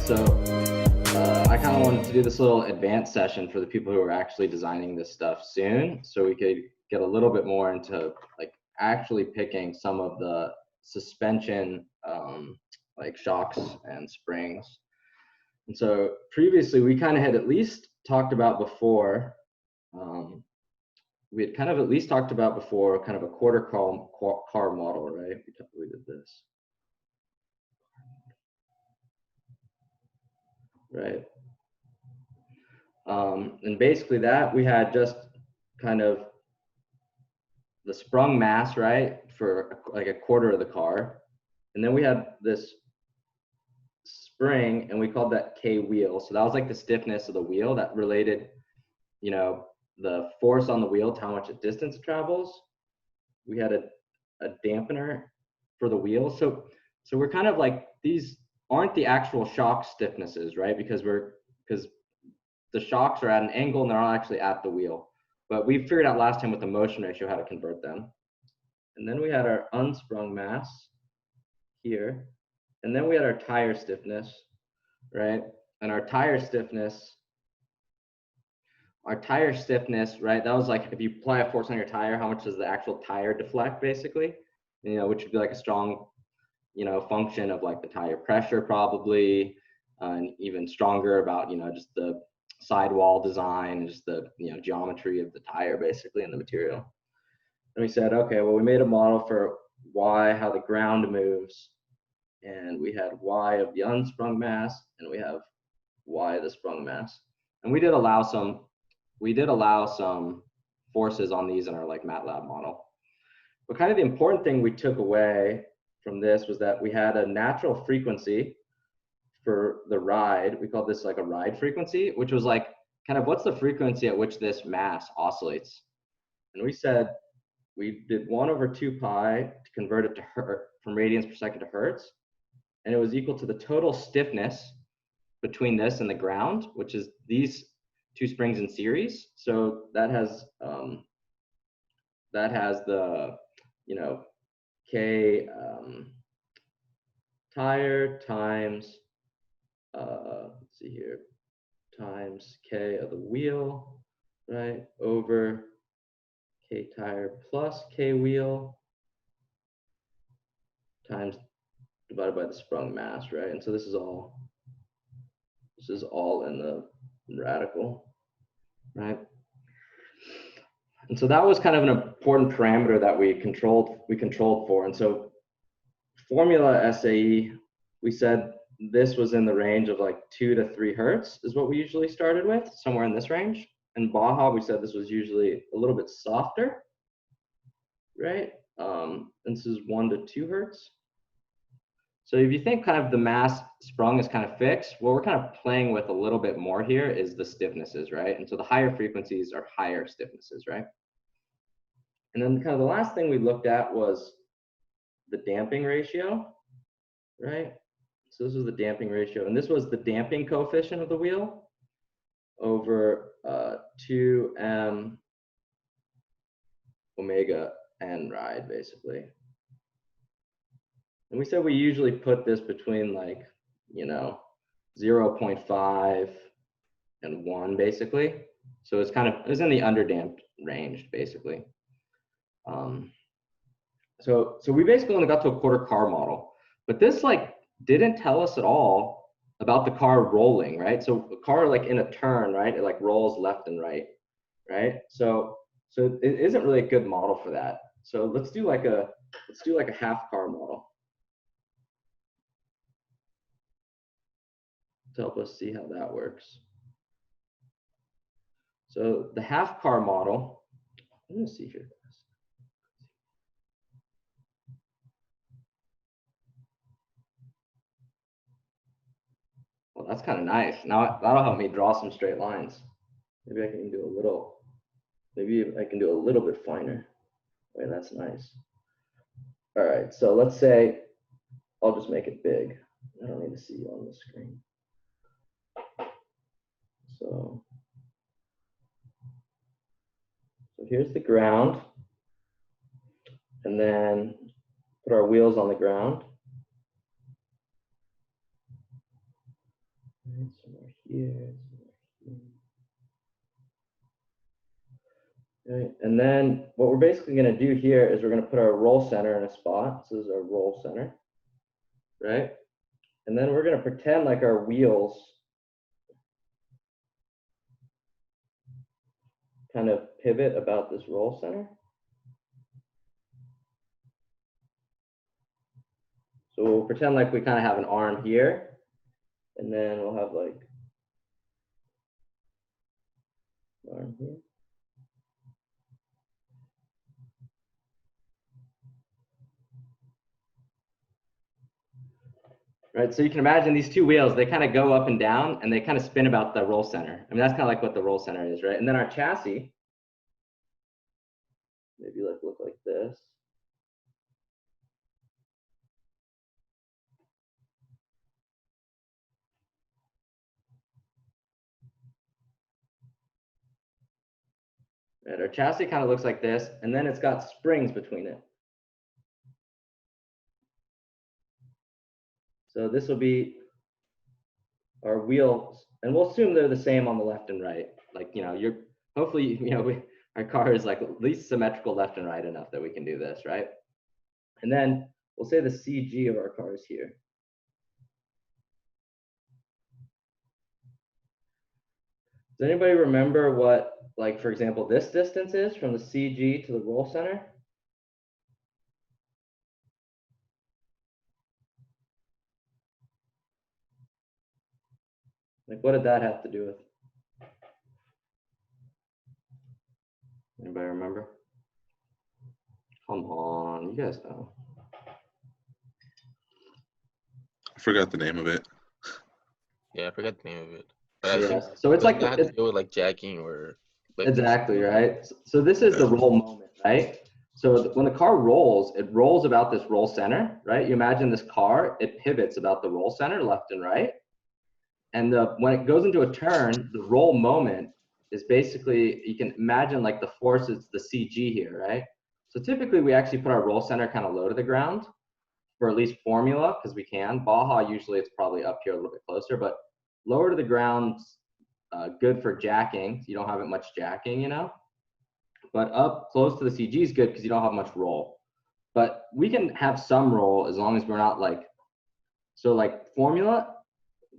So I kind of wanted to do this little advanced session for the people who are actually designing this stuff soon, so we could get a little bit more into like actually picking some of the suspension like shocks and springs. And so previously we kind of had at least talked about before, we had kind of at least talked about before kind of a quarter car model, right? We did this. Right. And basically that we had just kind of the sprung mass, right, for like a quarter of the car. And then we had this spring and we called that K wheel. So that was like the stiffness of the wheel that related, you know, the force on the wheel to how much distance it travels. We had a dampener for the wheel. So we're kind of like, these aren't the actual shock stiffnesses, right? Because the shocks are at an angle and they're not actually at the wheel. But we figured out last time with the motion ratio how to convert them. And then we had our unsprung mass here. And then we had our tire stiffness, right? And our tire stiffness, right? That was like if you apply a force on your tire, how much does the actual tire deflect, basically? You know, which would be like a strong, you know, function of like the tire pressure probably, and even stronger about, you know, just the sidewall design and just the, you know, geometry of the tire basically and the material. And we said, okay, well, we made a model for y, how the ground moves, and we had y of the unsprung mass and we have y of the sprung mass. And we did allow some forces on these in our like MatLab model. But kind of the important thing we took away from this was that we had a natural frequency for the ride. We called this like a ride frequency, which was like kind of what's the frequency at which this mass oscillates. And we said we did 1/2 pi to convert it to from radians per second to hertz, and it was equal to the total stiffness between this and the ground, which is these two springs in series. So that has the, you know, K tire times let's see here, times K of the wheel, right, over K tire plus K wheel times divided by the sprung mass, right? And so this is all in the radical, right? And so that was kind of an important parameter that we controlled for. And so formula SAE, we said this was in the range of like 2 to 3 hertz is what we usually started with, somewhere in this range. And Baja, we said this was usually a little bit softer, right? And this is 1 to 2 hertz. So if you think kind of the mass sprung is kind of fixed, what we're kind of playing with a little bit more here is the stiffnesses, right? And so the higher frequencies are higher stiffnesses, right? And then kind of the last thing we looked at was the damping ratio, right? So this was the damping ratio, and this was the damping coefficient of the wheel over 2m omega n ride, basically. And we said we usually put this between like, you know, 0.5 and 1, basically. So it's kind of, it was in the underdamped range, basically. So we basically only got to a quarter car model, but this like didn't tell us at all about the car rolling, right? So a car like in a turn, right, it like rolls left and right, right? So it isn't really a good model for that. So let's do like a half car model to help us see how that works. So the half car model, let me see here. Well, that's kind of nice. Now that'll help me draw some straight lines. Maybe I can do a little bit finer. Wait, that's nice. All right, so let's say I'll just make it big. I don't need to see you on the screen. So here's the ground, and then put our wheels on the ground. here. Okay, and then what we're basically going to do here is we're going to put our roll center in a spot. So this is our roll center, right? And then we're going to pretend like our wheels kind of pivot about this roll center. So we'll pretend like we kind of have an arm here, and then we'll have like an arm here. Right, so you can imagine these two wheels, they kind of go up and down and they kind of spin about the roll center. I mean, that's kind of like what the roll center is, right? And then our chassis, maybe like look like this. Right, our chassis kind of looks like this, and then it's got springs between it. So this will be our wheels, and we'll assume they're the same on the left and right. Like, you know, hopefully, you know, our car is like at least symmetrical left and right enough that we can do this, right? And then we'll say the CG of our car is here. Does anybody remember what, like, for example, this distance is from the CG to the roll center? Like, what did that have to do with? Anybody remember? Come on, you guys know. I forgot the name of it. Yeah, I forgot the name of it. But I think So it's like that has to do with like jacking or lifting. Exactly, right? So this is the roll moment, right? So when the car rolls, it rolls about this roll center, right? You imagine this car, it pivots about the roll center, left and right. And when it goes into a turn, the roll moment is basically, you can imagine like the force is the CG here, right? So typically we actually put our roll center kind of low to the ground for at least formula, because we can. Baja, usually it's probably up here a little bit closer, but lower to the ground, good for jacking. So you don't have it much jacking, you know? But up close to the CG is good because you don't have much roll. But we can have some roll as long as we're not like, so like formula,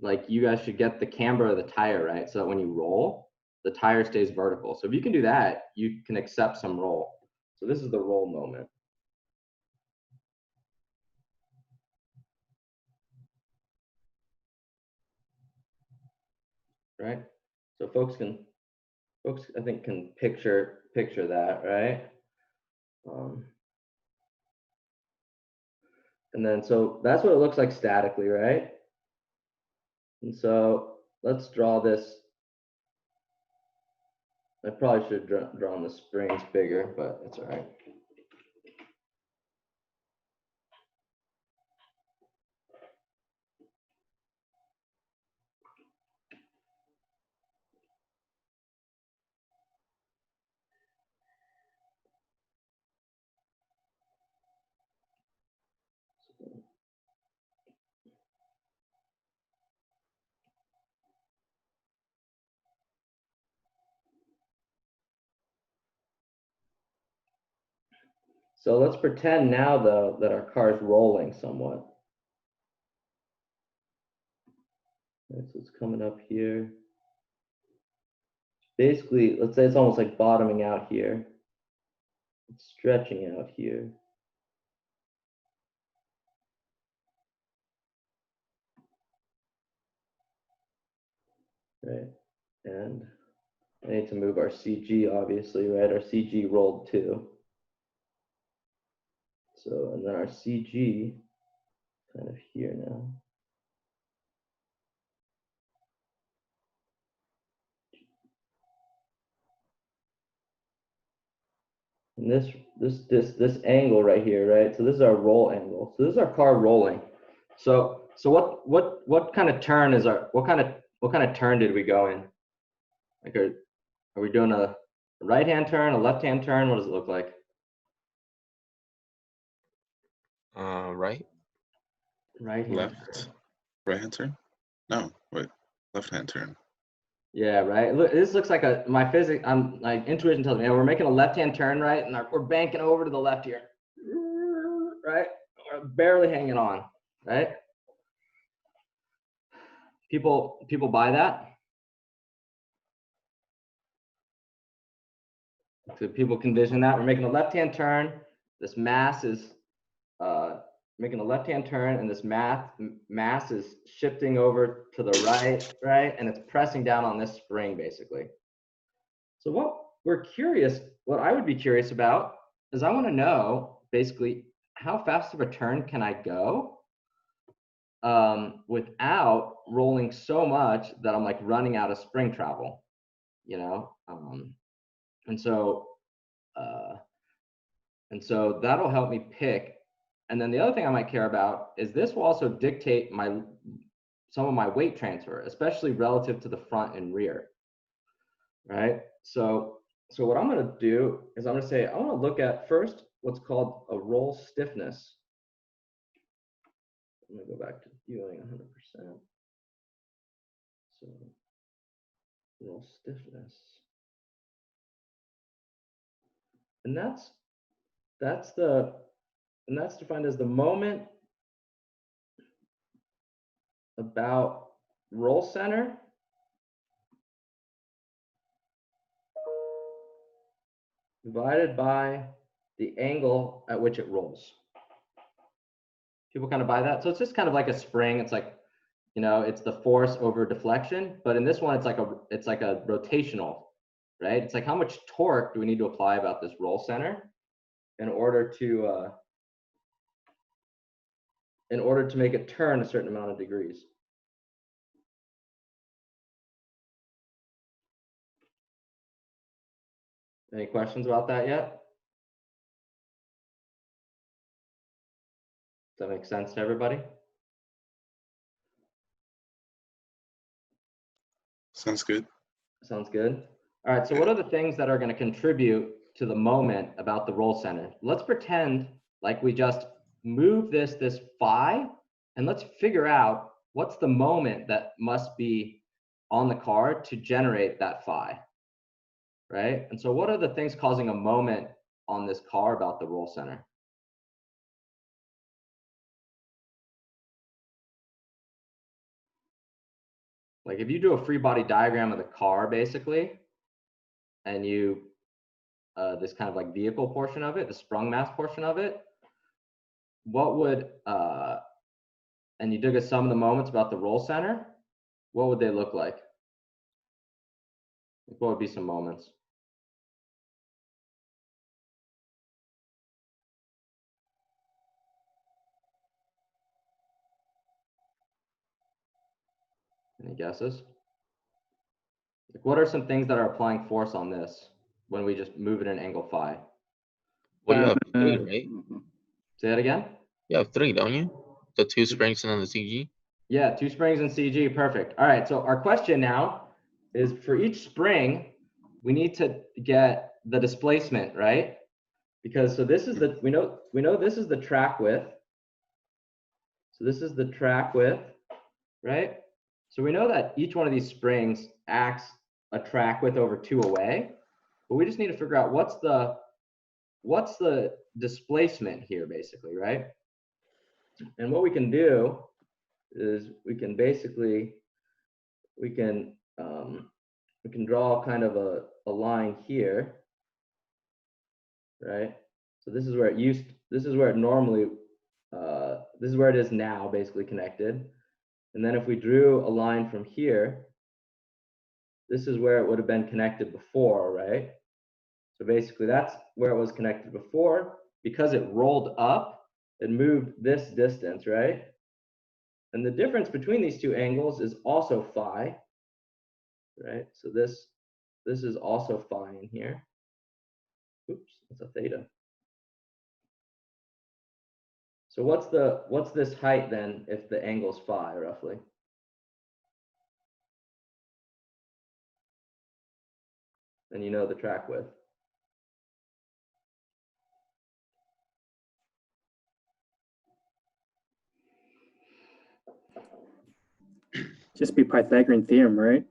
like you guys should get the camber of the tire, right? So that when you roll, the tire stays vertical. So if you can do that, you can accept some roll. So this is the roll moment. Right? So folks I think can picture that, right? And then so that's what it looks like statically, right? And so let's draw this. I probably should have drawn the springs bigger, but it's all right. So let's pretend now, though, that our car is rolling somewhat. Right, so it's coming up here. Basically, let's say it's almost like bottoming out here. It's stretching out here. Right, and I need to move our CG, obviously, right? Our CG rolled too. So, and then our CG kind of here now. And this angle right here, right? So this is our roll angle. So this is our car rolling. So what kind of turn is our what kind of turn did we go in? Like are we doing a right-hand turn, a left-hand turn? What does it look like? Right. Right-hand turn. Right-hand turn? No, wait, left-hand turn. Yeah, right. Look, this looks like my physics. My intuition tells me, we're making a left-hand turn, right, and we're banking over to the left here, right? We're barely hanging on, right? People buy that. So people can envision that we're making a left-hand turn. This mass is making a left-hand turn, and this mass is shifting over to the right, and it's pressing down on this spring basically. So what I would be curious about is I want to know basically how fast of a turn can I go without rolling so much that I'm like running out of spring travel, you know? And so that'll help me pick. And then the other thing I might care about is this will also dictate some of my weight transfer, especially relative to the front and rear, right? So what I'm going to do is I'm going to say, I want to look at first what's called a roll stiffness. I'm going to go back to viewing 100%. So roll stiffness. And that's defined as the moment about roll center divided by the angle at which it rolls. People kind of buy that. So it's just kind of like a spring. It's like, you know, it's the force over deflection, but in this one, it's like a rotational, right? It's like how much torque do we need to apply about this roll center in order to make it turn a certain amount of degrees. Any questions about that yet? Does that make sense to everybody? Sounds good. Sounds good. All right, so what are the things that are going to contribute to the moment about the roll center? Let's pretend like we just move this phi, and let's figure out what's the moment that must be on the car to generate that phi, right? And so what are the things causing a moment on this car about the roll center? Like if you do a free body diagram of the car basically, and you this kind of like vehicle portion of it, the sprung mass portion of it, what would and you did a sum of the moments about the roll center, what would they look like? What would be some moments? Any guesses? Like what are some things that are applying force on this when we just move it in angle phi? Well, you have three, right? Say that again? You have three, don't you? The two springs and then the CG. Yeah, 2 springs and CG, perfect. All right, so our question now is for each spring, we need to get the displacement, right? Because so this is the, we know this is the track width. So this is the track width, right? So we know that each one of these springs acts a track width over 2 away, but we just need to figure out what's the displacement here basically, right? And what we can do is we can draw kind of a line here, right? So this is where it is now basically connected. And then if we drew a line from here, this is where it would have been connected before, right? So basically that's where it was connected before. Because it rolled up, it moved this distance, right? And the difference between these two angles is also phi, right? So this is also phi in here. Oops, that's a theta. So what's this height then if the angle's phi roughly? And you know the track width. Just be Pythagorean theorem, right?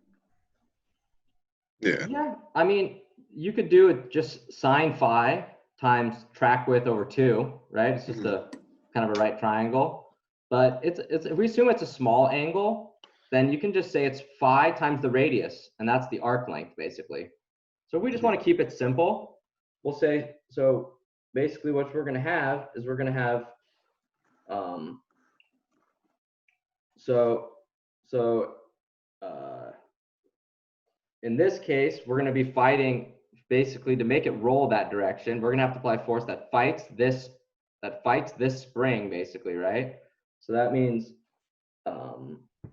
Yeah. Yeah, I mean, you could do it just sine phi times track width over 2, right? It's just a kind of a right triangle. But it's if we assume it's a small angle, then you can just say it's phi times the radius, and that's the arc length, basically. So if we just want to keep it simple, we'll say, so basically what we're going to have is we're going to have, in this case, we're going to be fighting basically to make it roll that direction. We're going to have to apply force that fights this spring, basically, right? So that means I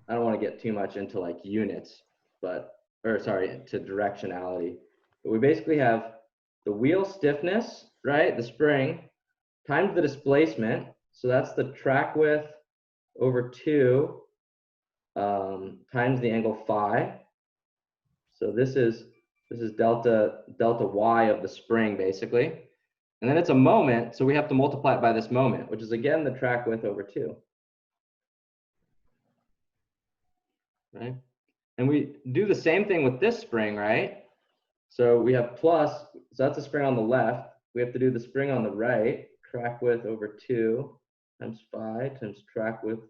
don't want to get too much into like units, but to directionality. But we basically have the wheel stiffness, right? The spring times the displacement. So that's the track width over 2 times the angle phi. So this is delta y of the spring, basically. And then it's a moment, so we have to multiply it by this moment, which is again the track width over 2. Right? And we do the same thing with this spring, right? So we have plus, so that's a spring on the left. We have to do the spring on the right, track width over 2 times phi times track width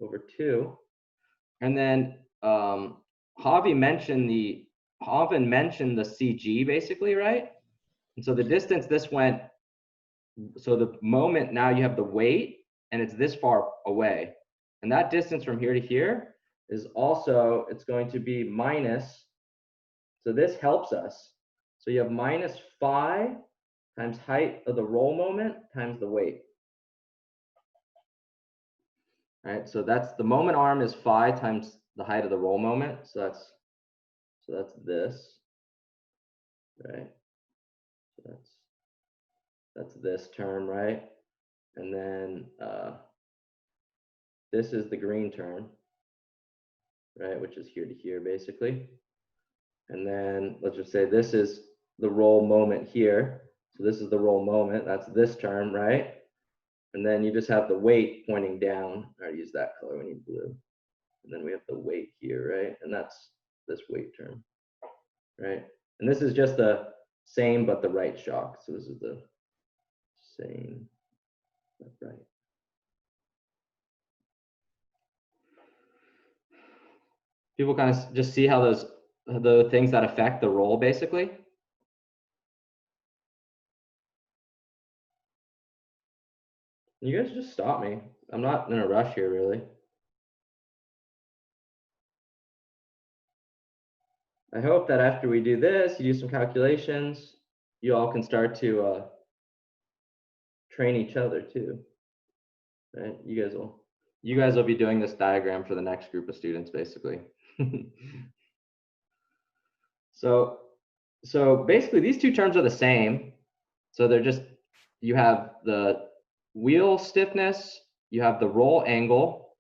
over 2. And then Javi mentioned the CG, basically, right? And so the distance this went, so the moment now you have the weight and it's this far away. And that distance from here to here is also, it's going to be minus, so this helps us. So you have minus phi times height of the roll moment times the weight. All right, so that's the moment arm is phi times the height of the roll moment. So that's this, right? So that's this term, right? And then this is the green term, right? Which is here to here, basically. And then let's just say this is the roll moment here. So this is the roll moment. That's this term, right? And then you just have the weight pointing down. I already used that color, we need blue. And then we have the weight here, right? And that's this weight term, right? And this is just the same but the right shock. So this is the same but right. People kind of just see how the things that affect the roll, basically. You guys just stop me. I'm not in a rush here, really. I hope that after we do this, you do some calculations, you all can start to train each other too. Right? You guys will be doing this diagram for the next group of students, basically. So basically these two terms are the same. So they're just, you have the wheel stiffness, you have the roll angle,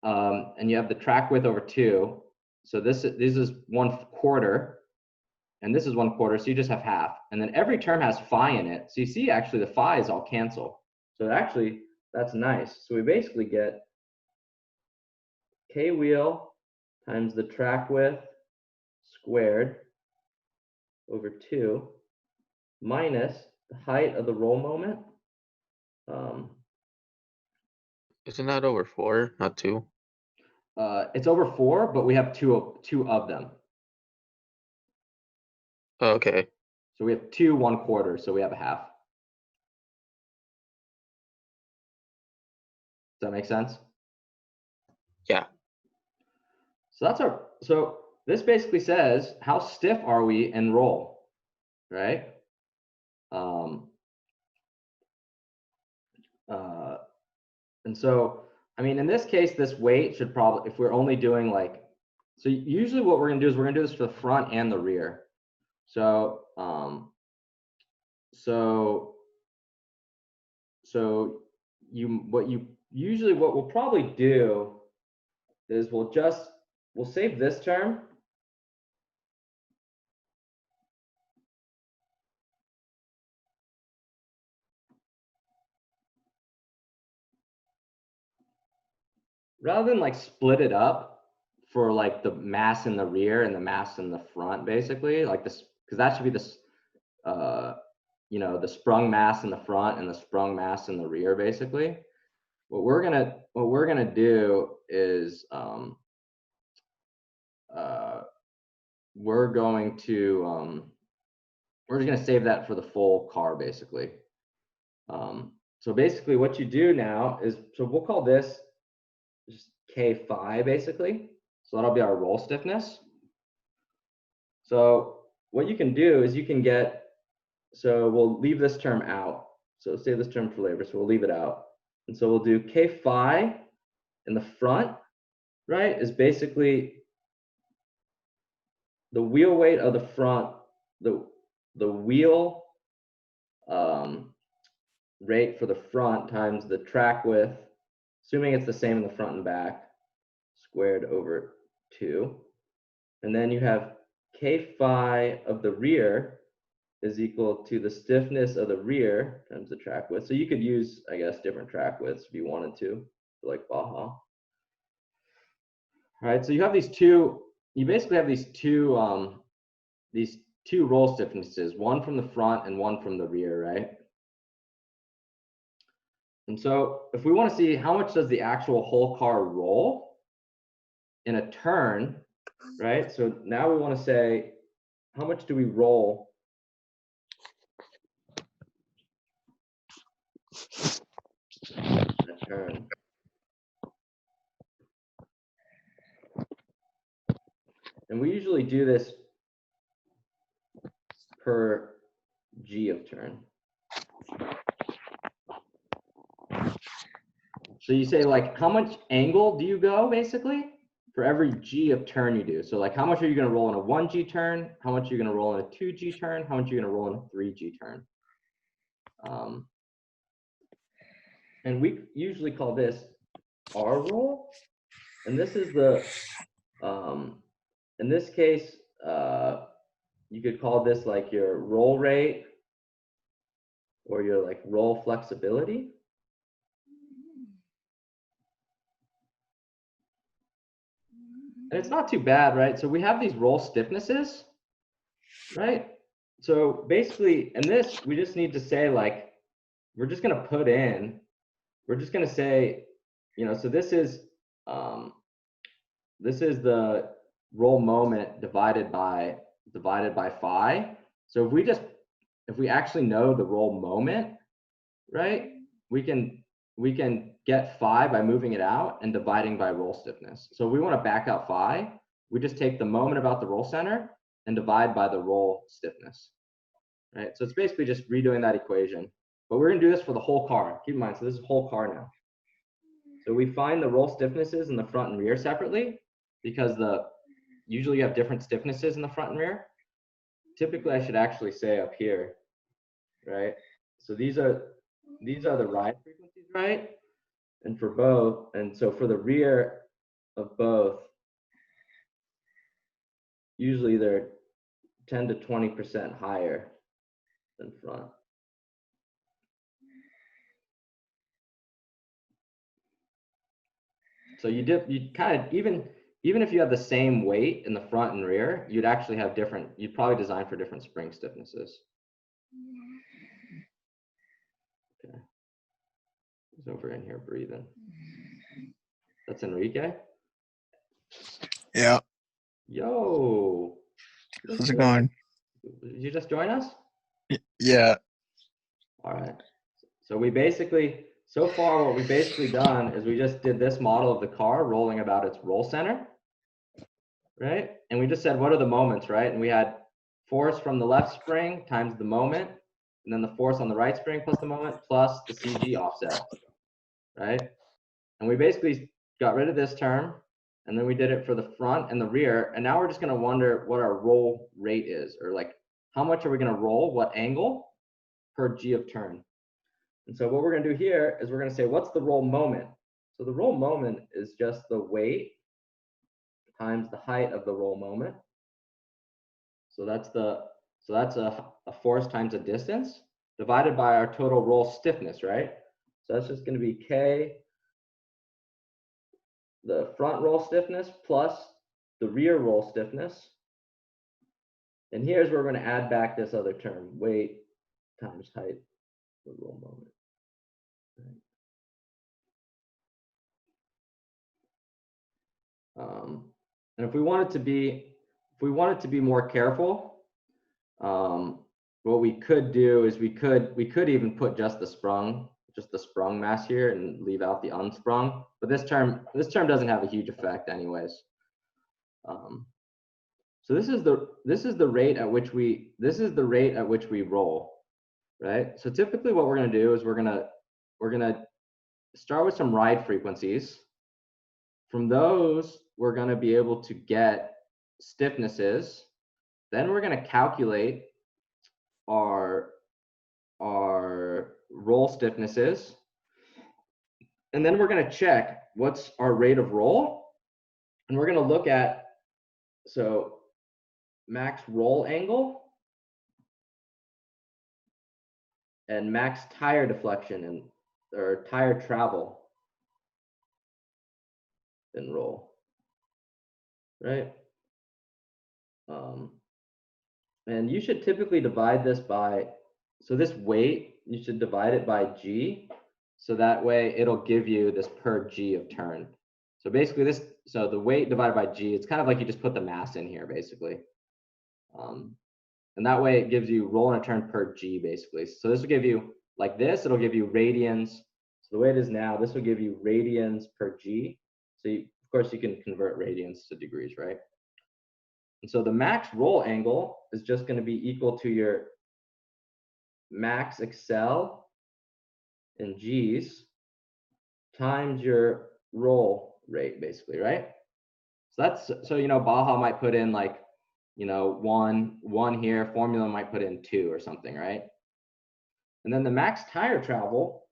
and you have the track width over 2. So this is 1/4, and this is 1/4, so you just have half. And then every term has phi in it. So you see actually the phi is all cancel. So actually, that's nice. So we basically get K wheel times the track width squared over 2 minus the height of the roll moment. Isn't that over 4, not 2? It's over 4, but we have two of them. Oh, okay. So we have 2 1/4, so we have a half. Does that make sense? Yeah. So this basically says how stiff are we in roll, right? And so, I mean, in this case, this weight should probably, if we're only doing like, so usually what we're gonna do is we're gonna do this for the front and the rear. So, what we'll probably do is we'll save this term. Rather than like split it up for like the mass in the rear and the mass in the front, basically, like this, because that should be this, you know, the sprung mass in the front and the sprung mass in the rear, basically. What we're gonna do is we're just gonna save that for the full car, basically. So basically what you do now is, so we'll call this just K phi, basically. So that'll be our roll stiffness. So what you can do is you can get, so we'll leave this term out. So save this term for later, so we'll leave it out. And so we'll do K phi in the front, right, is basically the wheel weight of the front, the wheel rate for the front times the track width, assuming it's the same in the front and back, squared over 2. And then you have K phi of the rear is equal to the stiffness of the rear times the track width. So you could use, I guess, different track widths if you wanted to, like Baja. All right, so you have these two, you basically have these two roll stiffnesses, one from the front and one from the rear, right? And so if we want to see how much does the actual whole car roll in a turn, right? So now we want to say, how much do we roll in a turn? And we usually do this per G of turn. So you say, like, how much angle do you go, basically, for every G of turn you do? So like, how much are you going to roll in a 1G turn? How much are you going to roll in a 2G turn? How much are you going to roll in a 3G turn? And we usually call this R roll. And this is the, in this case, you could call this like your roll rate or your like roll flexibility. And it's not too bad, right? So we have these roll stiffnesses, right? So basically, in this, we just need to say, like, we're just going to put in, we're just going to say, you know, so this is the roll moment divided by phi. So if we actually know the roll moment, right, we can get phi by moving it out and dividing by roll stiffness. So if we want to back out phi, we just take the moment about the roll center and divide by the roll stiffness, right? So it's basically just redoing that equation. But we're going to do this for the whole car. Keep in mind, so this is whole car now. So we find the roll stiffnesses in the front and rear separately because usually you have different stiffnesses in the front and rear. Typically, I should actually say up here, right? So these are the ride frequencies, right? And for both, and so for the rear of both, usually they're 10 to 20% higher than front. So you kind of, even if you have the same weight in the front and rear, you'd actually have different, you'd probably design for different spring stiffnesses. Okay. He's over in here breathing. That's Enrique? Yeah. Yo. How's it going? Did you just join us? Yeah. All right. So we basically, so far what we've basically done is we just did this model of the car rolling about its roll center, right? And we just said, what are the moments, right? And we had force from the left spring times the moment, and then the force on the right spring plus the moment plus the CG offset, right? And we basically got rid of this term, and then we did it for the front and the rear. And now we're just going to wonder what our roll rate is, or like how much are we going to roll, what angle per G of turn. And so what we're going to do here is we're going to say, what's the roll moment? So the roll moment is just the weight times the height of the roll moment. So that's a force times a distance divided by our total roll stiffness, right? So that's just going to be K, the front roll stiffness plus the rear roll stiffness. And here's where we're going to add back this other term, weight times height per roll moment. And if we want it to be more careful, what we could do is we could even put just the sprung mass here and leave out the unsprung. But this term doesn't have a huge effect anyways. So this is the rate at which we roll, right? So typically what we're going to do is we're going to start with some ride frequencies. From those, we're going to be able to get stiffnesses. Then we're going to calculate our roll stiffnesses. And then we're going to check what's our rate of roll. And we're going to look at, so max roll angle and max tire deflection or tire travel in roll, right? And you should typically divide this by, so this weight, you should divide it by G, so that way it'll give you this per G of turn. So basically so the weight divided by G, it's kind of like you just put the mass in here basically. And that way it gives you roll and a turn per G basically. So this will give you, like this, it'll give you radians. So the way it is now, this will give you radians per G. So of course you can convert radians to degrees, right? And so the max roll angle is just going to be equal to your max accel in G's times your roll rate basically, right? So you know, Baja might put in like, you know, one here, Formula might put in 2 or something, right? And then the max tire travel,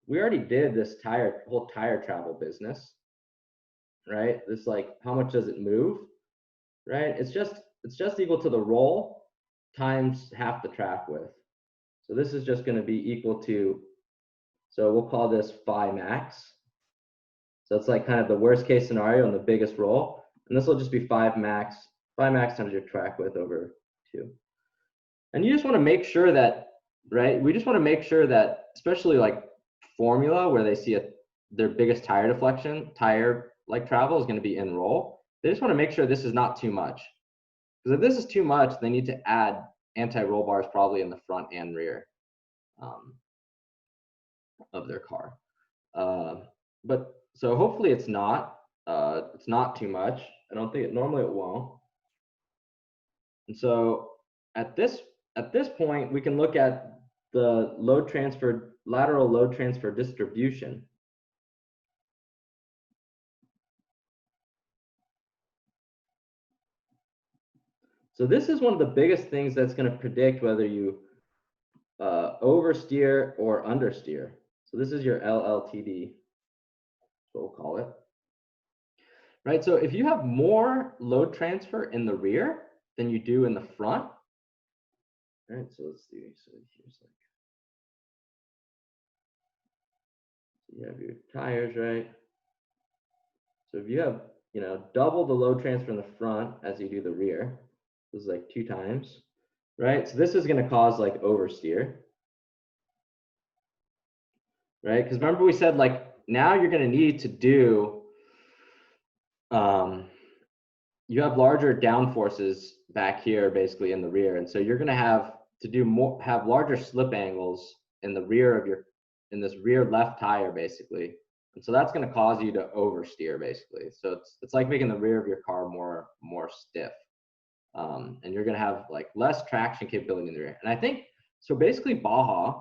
we already did this whole tire travel business, right? This like, how much does it move, right? It's just equal to the roll times half the track width. So this is just going to be equal to, so we'll call this phi max. So it's like kind of the worst case scenario and the biggest roll. And this will just be phi max times your track width over 2. And you just want to make sure that, right? We just want to make sure that, especially like Formula, where they see their biggest tire deflection, tire like travel is going to be in roll. They just want to make sure this is not too much. Because if this is too much, they need to add anti-roll bars probably in the front and rear of their car. But so hopefully it's not too much. I don't think normally it won't. And so at this point, we can look at the lateral load transfer distribution. So this is one of the biggest things that's going to predict whether you oversteer or understeer. So this is your LLTD, so we'll call it. Right, so if you have more load transfer in the rear than you do in the front, right, so let's see, so here's like, you have your tires, right? So if you have, you know, double the load transfer in the front as you do the rear, this is like 2 times, right? So this is going to cause like oversteer, right? Because remember we said like now you're going to need to do, you have larger down forces back here basically in the rear, and so you're going to have larger slip angles in the rear of in this rear left tire basically, and so that's going to cause you to oversteer basically. So it's like making the rear of your car more stiff, and you're going to have like less traction capability in the rear. And I think so basically Baja,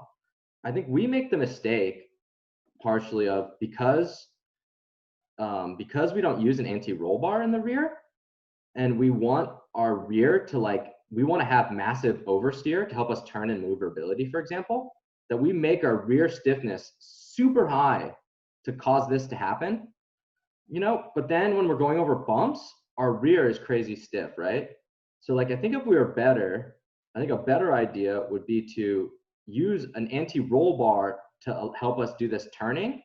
I think we make the mistake partially of because we don't use an anti-roll bar in the rear, and we want our rear to we want to have massive oversteer to help us turn and maneuverability, for example, that we make our rear stiffness super high to cause this to happen, you know, but then when we're going over bumps, our rear is crazy stiff, right? So like, I think if we were better, I think a better idea would be to use an anti-roll bar to help us do this turning,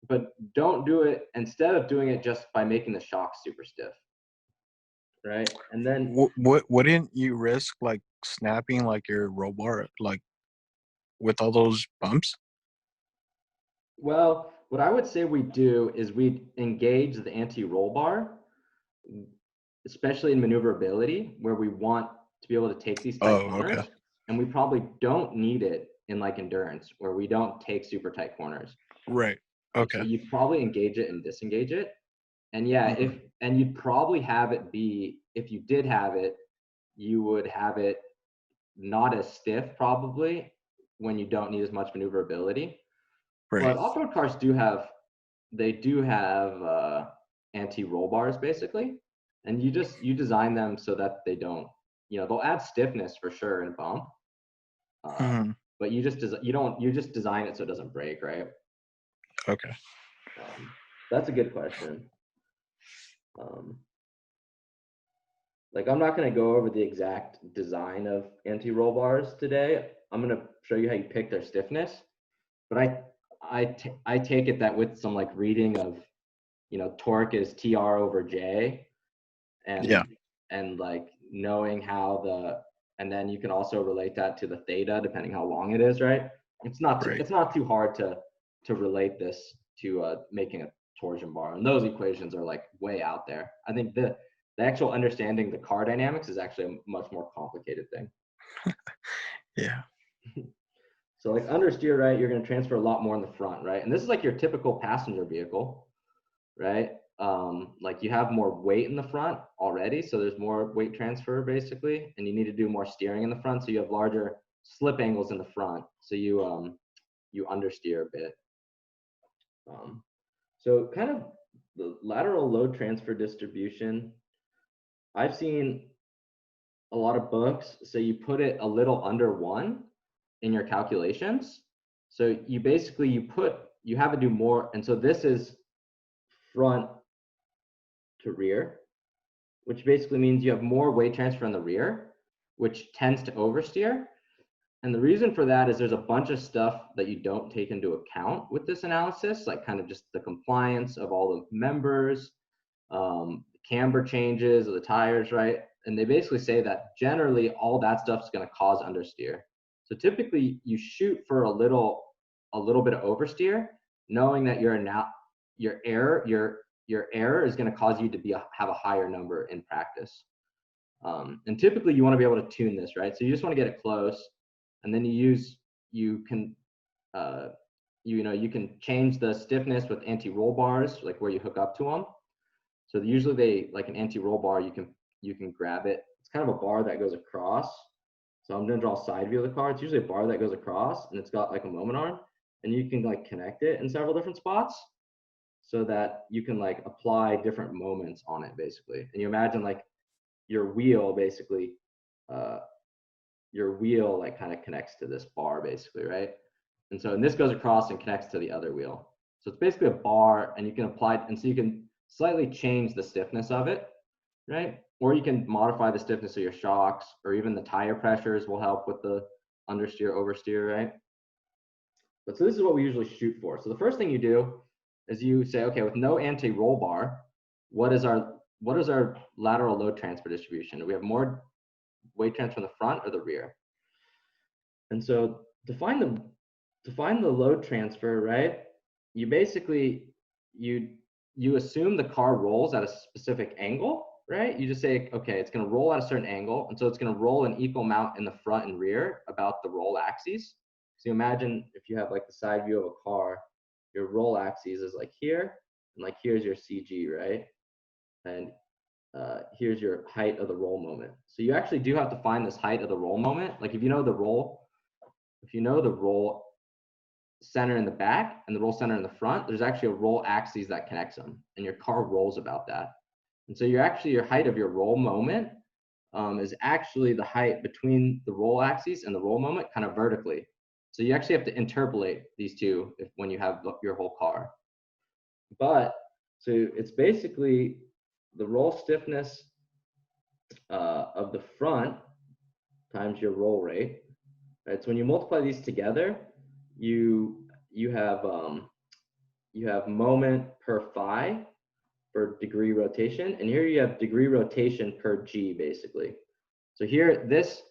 but don't do it, instead of doing it just by making the shocks super stiff. right? And then Wouldn't you risk like snapping like your roll bar like with all those bumps? well, what I would say we do is we engage the anti-roll bar, especially in maneuverability, where we want to be able to take these tight Oh, corners, okay. and we probably don't need it in like endurance, where we don't take super tight corners. Right. So Okay. you probably engage it and disengage it. And yeah, Mhm. and you'd probably have it be, if you did have it, you would have it not as stiff probably when you don't need as much maneuverability. Right. But off-road cars do have anti-roll bars basically, and you design them so that they don't, they'll add stiffness for sure in bump, Mhm. but you just design it so it doesn't break, right? Okay. That's a good question. Like, I'm not going to go over the exact design of anti-roll bars today. I'm going to show you how you pick their stiffness, but I take it that with some like reading of, torque is TR over J, Yeah. and like knowing and then you can also relate that to the theta depending how long it is, right? It's not Right. too hard to relate this to making a torsion bar, and those equations are like way out there. I think the actual understanding the car dynamics is actually a much more complicated thing. Yeah. So like understeer, right, you're going to transfer a lot more in the front, right? And this is like your typical passenger vehicle, right? Like you have more weight in the front already, so there's more weight transfer basically, and you need to do more steering in the front, so you have larger slip angles in the front, so you understeer a bit. So kind of the lateral load transfer distribution, I've seen a lot of books say you put it a little under 1 in your calculations. So you basically you have it do more, and so this is front to rear, which basically means you have more weight transfer in the rear, which tends to oversteer. And the reason for that is there's a bunch of stuff that you don't take into account with this analysis, like kind of just the compliance of all the members, camber changes of the tires, right? And they basically say that generally all that stuff is going to cause understeer. So typically you shoot for a little bit of oversteer, knowing that your error is going to cause you to have a higher number in practice. And typically you want to be able to tune this, right? So you just want to get it close, and then you can change the stiffness with anti-roll bars, like where you hook up to them. So usually they, like an anti-roll bar, you can grab it. It's kind of a bar that goes across. So I'm gonna draw a side view of the car. It's usually a bar that goes across, and it's got like a moment arm, and you can like connect it in several different spots so that you can like apply different moments on it basically. And you imagine like your wheel basically, like kind of connects to this bar basically, right? And this goes across and connects to the other wheel. So it's basically a bar, and you can apply, and so you can slightly change the stiffness of it, right? Or you can modify the stiffness of your shocks, or even the tire pressures will help with the understeer, oversteer, right? But so this is what we usually shoot for. So the first thing you do is you say, okay, with no anti-roll bar, what is our lateral load transfer distribution? Do we have more weight transfer in the front or the rear? And so to find the load transfer, right, you basically you assume the car rolls at a specific angle, right? You just say, okay, it's going to roll at a certain angle, and so it's going to roll an equal amount in the front and rear about the roll axes. So you imagine if you have like the side view of a car, your roll axes is like here, and like here's your CG, right? And here's your height of the roll moment. So you actually do have to find this height of the roll moment. Like if you know the roll center in the back and the roll center in the front, there's actually a roll axis that connects them, and your car rolls about that. And so your height of your roll moment is actually the height between the roll axis and the roll moment, kind of vertically. So you actually have to interpolate these two when you have your whole car. But so it's basically the roll stiffness of the front times your roll rate. Right? So when you multiply these together, you have moment per phi for degree rotation, and here you have degree rotation per g, basically. So here, this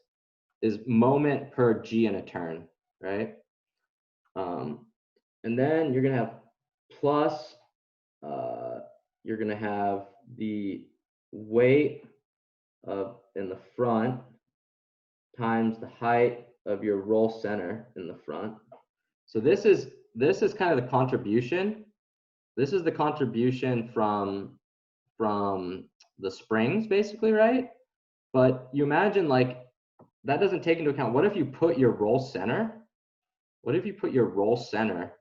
is moment per g in a turn, right? And then you're gonna have plus, you're gonna have the weight in the front times the height of your roll center in the front. So this is kind of the contribution. This is the contribution from the springs, basically, right? But you imagine, like, that doesn't take into account, what if you put your roll center? What if you put your roll center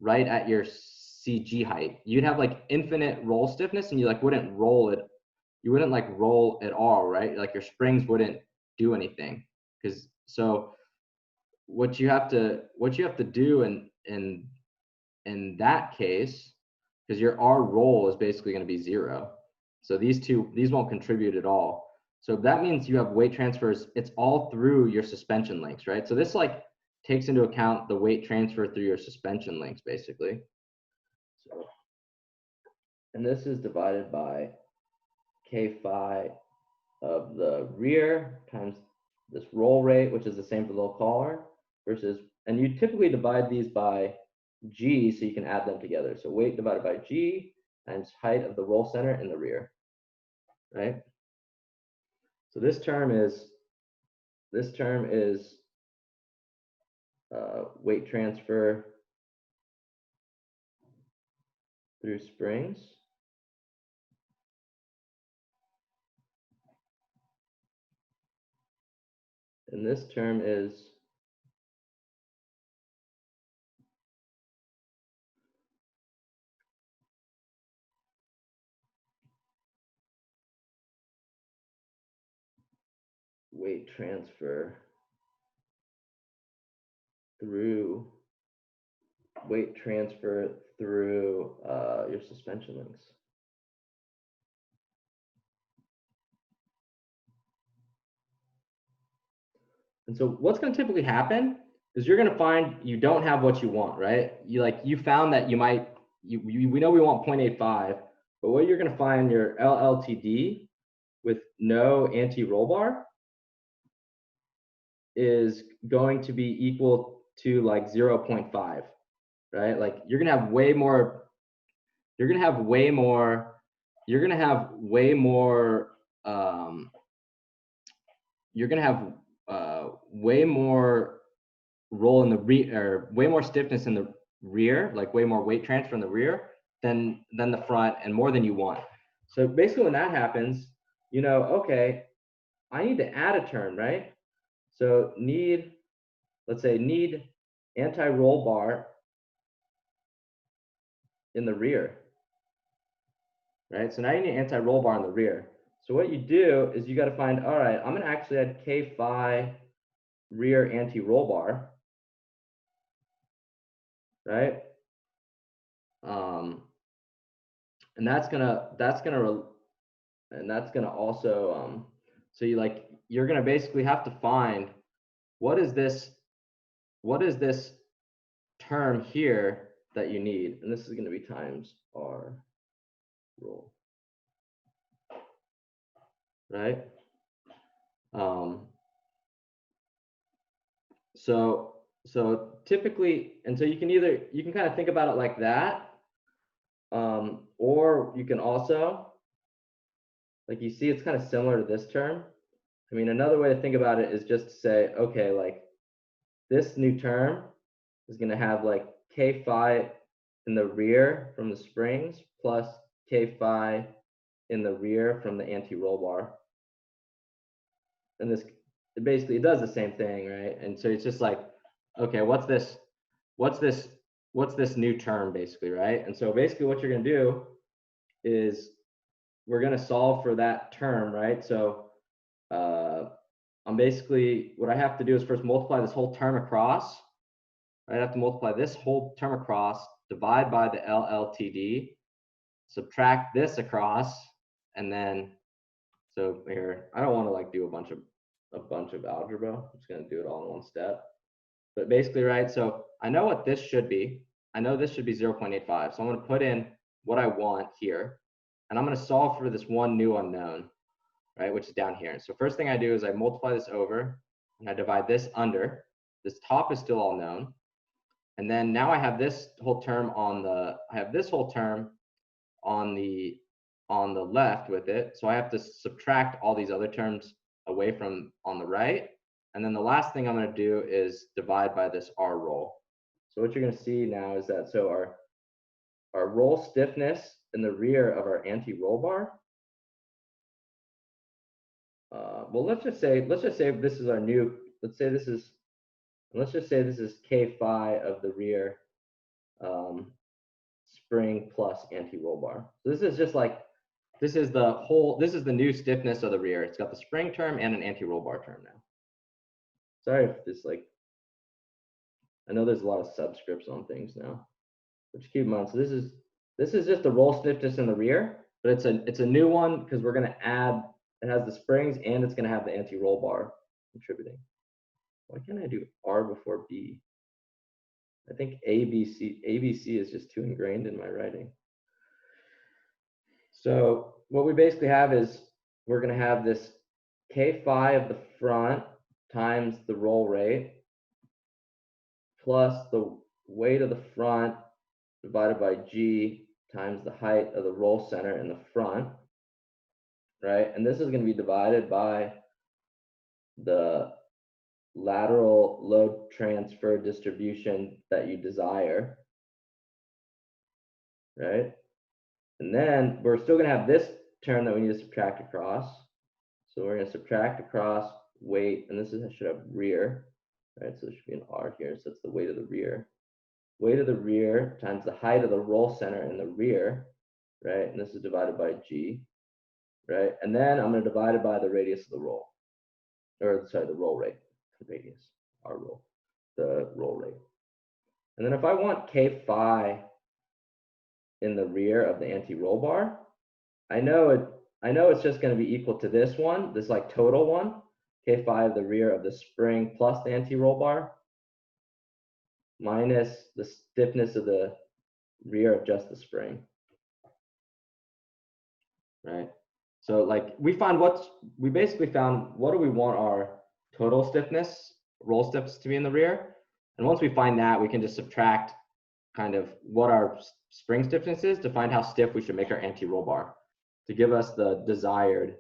right at your CG height? You'd have like infinite roll stiffness, and you like wouldn't roll it. You wouldn't like roll at all, right? Like your springs wouldn't do anything. Because so what you have to do in that case, because your R roll is basically going to be 0. So these won't contribute at all. So that means you have weight transfers. It's all through your suspension links, right? So this like takes into account the weight transfer through your suspension links, basically. So, and this is divided by K phi of the rear times this roll rate, which is the same for the little collar, versus, and you typically divide these by G so you can add them together. So weight divided by G times height of the roll center in the rear, right? So this term is weight transfer through springs. And this term is weight transfer through your suspension links. And so what's going to typically happen is you're going to find you don't have what you want, right? You found that you might, we know we want 0.85, but what you're going to find your LLTD with no anti-roll bar is going to be equal to like 0.5, right? Like you're going to have way more roll in the rear, or way more stiffness in the rear, like way more weight transfer in the rear than the front, and more than you want. So basically when that happens, you know, okay, I need to add a term, right? So let's say need anti-roll bar in the rear, right? So now you need an anti-roll bar in the rear. So what you do is you got to find, all right, I'm going to actually add K phi rear anti-roll bar, right? And that's gonna also, so you're gonna basically have to find what is this term here that you need, and this is gonna be times R roll, right? So typically, and so you can kind of think about it like that, or you can also, like, you see it's kind of similar to this term. I mean, another way to think about it is just to say, okay, like this new term is going to have like K phi in the rear from the springs plus K phi in the rear from the anti-roll bar. And this, it does the same thing, right? And so it's just like, okay, what's this new term, basically, right? And so basically what you're going to do is we're going to solve for that term, right? So what I have to do is first multiply this whole term across, right? I have to multiply this whole term across, divide by the LLTD, subtract this across, and then, so here, I don't want to like do a bunch of algebra. I'm just going to do it all in one step. But basically, right, so I know what this should be. I know this should be 0.85. So I'm going to put in what I want here. and I'm going to solve for this one new unknown, right, which is down here. So first thing I do is I multiply this over, and I divide this under. This top is still all known. And then now I have this whole term on the, on the left with it. So I have to subtract all these other terms away from on the right. And then the last thing I'm going to do is divide by this R roll. So what you're going to see now is that, so our roll stiffness in the rear of our anti-roll bar, well, let's just say this is our new, let's just say this is K phi of the rear spring plus anti-roll bar. So this is just like, this is the new stiffness of the rear. It's got the spring term and an anti-roll bar term now. Sorry if this, like, I know there's a lot of subscripts on things now, but just keep in mind. So this is just the roll stiffness in the rear, but it's a new one because we're going to add, it has the springs and it's going to have the anti-roll bar contributing. Why can't I do R before B? I think ABC is just too ingrained in my writing. So what we basically have is we're going to have this K phi of the front times the roll rate plus the weight of the front divided by G times the height of the roll center in the front, right? And this is going to be divided by the lateral load transfer distribution that you desire, right? And then we're still going to have this term that we need to subtract across. So we're going to subtract across weight, and I should have rear, right? So there should be an R here, so it's the weight of the rear. Weight of the rear times the height of the roll center in the rear, right? And this is divided by G, right? And then I'm going to divide it by the radius of the roll, or sorry, the roll rate, radius, R roll, the roll rate. And then if I want K phi in the rear of the anti-roll bar, I know it's just going to be equal to this one, this like total one, K phi of the rear of the spring plus the anti-roll bar minus the stiffness of the rear of just the spring, right? So like we basically found what do we want our total stiffness, roll stiffness to be in the rear, and once we find that, we can just subtract kind of what our spring stiffness is to find how stiff we should make our anti-roll bar to give us the desired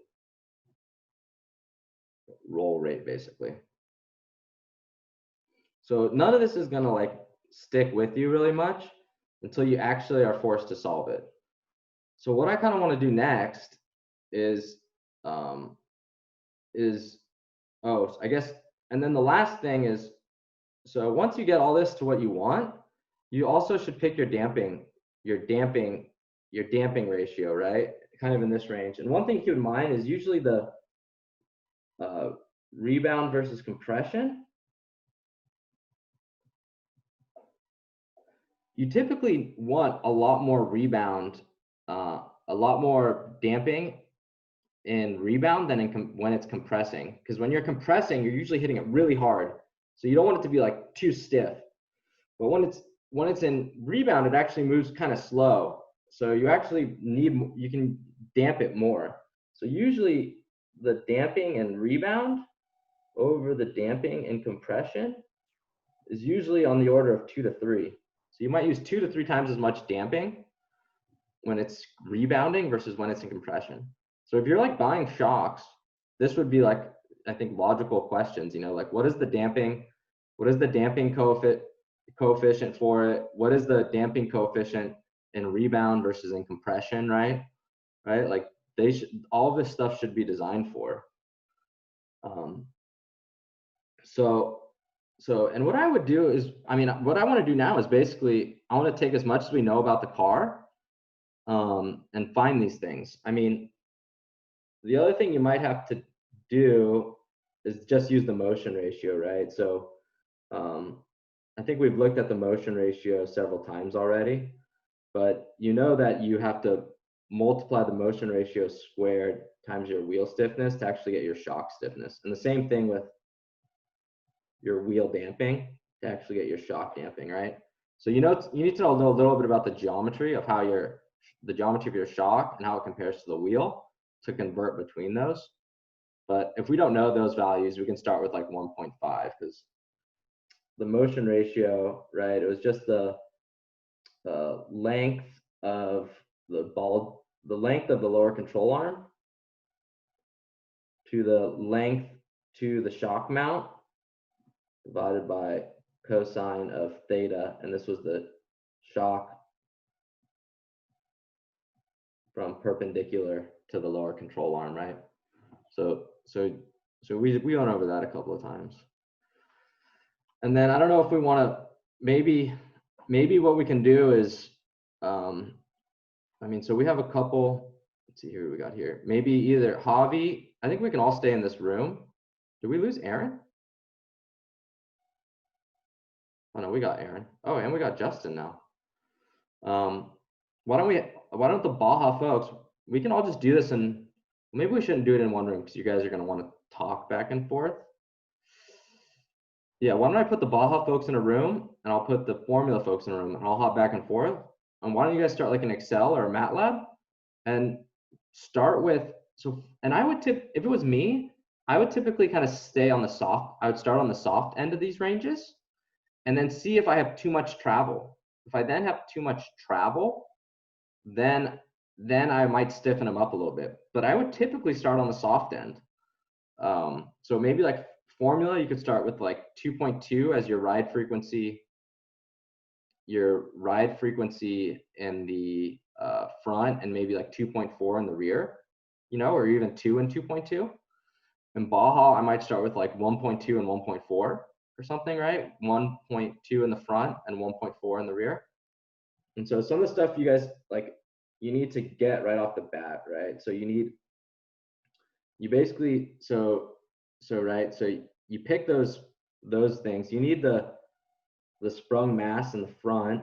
roll rate, basically. So none of this is gonna like stick with you really much until you actually are forced to solve it. So what I kind of want to do next is I guess, and then the last thing is, so once you get all this to what you want, you also should pick your damping ratio, right? Kind of in this range. And one thing to keep in mind is usually the rebound versus compression. You typically want a lot more rebound, a lot more damping in rebound than when it's compressing. Because when you're compressing, you're usually hitting it really hard. So you don't want it to be like too stiff. But when it's in rebound, it actually moves kind of slow. So you actually you can damp it more. So usually the damping and rebound over the damping and compression is usually on the order of 2 to 3. So you might use 2 to 3 times as much damping when it's rebounding versus when it's in compression. So if you're like buying shocks, this would be like, I think, logical questions, you know, like what is the damping coefficient for it? What is the damping coefficient in rebound versus in compression, right? Like all of this stuff should be designed for. And what I would do is, what I want to do now is basically, I want to take as much as we know about the car and find these things. The other thing you might have to do is just use the motion ratio, right? So I think we've looked at the motion ratio several times already, but you know that you have to multiply the motion ratio squared times your wheel stiffness to actually get your shock stiffness. And the same thing with your wheel damping to actually get your shock damping, right? So you need to know a little bit about the geometry of how your geometry of your shock and how it compares to the wheel to convert between those. But if we don't know those values, we can start with like 1.5, because the motion ratio, right, it was just the length of the ball, the length of the lower control arm to the length to the shock mount divided by cosine of theta, and this was the shock from perpendicular to the lower control arm, right? So we went over that a couple of times. And then I don't know if we want to, maybe what we can do is, I mean, so we have a couple, let's see here, we got here. Maybe either Javi, I think we can all stay in this room. Did we lose Aaron? Oh no, we got Aaron. Oh, and we got Justin now. Why don't the Baja folks, we can all just do this, and maybe we shouldn't do it in one room because you guys are going to want to talk back and forth. Yeah, why don't I put the Baja folks in a room, and I'll put the formula folks in a room, and I'll hop back and forth. And why don't you guys start like an Excel or a MatLab and start with, and I would if it was me, I would typically kind of stay on the soft, I would start on the soft end of these ranges and then see if I have too much travel. If I then have too much travel, then I might stiffen them up a little bit. But I would typically start on the soft end. So maybe like formula, you could start with like 2.2 as your ride frequency in the front, and maybe like 2.4 in the rear, you know, or even 2 and 2.2. In Baja, I might start with like 1.2 and 1.4 or something, right? 1.2 in the front and 1.4 in the rear. And so some of the stuff you guys like, you need to get right off the bat, right? So you basically, so you pick those things. You need the sprung mass in the front.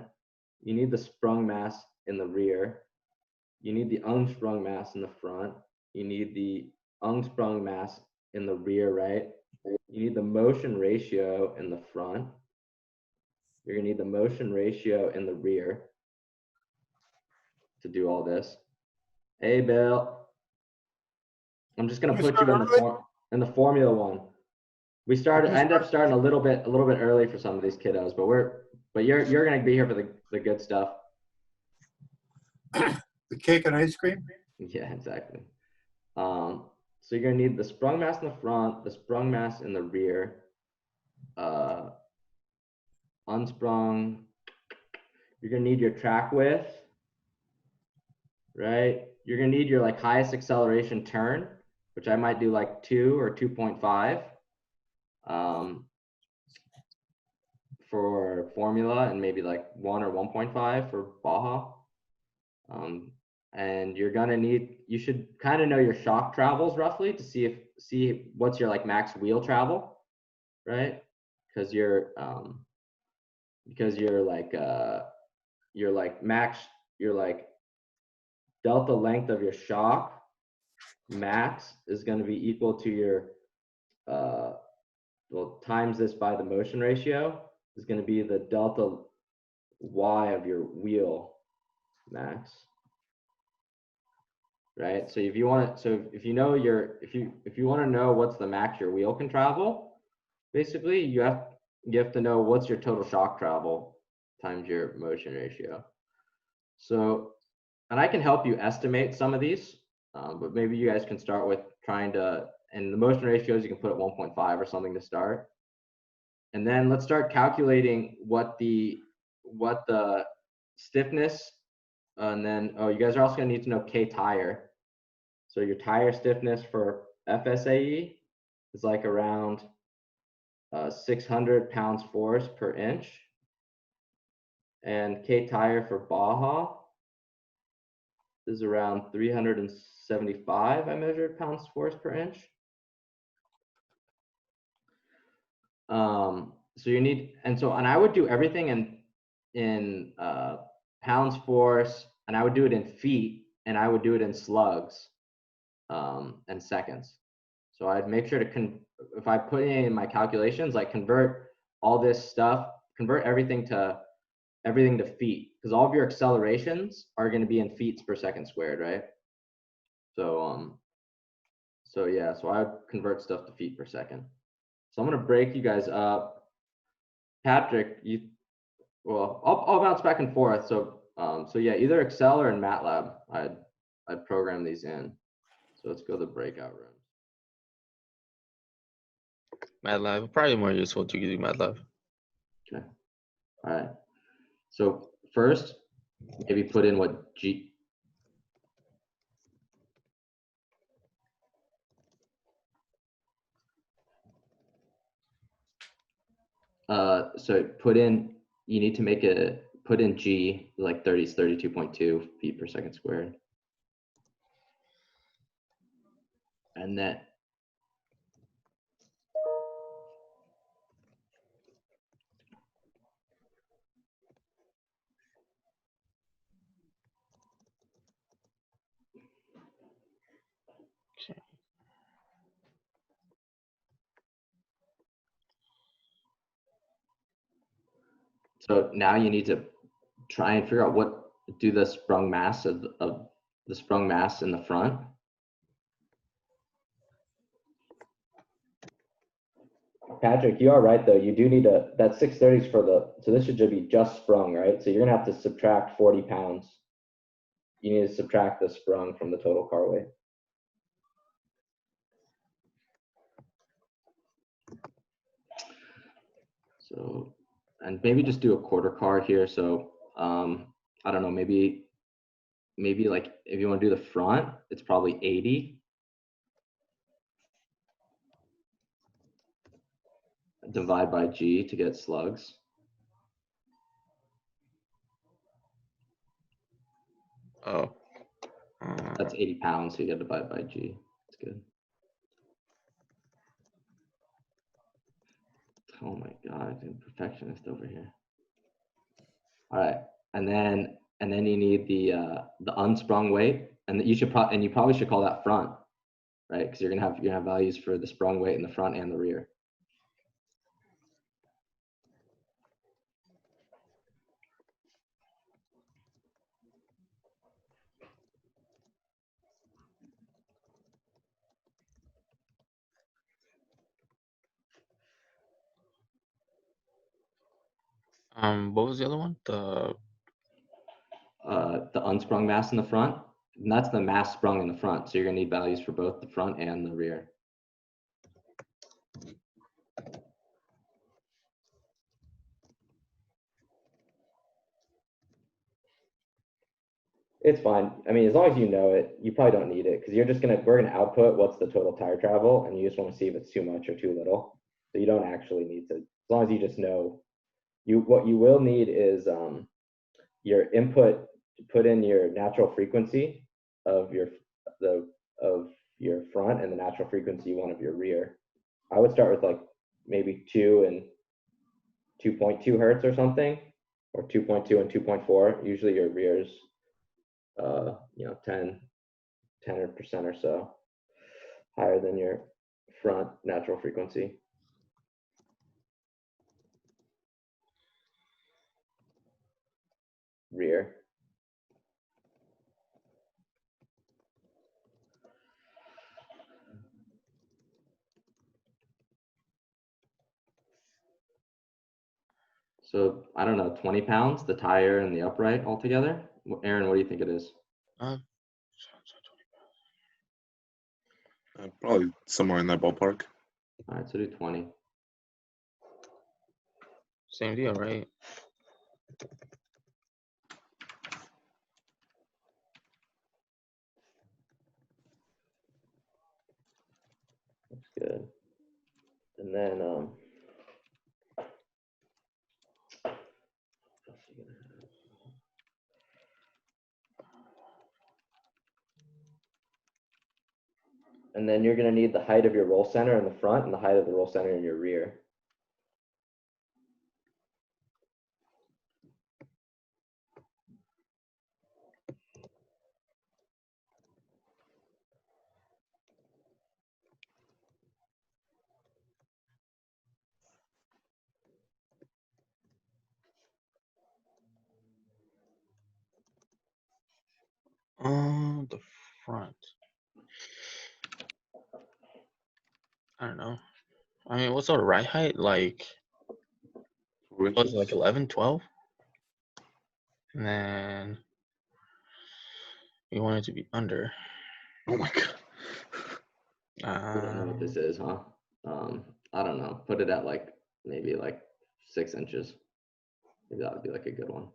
You need the sprung mass in the rear. You need the unsprung mass in the front. You need the unsprung mass in the rear, right? You need the motion ratio in the front. You're gonna need the motion ratio in the rear to do all this. Hey, Bill. I'm just gonna put you in the formula one. I ended up starting a little bit early for some of these kiddos, but you're gonna be here for the good stuff. The cake and ice cream? Yeah, exactly. So you're gonna need the sprung mass in the front, the sprung mass in the rear, unsprung. You're gonna need your track width, right? You're gonna need your like highest acceleration turn, which I might do like 2 or 2.5 for formula, and maybe like 1 or 1.5 for Baja. And you should kind of know your shock travels roughly to see what's your like max wheel travel, right? Because you're delta length of your shock max is going to be equal to your times this by the motion ratio is going to be the delta y of your wheel max. Right. So if you want to, if you want to know what's the max your wheel can travel, basically you have to know what's your total shock travel times your motion ratio. So, and I can help you estimate some of these, but maybe you guys can start with trying to, and the motion ratios you can put at 1.5 or something to start. And then let's start calculating what the stiffness. And then, you guys are also going to need to know K tire. So your tire stiffness for FSAE is like around 600 pounds force per inch. And K tire for Baja is around 375, I measured, pounds force per inch. So you need, and I would do everything in pounds force, and I would do it in feet, and I would do it in slugs and seconds. So I'd make sure to if I put in my calculations, like convert all this stuff, convert everything to feet, because all of your accelerations are going to be in feet per second squared, right? So yeah, so I would convert stuff to feet per second. So I'm going to break you guys up. Patrick, I'll bounce back and forth. So yeah, either Excel or in MATLAB, I'd program these in. So let's go to the breakout room. MATLAB, probably more useful to do MATLAB. Okay. All right. So first, maybe put in what G. So you need to put in G, like 32.2 feet per second squared. And then so now you need to try and figure out do the sprung mass of the sprung mass in the front. Patrick, you are right though. You do need that 630 is so this should be just sprung, right? So you're gonna have to subtract 40 pounds. You need to subtract the sprung from the total car weight. So, and maybe just do a quarter car here. So I don't know, maybe like if you want to do the front, it's probably 80. Divide by G to get slugs. Oh. That's 80 pounds, so you got to divide by G. That's good. Oh my God, I'm a perfectionist over here. All right, and then you need the unsprung weight, and you probably should call that front, right? Because you're gonna have values for the sprung weight in the front and the rear. What was the other one? The unsprung mass in the front, and that's the mass sprung in the front. So you're gonna need values for both the front and the rear. It's fine. I mean, as long as you know it, you probably don't need it because we're gonna output what's the total tire travel, and you just want to see if it's too much or too little. So you don't actually need to, as long as you just know. What you will need is your input to put in your natural frequency of your front and the natural frequency one of your rear. I would start with like maybe 2 and 2.2 hertz or something, or 2.2 and 2.4. Usually your rears, 10% or so higher than your front natural frequency. Rear. So I don't know, 20 pounds, the tire and the upright altogether. Aaron, what do you think it is? Probably somewhere in that ballpark. All right, so do 20. Same deal, right? That's good. And then you're going to need the height of your roll center in the front and the height of the roll center in your rear. The front. I don't know. I mean, what's our right height? Like, 4 what was inches. it, like 11, 12? And then we want it to be under. Oh my god. We don't know what this is, huh? I don't know. Put it at like maybe like 6 inches. Maybe that would be like a good one.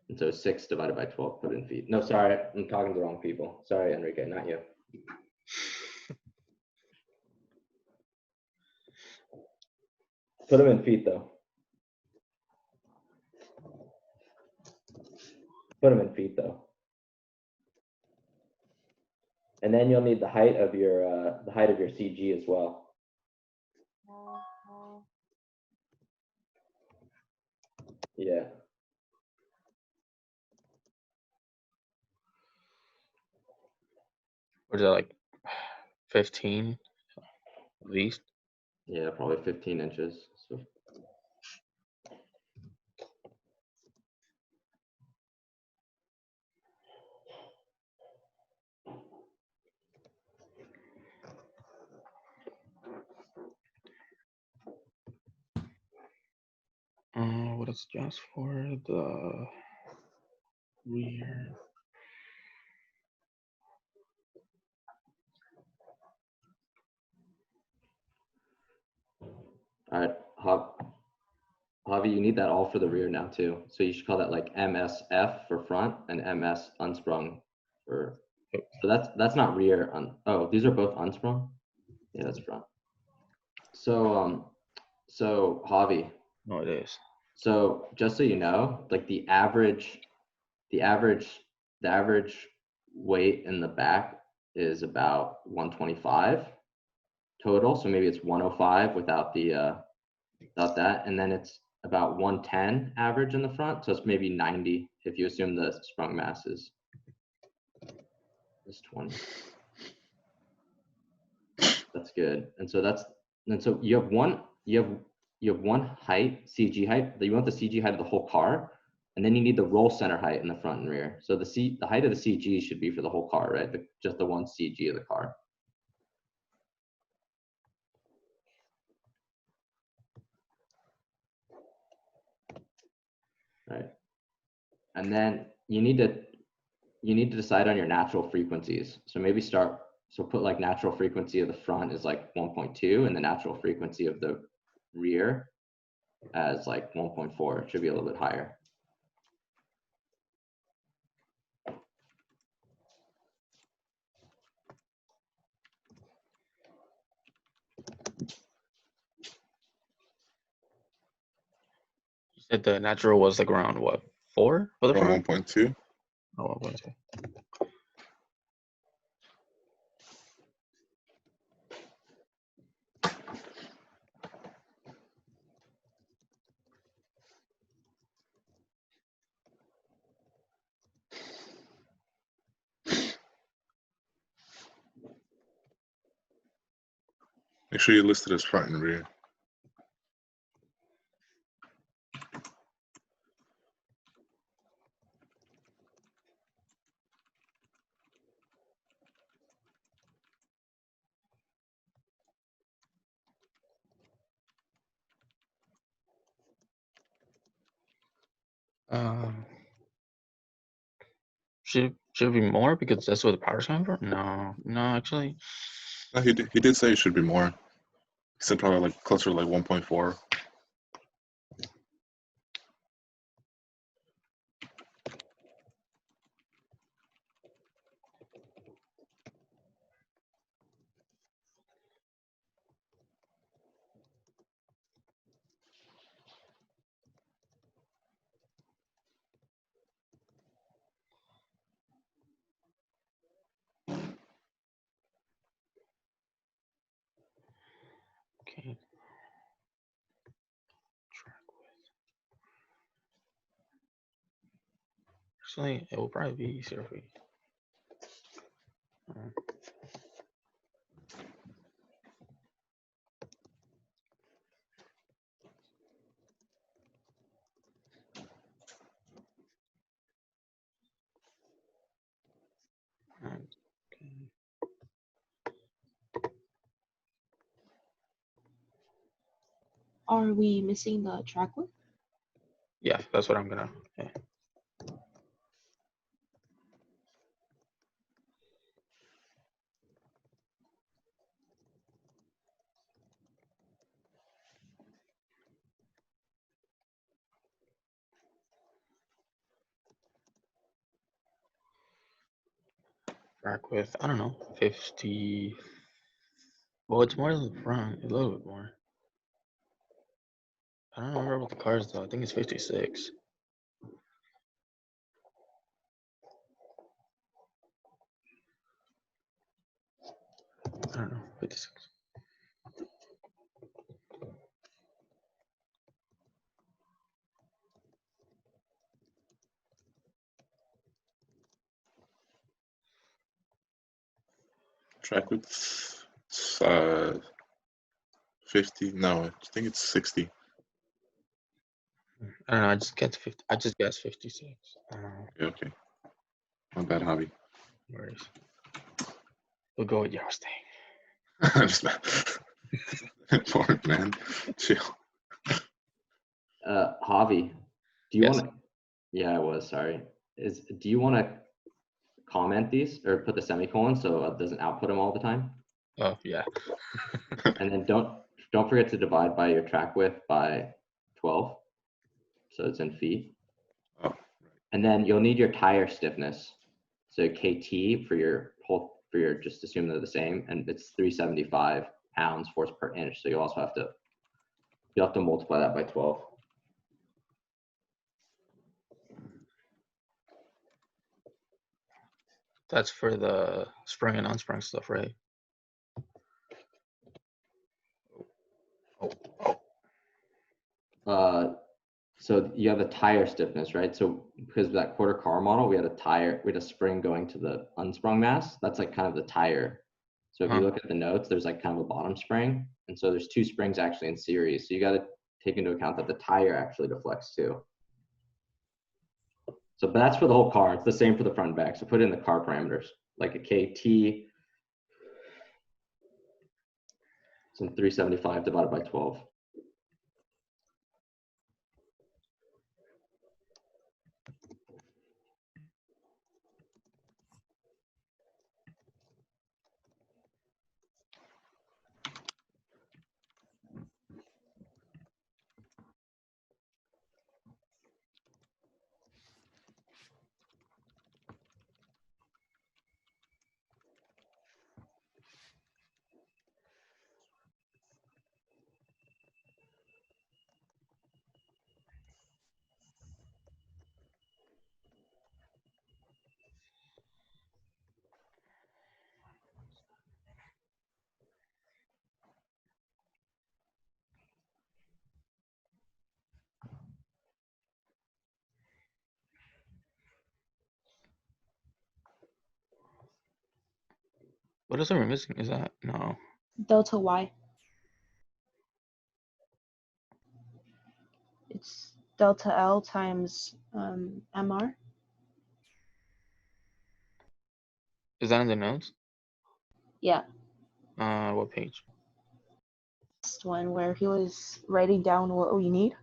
And so 6 divided by 12, put in feet. No, sorry, I'm talking to the wrong people. Sorry, Enrique, not you. Put them in feet though. Put them in feet though. And then you'll need the height of your CG as well. Yeah. What is that, like 15 at least? Yeah, probably 15 inches. So What is just for the rear? all right, Javi, you need that all for the rear now too. So you should call that like MSF for front and MS unsprung for. So that's not rear. Oh, these are both unsprung. Yeah, that's front. So so Javi. No, it is. So just so you know, like the average weight in the back is about 125 total. So maybe it's 105 without that, and then it's about 110 average in the front. So it's maybe 90 if you assume the sprung mass is 20. That's good. And so you have one height, CG height, that you want the CG height of the whole car, and then you need the roll center height in the front and rear. So the height of the CG should be for the whole car, right? Just the one CG of the car. Right. And then you need to decide on your natural frequencies. So maybe put like natural frequency of the front is like 1.2 and the natural frequency of the rear as like 1.4. It should be a little bit higher. You said the natural was like around what, 4 for the Around front? 1.2. Oh, 1.2. Make sure you list it as front and rear. Should it be more because that's where the power's coming from? No, actually. No, he did say it should be more. He said probably like closer to like 1.4. Okay. Track width. Actually, it will probably be easier if we. Are we missing the track width? Yeah, that's what I'm gonna. Yeah. Track width, I don't know, 50. Well, it's more than the front, a little bit more. I don't remember what the cars though. I think it's 56. I don't know, 56. Track width, it's 50. No, I think it's 60. I don't know. I just guessed 50. I just guessed 56. Yeah, okay. Not bad, hobby. No worries. We'll go with yours thing. Just important, man. Chill. Javi, do you Yes. want to? Yeah, I was sorry. Do you want to comment these or put the semicolon so it doesn't output them all the time? Oh yeah. And then don't forget to divide by your track width by 12, so it's in feet. Oh, And then you'll need your tire stiffness. So KT for your whole just assume they're the same, and it's 375 pounds force per inch. So you'll have to multiply that by 12. That's for the sprung and unsprung stuff, right? So you have the tire stiffness, right? So because of that quarter car model, we had a spring going to the unsprung mass. That's like kind of the tire. So if you look at the notes, there's like kind of a bottom spring. And so there's two springs actually in series. So you got to take into account that the tire actually deflects too. So, but that's for the whole car. It's the same for the front and back. So put in the car parameters, like a KT, some 375 divided by 12. What else are we missing? Is that no? Delta Y. It's delta L times MR. Is that in the notes? Yeah, What page? last one where he was writing down what we need.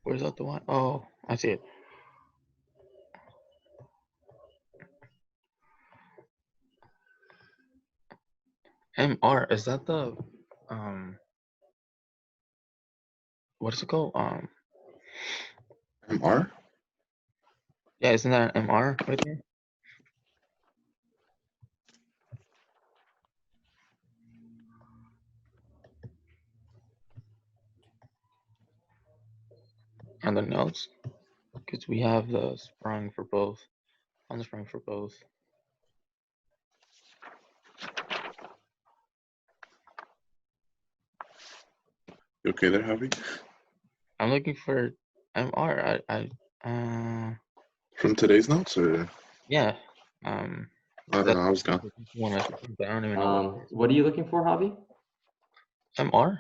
Where's that the one? Oh, I see it. MR, is that the what is it called? MR? Yeah, isn't that an MR right there? On the notes? Because we have the sprung for both. On the sprung for both. You okay there, Javi? I'm looking for MR. From today's notes, or Yeah. I don't know. I was gone. One I don't even know What are you looking for, Javi? MR.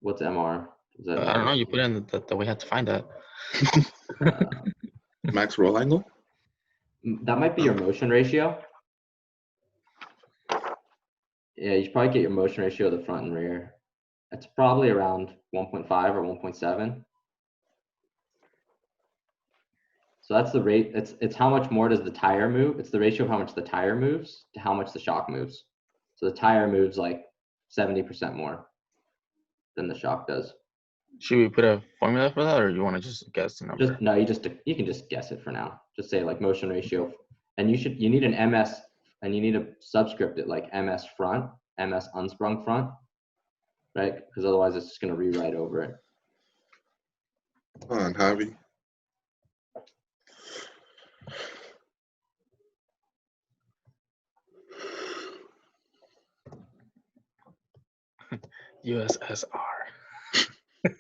What's MR? Is that I don't know. You put in that we had to find that. Max roll angle? that might be your motion ratio. Yeah, you should probably get your motion ratio of the front and rear. It's probably around 1.5 or 1.7. So that's the rate. It's how much more does the tire move? It's the ratio of how much the tire moves to how much the shock moves. So the tire moves like 70% more than the shock does. Should we put a formula for that, or you want to just guess the number? You can just guess it for now. Just say like motion ratio, and you need an MS, and you need to subscript it like MS front, MS unsprung front, right? Because otherwise it's just going to rewrite over it. Come on, Javi. USSR. Come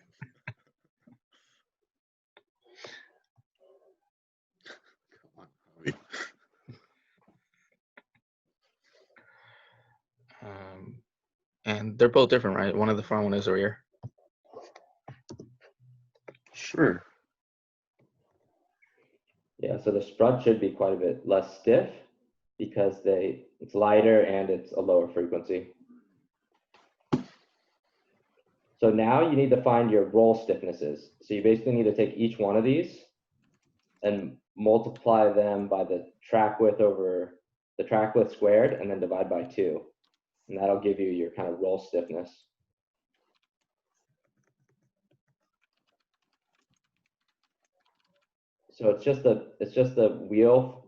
on, Javi. And they're both different, right? One is the front, one is the rear. Sure. Yeah, so the strut should be quite a bit less stiff because it's lighter and it's a lower frequency. So now you need to find your roll stiffnesses. So you basically need to take each one of these and multiply them by the track width over the track width squared and then divide by 2. And that'll give you your kind of roll stiffness. So it's just the wheel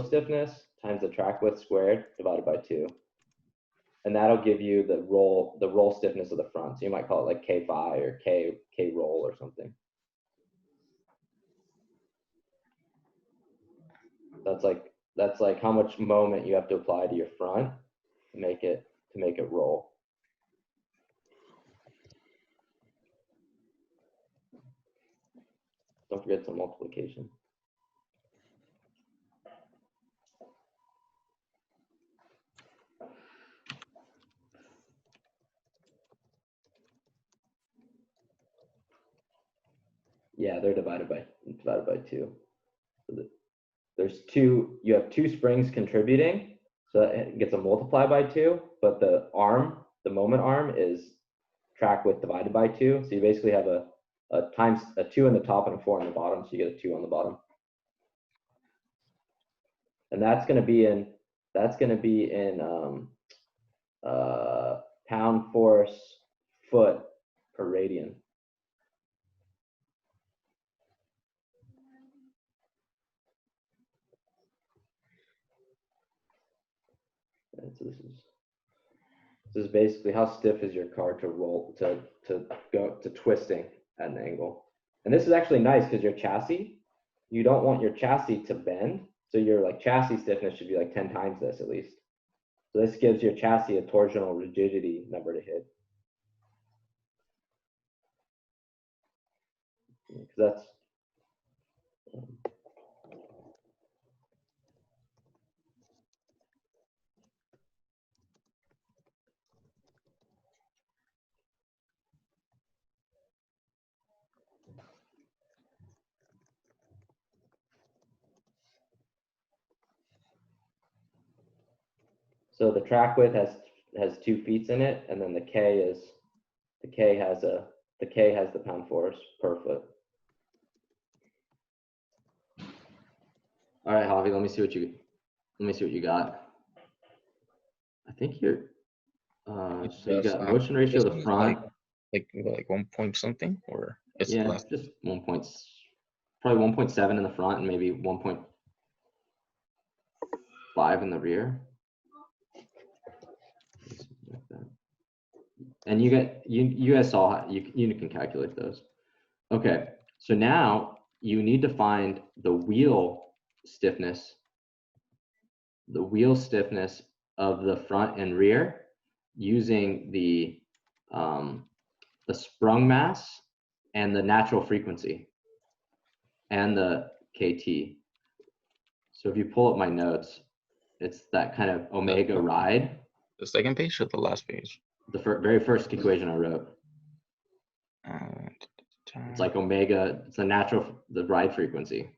stiffness times the track width squared divided by 2. And that'll give you the roll stiffness of the front. So you might call it like K phi or K roll or something. That's like how much moment you have to apply to your front to make it roll. Don't forget some multiplication. Yeah, they're divided by 2. So you have 2 springs contributing, so it gets a multiply by 2, but the moment arm is track width divided by 2. So you basically have a 2 in the top and a 4 on the bottom, so you get a 2 on the bottom. And that's going to be in pound force foot per radian. And so this is basically how stiff is your car to roll to go to twisting at an angle. And this is actually nice because your chassis, you don't want your chassis to bend. So your like chassis stiffness should be like 10 times this at least. So this gives your chassis a torsional rigidity number to hit. Because that's so the track width has 2 feet in it, and then the K has the pound force per foot. All right, Javi, let me see what you got. I think you're so you got motion ratio of the front. Like 1 point something, or it's less? Just probably 1.7 in the front and maybe 1.5 in the rear. And you guys saw you can calculate those. Okay, so now you need to find the wheel stiffness of the front and rear using the sprung mass and the natural frequency and the KT. So if you pull up my notes, it's that kind of omega ride. The second page or the last page? The very first equation I wrote. It's like omega, it's the ride frequency.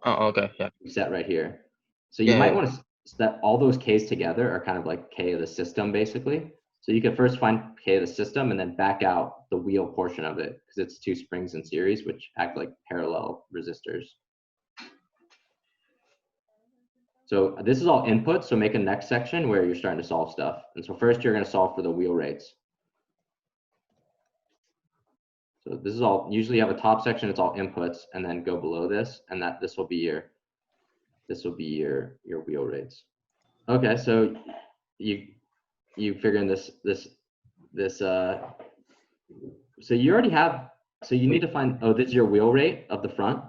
Oh, okay, yeah. Set right here. So you might want to so that all those K's together are kind of like K of the system, basically. So you can first find K of the system and then back out the wheel portion of it, because it's two springs in series, which act like parallel resistors. So this is all input, so make a next section where you're starting to solve stuff. And so first you're going to solve for the wheel rates. So this is all, usually you have a top section, it's all inputs, and then go below this, and this will be your wheel rates. Okay, so you figure in this so you already have, so you need to find, oh, this is your wheel rate of the front,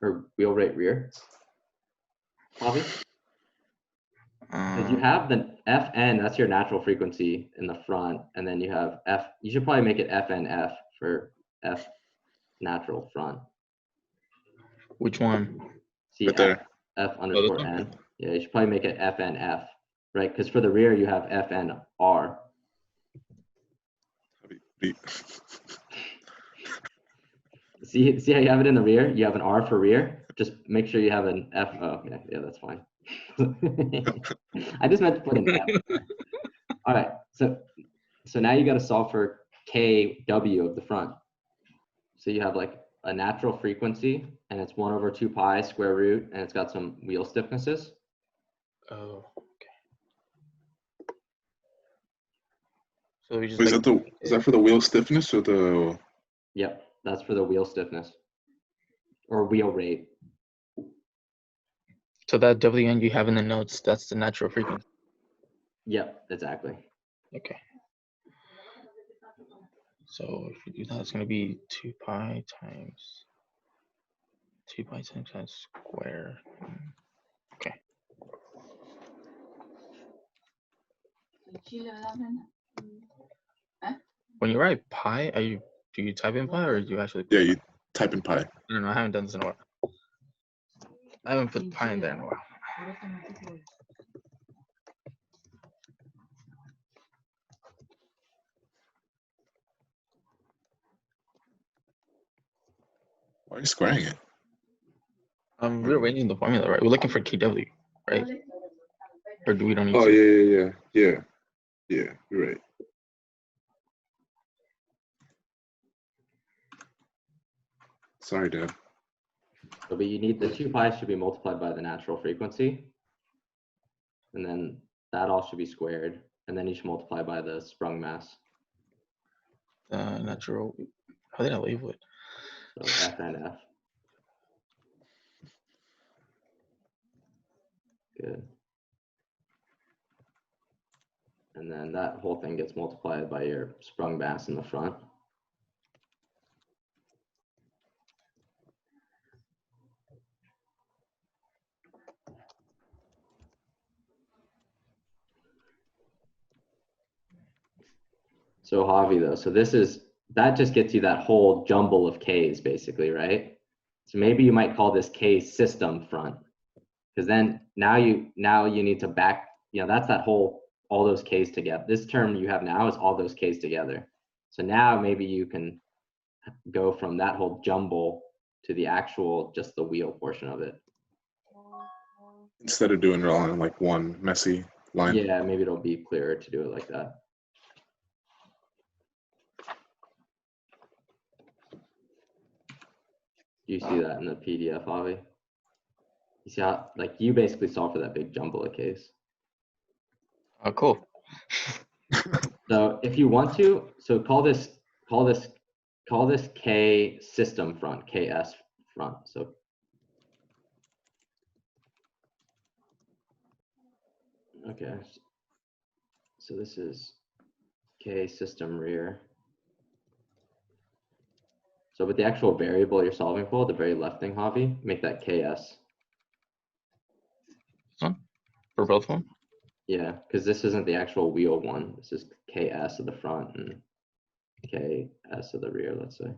or wheel rate rear, Bobby? Because you have the Fn, that's your natural frequency in the front, and then you have F, you should probably make it FNF for F natural front. Which one? See, Right there. F underscore one? N. Yeah, you should probably make it FNF, right? Because for the rear, you have FNR. See how you have it in the rear? You have an R for rear. Just make sure you have an F. Oh, okay. Yeah, that's fine. I just meant to put an F. All right. So now you got to solve for KW of the front. So you have like a natural frequency, and it's 1/2 pi square root, and it's got some wheel stiffnesses. Oh, okay. So we just Wait, like, is that for the wheel stiffness or the? Yep, that's for the wheel stiffness or wheel rate. so that WN you have in the notes, that's the natural frequency. Yep, exactly. Okay. So if we do that, it's going to be 2 pi times square. Okay. When you write pi, do you type in pi or do you actually? Yeah, you type in pi. I don't know. I haven't done this in a while. I haven't put pi in there in a while. Why are you squaring it? We're arranging the formula, right? We're looking for KW, right? Or do we don't need Oh to? yeah. You're right. Sorry, Dad. So, but you need the 2 pi should be multiplied by the natural frequency, and then that all should be squared, and then you should multiply by the sprung mass. Natural. How did I label it? So FNF. Good. And then that whole thing gets multiplied by your sprung mass in the front. So Javi though, so that just gets you that whole jumble of K's basically, right? So maybe you might call this K system front, because then now you need to back, that's that whole, all those K's together. This term you have now is all those K's together. So now maybe you can go from that whole jumble to the actual, just the wheel portion of it. Instead of doing it all in like one messy line. Yeah, maybe it'll be clearer to do it like that. Do you see that in the PDF, Avi? You see how, like, you basically solve for that big jumble of K's. Oh, cool. So if you want to, so call this K system front, KS front. So okay. So this is K system rear. So with the actual variable you're solving for, the very left thing, Javi, make that KS. This one? For both of them? Yeah, because this isn't the actual wheel one. This is KS of the front and KS of the rear, let's say.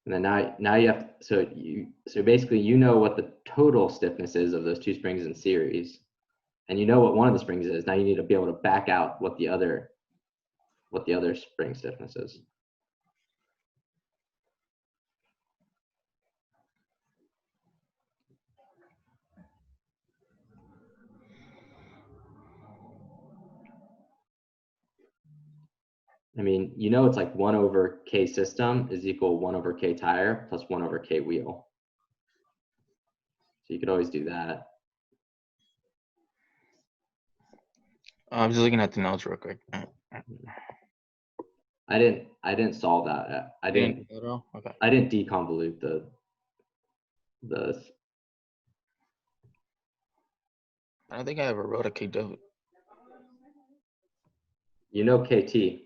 And then now you have, so basically you know what the total stiffness is of those two springs in series, and you know what one of the springs is. Now you need to be able to back out what the other spring stiffness is. I mean, you know, it's like 1 over K system is equal 1 over K tire plus 1 over K wheel. So you could always do that. I'm just looking at the notes real quick. I didn't solve that. I didn't at all? Okay. I didn't deconvolute the I don't think I ever wrote a KW. you know KT.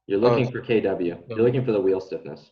You're Oh, looking for KW. You're looking for the wheel stiffness.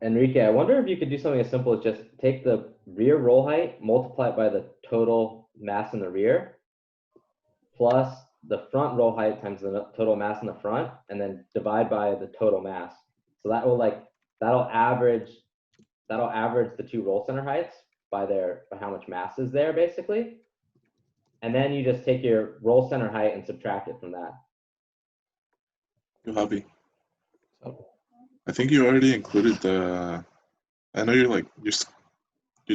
Enrique, I wonder if you could do something as simple as just take the rear roll height, multiply it by the total mass in the rear, plus the front roll height times the total mass in the front, and then divide by the total mass. So that will that'll average the two roll center heights by how much mass is there basically. And then you just take your roll center height and subtract it from that. Yo, Javi. I think you already included the. I know you're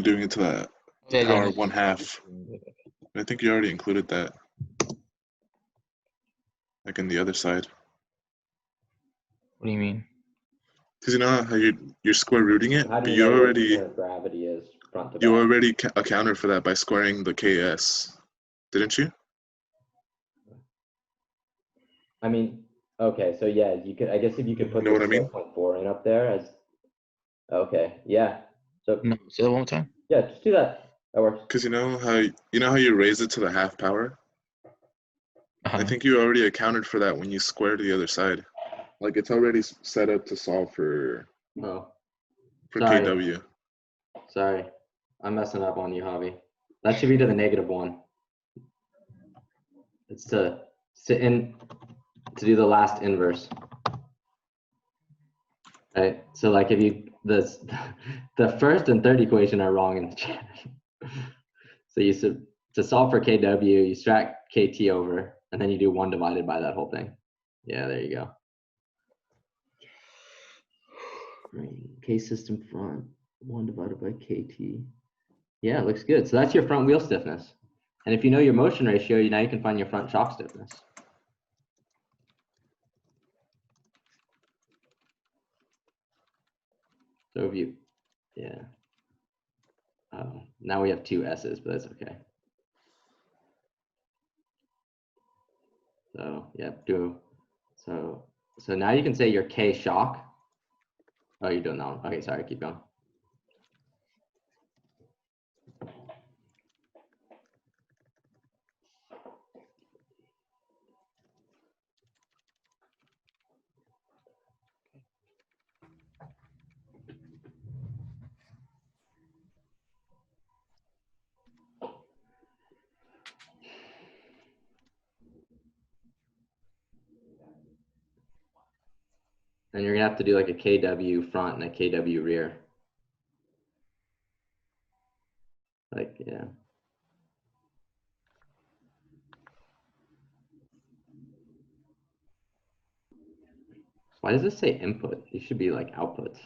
doing it to that power 1/2. I think you already included that, like in the other side. What do you mean? Because you know how you're square rooting it, How do but you you know what the already center of gravity is front to back? you already accounted for that by squaring the KS, didn't you? I mean, okay, so yeah, you could. I guess if you could put You know what I this mean? 0.4 in up there as. Okay, yeah. So No, say that one more time. yeah, just do that. That works. Because you know how you raise it to the 1/2 power. I Uh-huh. think you already accounted for that when you square the other side. Like it's already set up to solve for Oh, for sorry. KW. Sorry, I'm messing up on you, Javi. That should be to the -1. It's to do the last inverse. Right. So like if you the first and third equation are wrong in the chat. So to solve for KW, you subtract KT over, and then you do 1 divided by that whole thing. Yeah, there you go. K system front 1 divided by KT. Yeah, it looks good. So that's your front wheel stiffness. And if you know your motion ratio, now you can find your front shock stiffness. So if you, yeah. Now we have 2 S's, but that's okay. So yeah, so now you can say your K shock. Oh, you're doing that one. Okay, sorry, keep going. And you're gonna have to do like a KW front and a KW rear. Like, yeah. Why does this say input? It should be like outputs.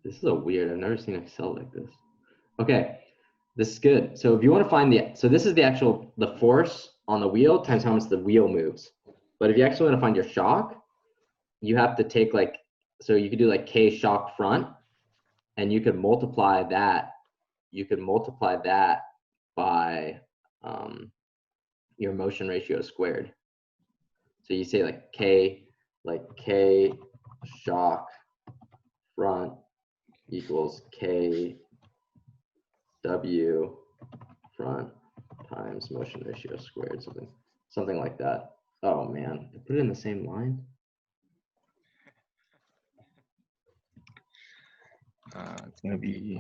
This is a weird, I've never seen Excel like this. Okay, this is good. So if you want to find so this is the force on the wheel times how much the wheel moves. But if you actually want to find your shock, you have to take so you could do like K shock front, and you could multiply that. You could multiply that by your motion ratio squared. So you say like K shock front equals KW front times motion ratio squared, something like that. Oh man, I put it in the same line. It's gonna be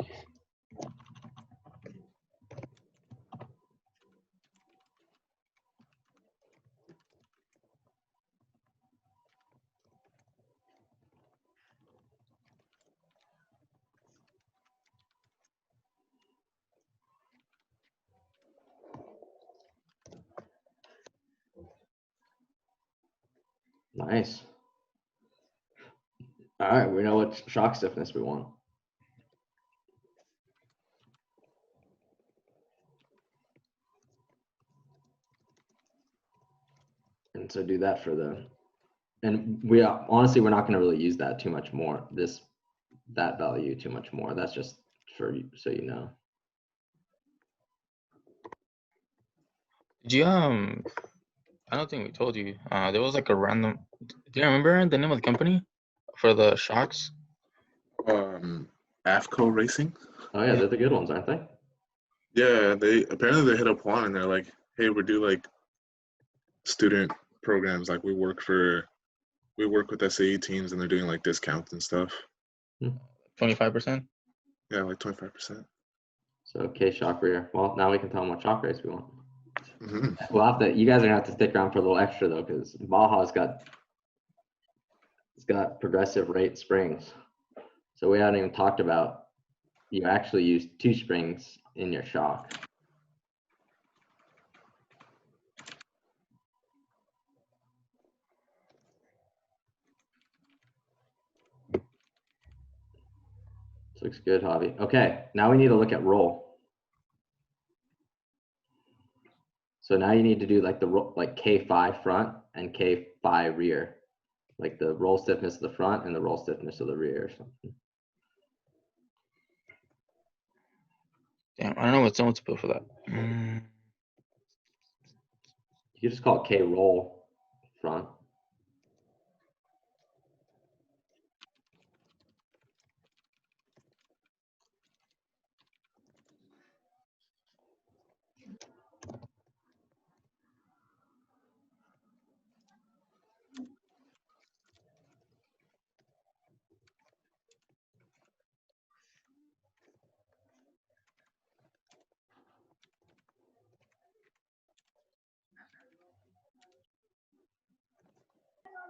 Nice. All right, we know what shock stiffness we want. And so do that for the, and we honestly, we're not going to really use that too much more, that value too much more. That's just for you, so you know. Did you I don't think we told you. There was like a random. Do you remember the name of the company for the shocks? AFCO Racing. Oh yeah, they're the good ones, aren't they? Yeah, they hit up Juan and they're like, hey, we do like student programs, like we work with SAE teams and they're doing like discounts and stuff. 25%. Yeah, like 25%. So K shock rear. Well, now we can tell them what shock race we want. Mm-hmm. We'll have to. You guys are gonna have to stick around for a little extra though, because Baja's got progressive rate springs. So we haven't even talked about. You actually use 2 springs in your shock. This looks good, Javi. Okay, now we need to look at roll. So now you need to do like the roll, like K5 front and K5 rear, like the roll stiffness of the front and the roll stiffness of the rear or something. Damn, I don't know what zone to put for that. You just call it K roll front.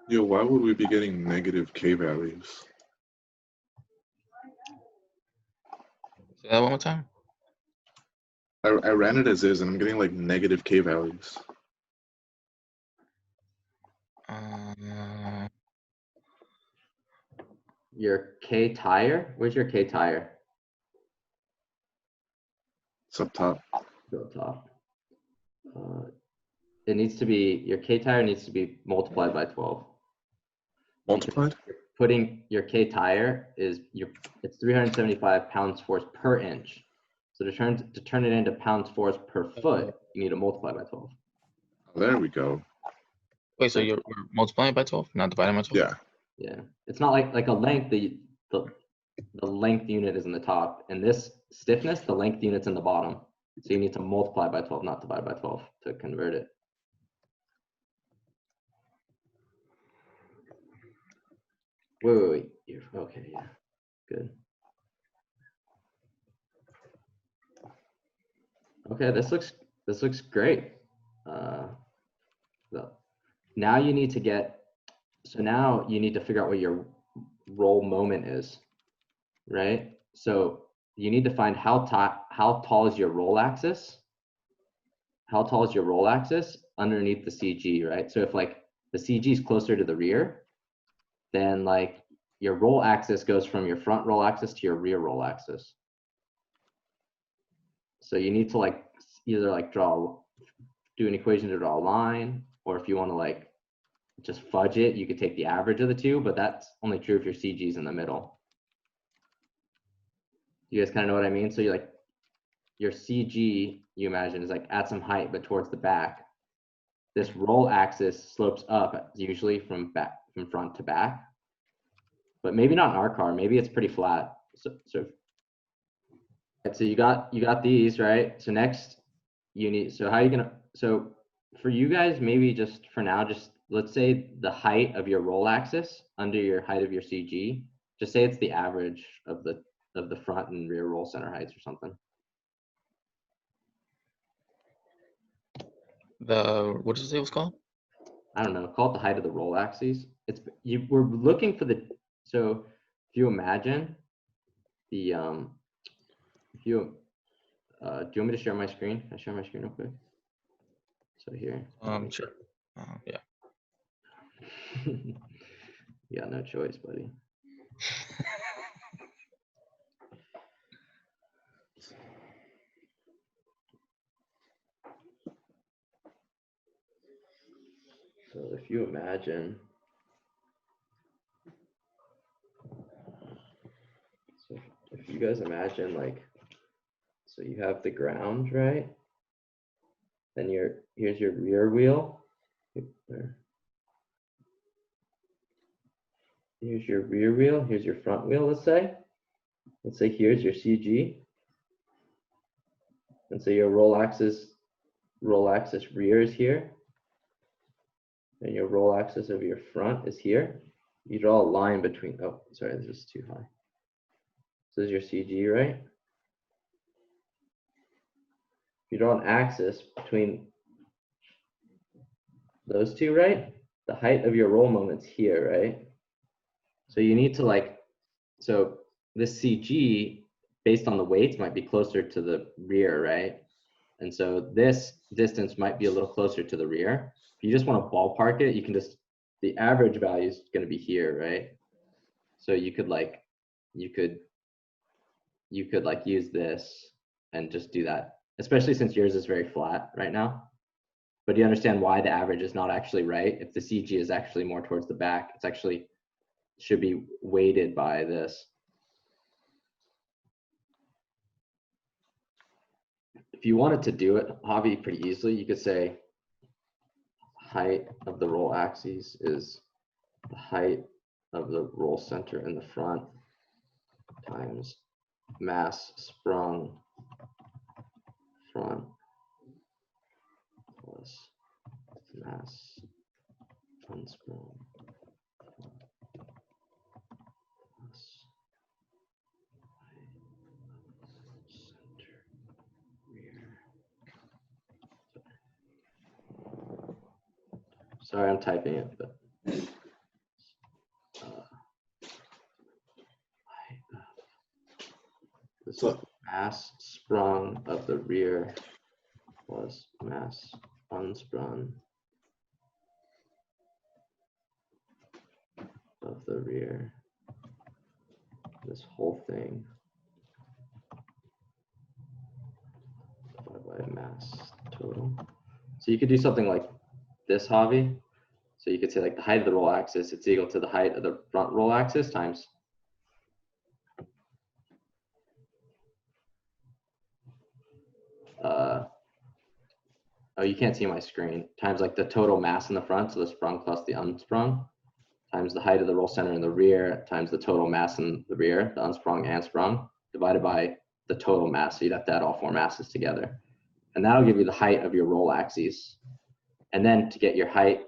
Yo, why would we be getting negative K values? Say that one more time. I ran it as is and I'm getting like negative K values. Your K tire, where's your K tire? It's up top. Go up top. It needs to be, your K tire needs to be multiplied by 12. Multiplied? You're putting your K tire is it's 375 pounds force per inch. So to turn it into pounds force per foot, you need to multiply by 12. Oh, there we go. Wait, so you're multiplying by 12, not dividing by 12? Yeah. Yeah, it's not like a length. The length unit is in the top, and this stiffness, the length unit's in the bottom. So you need to multiply by 12, not divide by 12 to convert it. Wait. Okay, yeah, good. Okay, this looks great. So now you need to figure out what your roll moment is, right? So you need to find how tall is your roll axis? How tall is your roll axis underneath the CG, right? So if like the CG is closer to the rear, then like your roll axis goes from your front roll axis to your rear roll axis. So you need to like either like do an equation to draw a line, or if you want to like just fudge it, you could take the average of the two, but that's only true if your CG is in the middle. You guys kind of know what I mean? So you're like, your CG, you imagine, is like at some height, but towards the back. This roll axis slopes up usually from front to back. but maybe not in our car. Maybe it's pretty flat. So you got these, right? So next you need, so how are you gonna, so for you guys, maybe just for now, just let's say the height of your roll axis under your height of your CG, just say it's the average of the front and rear roll center heights or something. What did you say it was called? I don't know, call it the height of the roll axes. We're looking for the, so if you imagine the, do you want me to share my screen? Can I share my screen real quick? So here. Sure. Yeah. You got no choice, buddy. So if you imagine, so if you guys imagine, like, so you have the ground, right? Then here's your rear wheel. Here's your rear wheel, here's your front wheel, let's say. Let's say here's your CG. And so your roll axis rear is here. And your roll axis of your front is here. You draw a line between, oh, sorry, this is too high. This is your CG, right? You draw an axis between those two, right? The height of your roll moment's here, right? So you need to like, so this CG based on the weights might be closer to the rear, right? And so this distance might be a little closer to the rear. If you just want to ballpark it, you can just, the average value is going to be here, right? So you could like, you could like use this and just do that, especially since yours is very flat right now. But you understand why the average is not actually right. If the CG is actually more towards the back, it's actually should be weighted by this. If you wanted to do it, Javi, pretty easily, you could say height of the roll axis is the height of the roll center in the front times mass sprung front plus mass unsprung plus center rear. Sorry, I'm typing it, but this is mass sprung of the rear plus mass unsprung of the rear. This whole thing divided by mass total. So you could do something like this, Javi. So you could say like the height of the roll axis, it's equal to the height of the front roll axis times oh, you can't see my screen, times like the total mass in the front, so the sprung plus the unsprung, times the height of the roll center in the rear, times the total mass in the rear, the unsprung and sprung, divided by the total mass. So you'd have to add all four masses together. And that'll give you the height of your roll axes. And then to get your height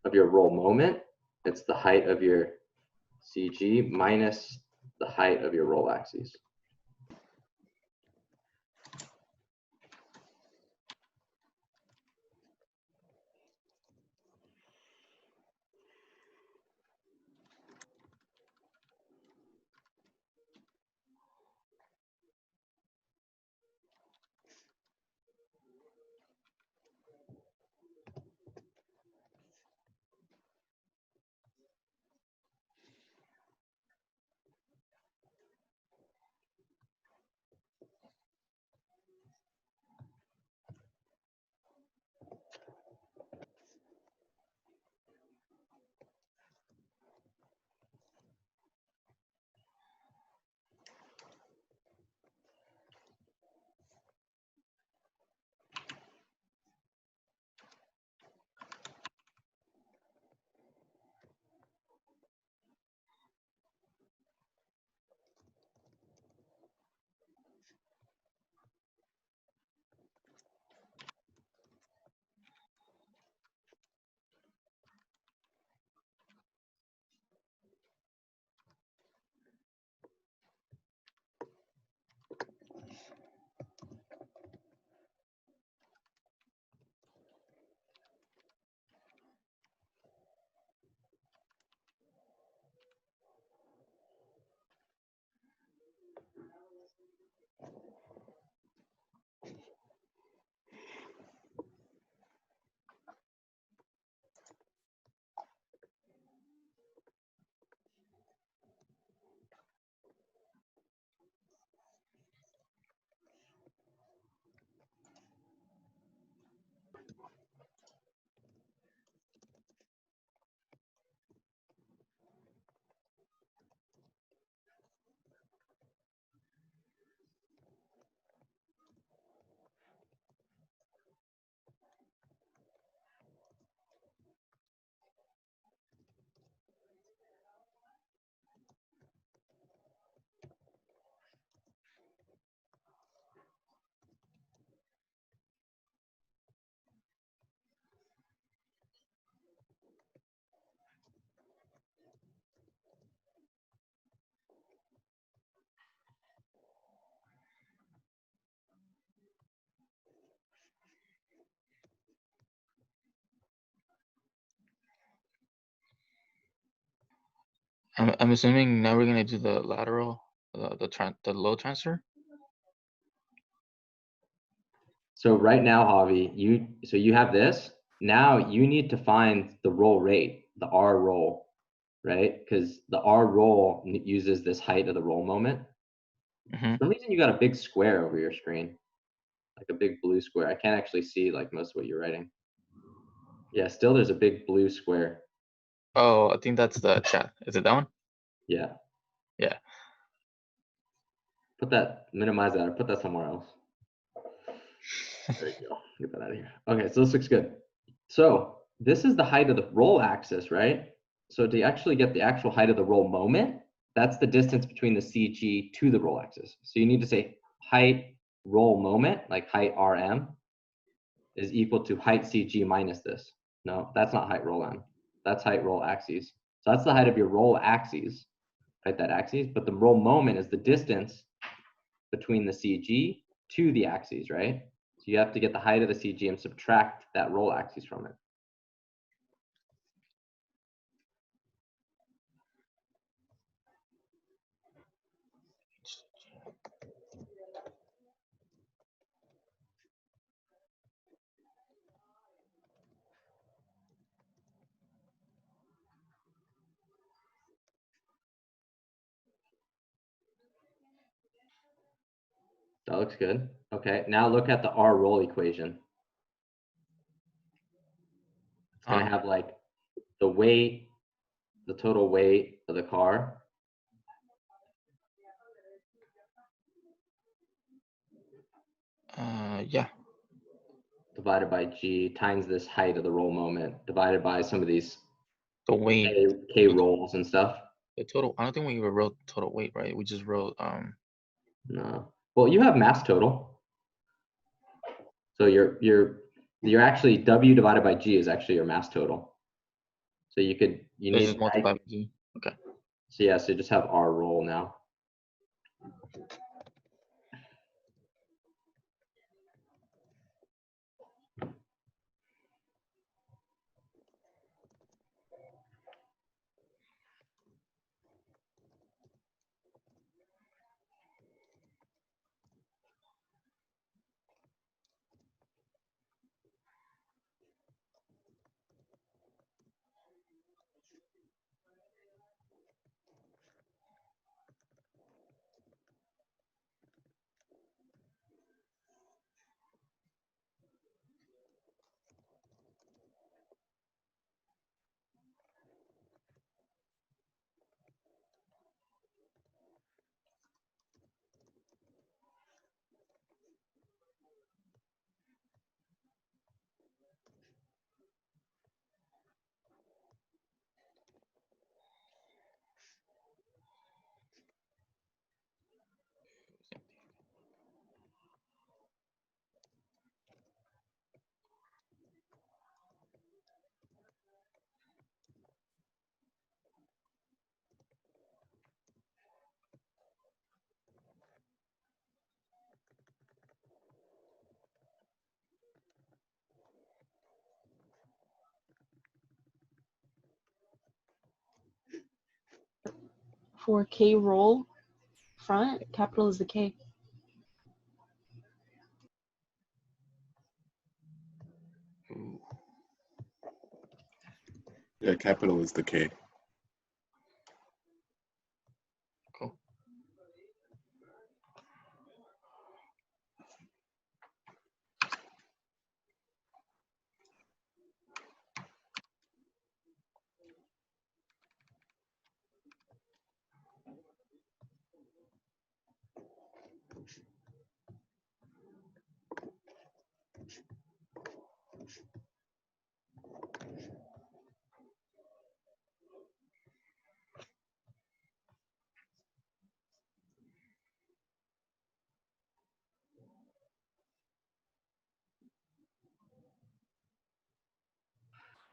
of your roll moment, it's the height of your CG minus the height of your roll axes. I'm assuming now we're gonna do the lateral, the load transfer. So right now, Javi, you have this. Now you need to find the roll rate, the R roll, right? Because the R roll uses this height of the roll moment. Mm-hmm. For some reason, you got a big square over your screen, like a big blue square. I can't actually see like most of what you're writing. Yeah, still there's a big blue square. Oh, I think that's the chat. Is it that one? Yeah. Yeah. Minimize that, or put that somewhere else. There you go. Get that out of here. Okay, so this looks good. So this is the height of the roll axis, right? So to actually get the actual height of the roll moment, that's the distance between the CG to the roll axis. So you need to say height roll moment, like height RM, is equal to height CG minus this. No, that's not height roll M. That's height roll axis. So that's the height of your roll axes, right? That axis, but the roll moment is the distance between the CG to the axes, right? So you have to get the height of the CG and subtract that roll axis from it. That looks good. Okay, now look at the R roll equation. It's gonna have like the weight, the total weight of the car. Yeah. Divided by G times this height of the roll moment, divided by some of these The weight. K rolls and stuff. The total. I don't think we even wrote total weight, right? We just wrote No. Well, you have mass total. So you're actually W divided by G is actually your mass total. So you need just multiply by G. Okay. So yeah, so you just have R roll now. For K roll front, capital is the K. Yeah, capital is the K. Cool.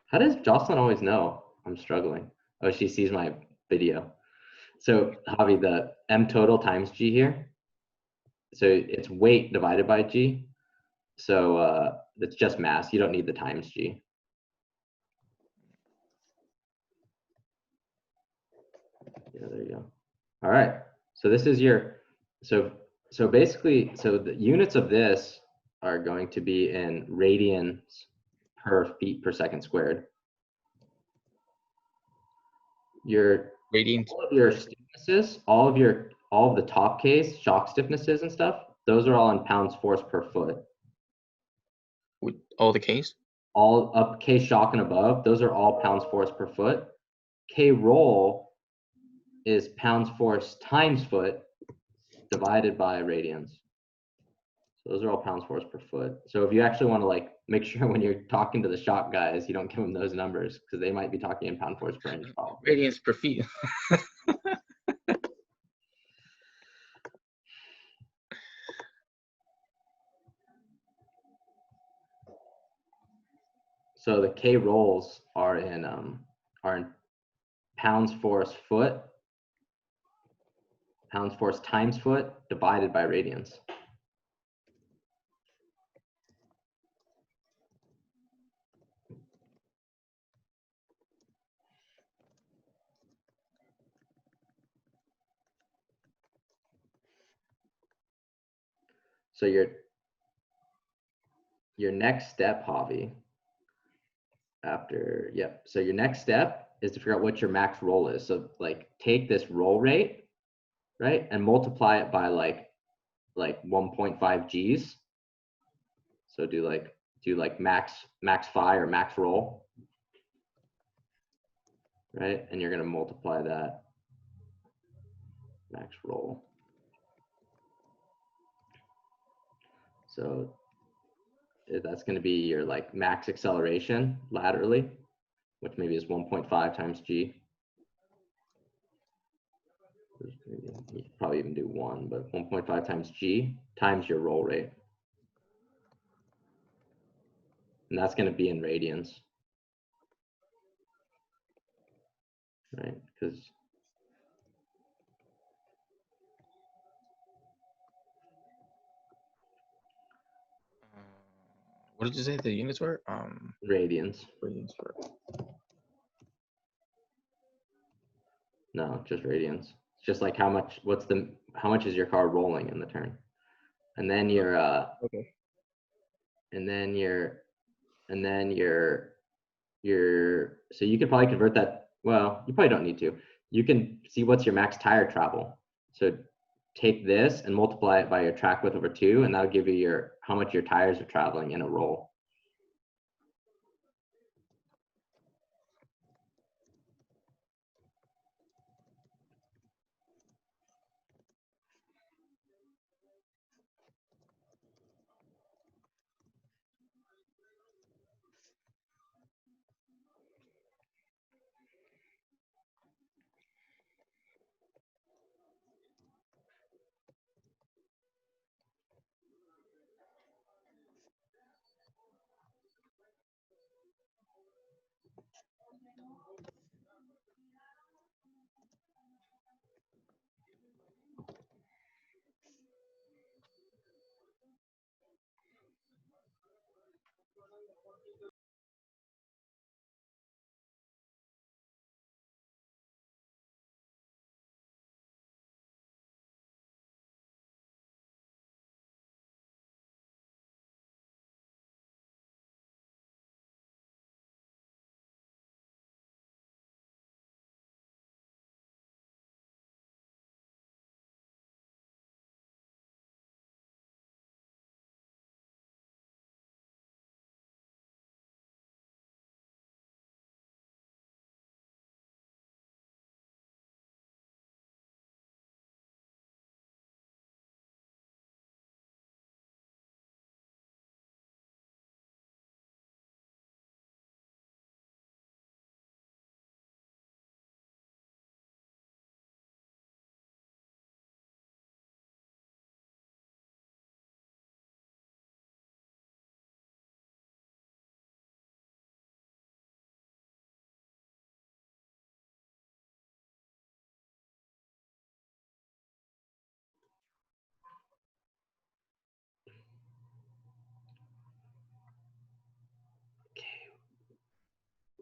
How does Jocelyn always know I'm struggling? Oh, she sees my video. So Javi, the M total times G here. So it's weight divided by G. So it's just mass. You don't need the times G. Yeah, there you go. All right. So this is your, so basically, so the units of this are going to be in radians per feet per second squared. Your Radiant. all of your stiffnesses, all of the top case shock stiffnesses and stuff, those are all in pounds force per foot. With all the Ks? All up K shock and above, those are all pounds force per foot. K roll is pounds force times foot divided by radians. So those are all pounds force per foot. So if you actually want to like make sure when you're talking to the shock guys, you don't give them those numbers because they might be talking in pound force per inch probably. Radians per feet. So the K rolls are in pounds force foot, pounds force times foot divided by radians. So your next step, Javi, after, yep. So your next step is to figure out what your max roll is. So like take this roll rate, right, and multiply it by like 1.5 Gs. So do like max phi or max roll, right? And you're gonna multiply that max roll. So that's going to be your like max acceleration laterally, which maybe is 1.5 times G. You could probably even do 1, but 1.5 times G times your roll rate. And that's going to be in radians, right? Because What did you say the units were? radians. Radians per. No, just radians. It's just like how much is your car rolling in the turn? And then your Okay. and then so you could probably convert that. Well, you probably don't need to. You can see what's your max tire travel. So take this and multiply it by your track width over 2, and that'll give you how much your tires are traveling in a roll.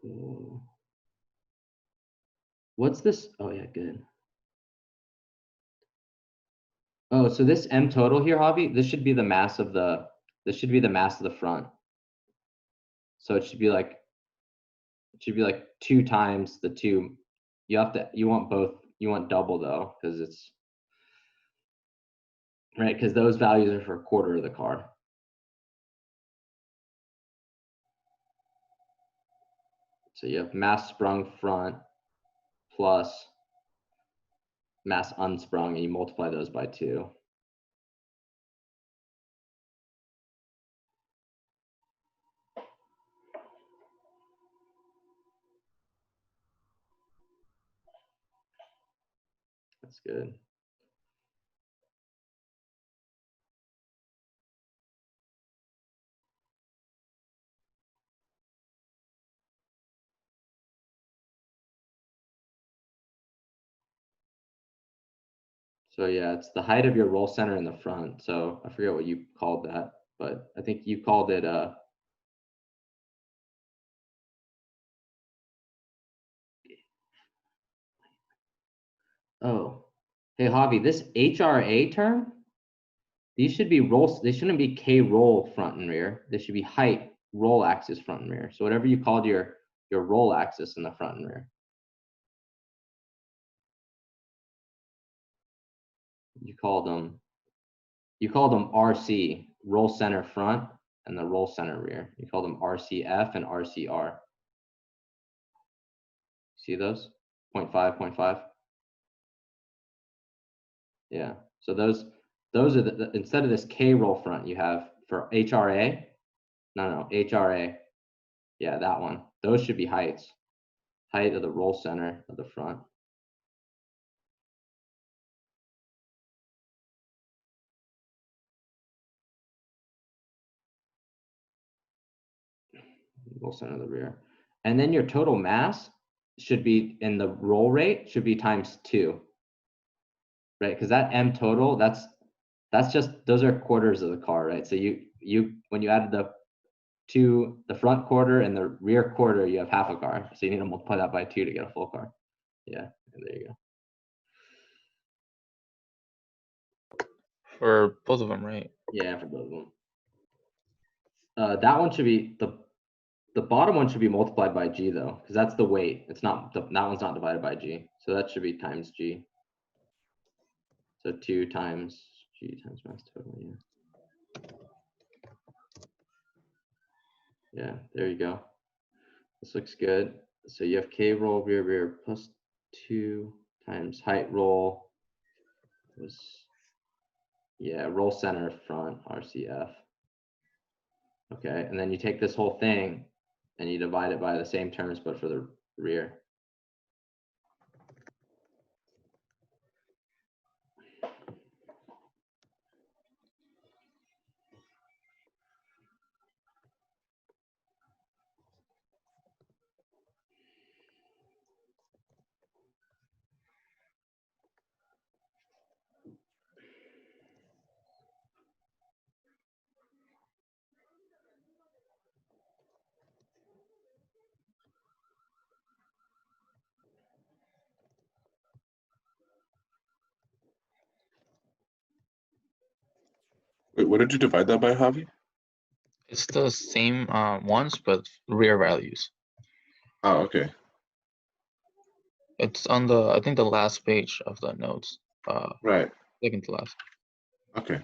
Ooh. What's this? Oh yeah, good. Oh, so this M total here, Javi, this should be the mass of the front. So it should be like 2 times the 2. You want both, you want double though, because it's right, because those values are for a quarter of the car. So you have mass sprung front plus mass unsprung, and you multiply those by 2. That's good. So yeah, it's the height of your roll center in the front. So I forget what you called that, but I think you called it oh, hey Javi, this HRA term, these should be rolls. They shouldn't be K roll front and rear. They should be height roll axis front and rear. So whatever you called your roll axis in the front and rear, you called them RC, roll center front, and the roll center rear. You call them RCF and RCR. See those? 0.5, 0.5. Yeah. So those are the instead of this K roll front you have for HRA. No, HRA. Yeah, that one. Those should be heights. Height of the roll center of the front. Roll center of the rear. And then your total mass should be in the roll rate should be times 2. Right? Because that M total, that's just those are quarters of the car, right? So you when you added the front quarter and the rear quarter, you have half a car. So you need to multiply that by 2 to get a full car. Yeah, there you go. For both of them, right? Yeah, for both of them. That one should be the bottom one should be multiplied by G though, because that's the weight. It's not that one's not divided by G. So that should be times G. So 2 times G times mass total. Yeah. Yeah, there you go. This looks good. So you have K roll rear plus 2 times height roll was, yeah, roll center front RCF. Okay, and then you take this whole thing and you divide it by the same terms but for the rear. Wait, what did you divide that by, Javi? It's the same ones, but rear values. Oh, okay. It's on the, I think, the last page of the notes. Right. Second to last. Okay.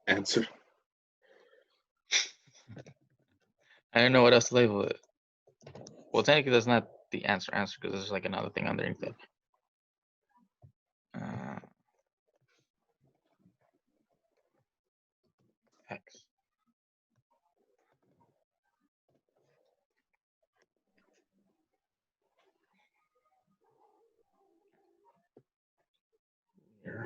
Answer. I don't know what else to label it. Well, technically, that's not the answer because there's like another thing underneath it. X. Here.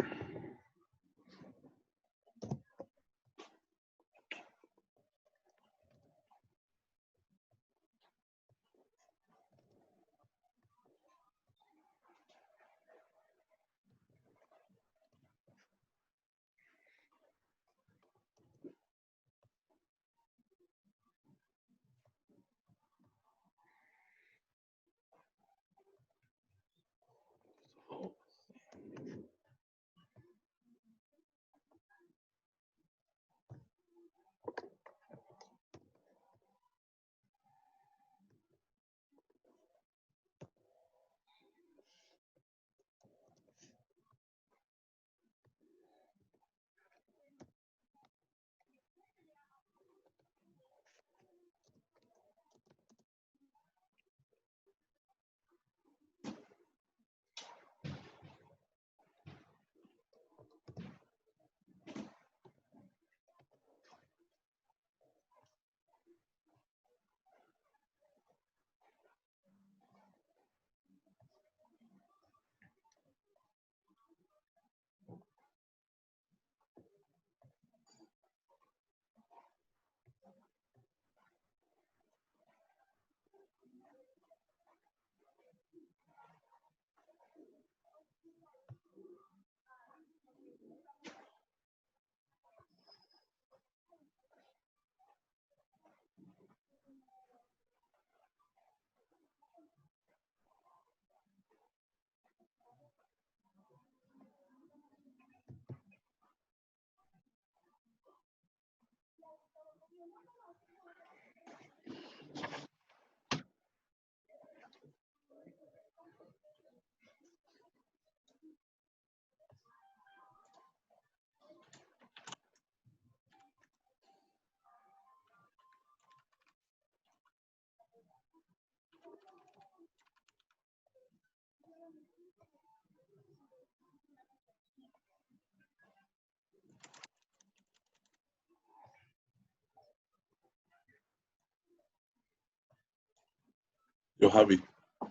Yo, Javi.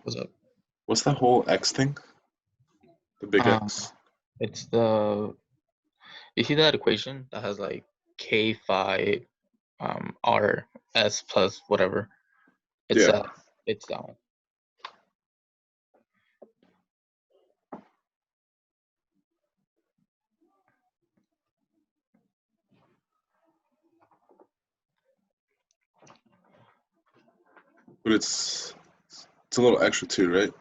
What's up? What's that whole X thing? The big X. It's the. You see that equation that has like K phi, R S plus whatever. It's Yeah. it's that one. But it's a little extra too, right?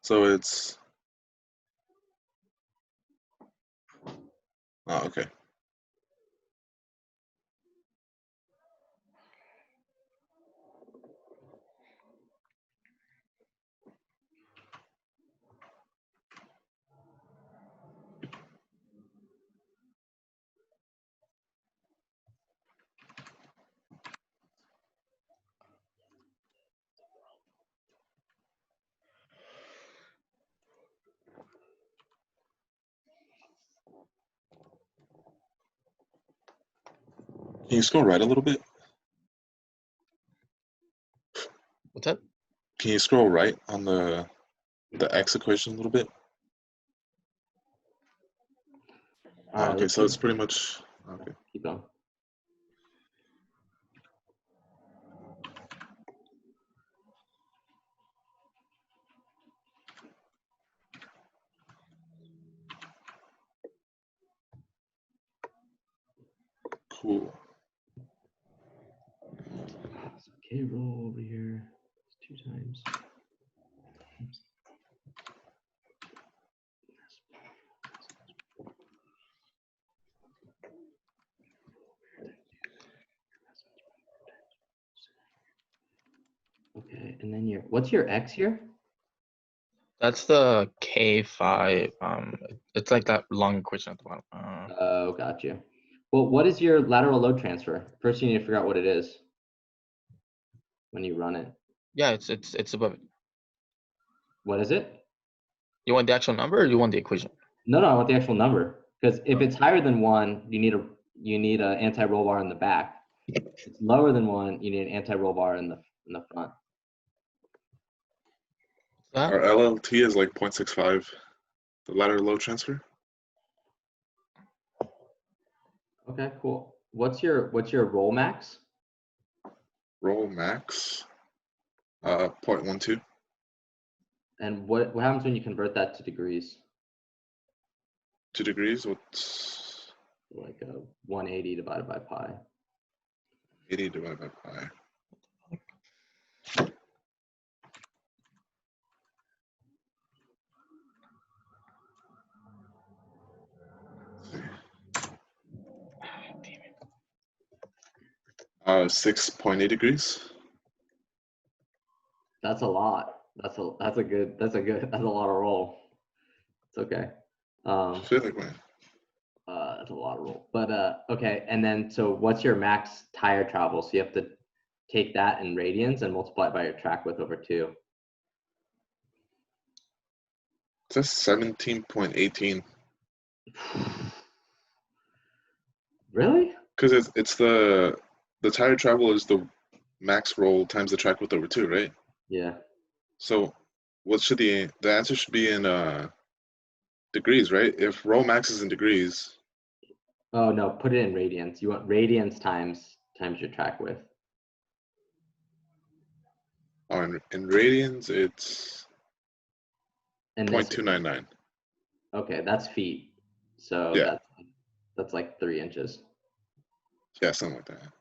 So it's. Oh, okay. Can you scroll right a little bit? What's that? Can you scroll right on the X equation a little bit? Okay, so it's pretty much okay. Keep going. Cool. So K roll over here. It's 2 times. Okay, and then what's your X here? That's the K phi. It's like that long equation at the bottom. Oh, gotcha. Well, what is your lateral load transfer? First, you need to figure out what it is when you run it. Yeah, it's above it. What is it? You want the actual number or you want the equation? No, I want the actual number. Because if it's higher than 1, you need an anti-roll bar in the back. If it's lower than 1, you need an anti-roll bar in the front. That? Our LLT is like 0.65, the lateral load transfer. Okay, cool. What's your roll max? Roll max, 0.12. And what happens when you convert that to degrees? 2 degrees, what's Like a 180 divided by pi. 80 divided by pi? Damn it. 6.8 degrees. That's a lot. That's a lot of roll. It's okay. I feel like man. That's a lot of roll. But okay, and then so what's your max tire travel? So you have to take that in radians and multiply it by your track width over 2. It says 17.18. Really? Because it's the tire travel is the max roll times the track width over 2, right? Yeah. So what should the answer should be in degrees, right? If roll max is in degrees. Oh no, put it in radians. You want radians times your track width. Oh, in radians it's And 0.299. Okay, that's feet. So Yeah. that's like 3 inches. Yeah, something like that.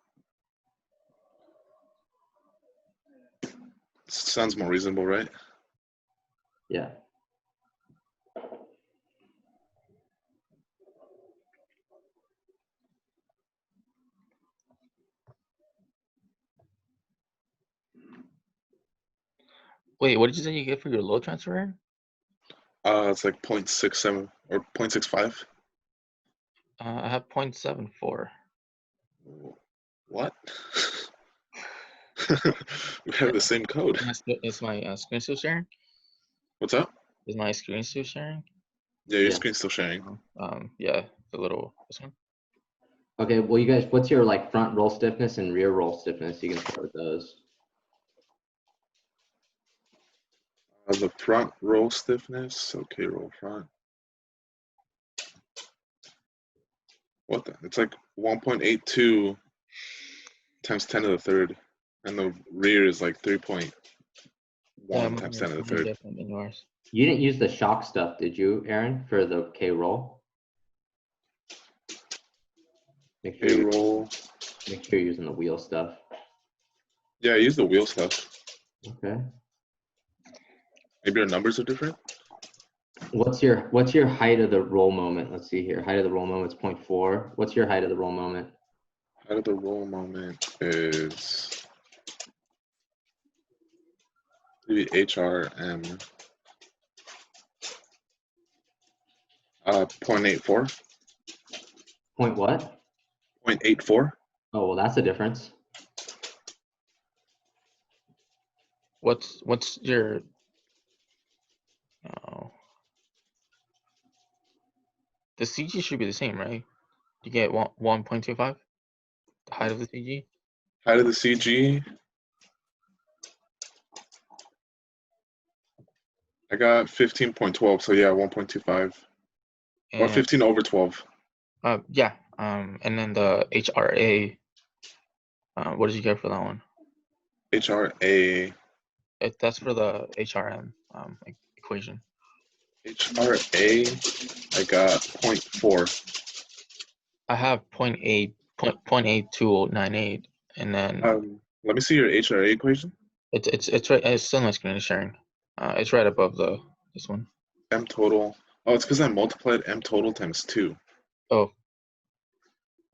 Sounds more reasonable, right? Yeah. Wait, what did you say you get for your load transfer? It's like 0.67 or 0.65. I have 0.74. What? We have the same code. Is my screen still sharing? What's up? Is my screen still sharing? Yeah, your Yeah. screen's still sharing. Yeah, the little this one. Okay, well you guys, what's your like front roll stiffness and rear roll stiffness? You can start with those. The front roll stiffness. Okay, roll front. What the? It's like 1.82 times 10 to the third, and the rear is like 3.1 times 10 to the third. Different than yours. You didn't use the shock stuff, did you, Aaron, for the K roll? Make sure you're using the wheel stuff. Yeah, I use the wheel stuff. Okay. Maybe our numbers are different. What's your height of the roll moment? Let's see here. Height of the roll moment is 0.4. What's your height of the roll moment? Height of the roll moment is maybe HRM 0.84. Point what? 0.84. Oh, well, that's a difference. What's your the CG should be the same, right? You get 1.25, the height of the CG. Height of the CG. I got 15.12, so yeah, 1.25 or 15 over 12. Yeah. And then the HRA. What did you get for that one? HRA. That's for the HRM equation. HRA, I got 0.4. I have 0.8298, and then let me see your HRA equation. it's right. It's still my screen sharing. It's right above this one. M total. Oh, it's because I multiplied M total times 2. Oh.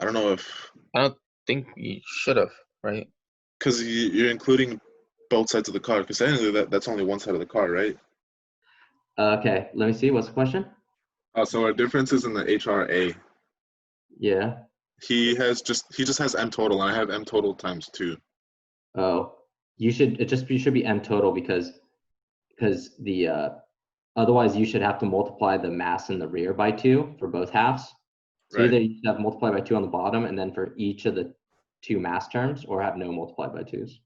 I don't know if. I don't think you should have, right? Because you're including both sides of the car. Because technically that's only one side of the car, right? Okay, let me see. What's the question? So our difference is in the HRA. Yeah. he just has M total, and I have M total times 2. Oh, you should be M total because the otherwise you should have to multiply the mass in the rear by 2 for both halves. So Right. either you should have multiply by 2 on the bottom, and then for each of the 2 mass terms, or have no multiply by 2s.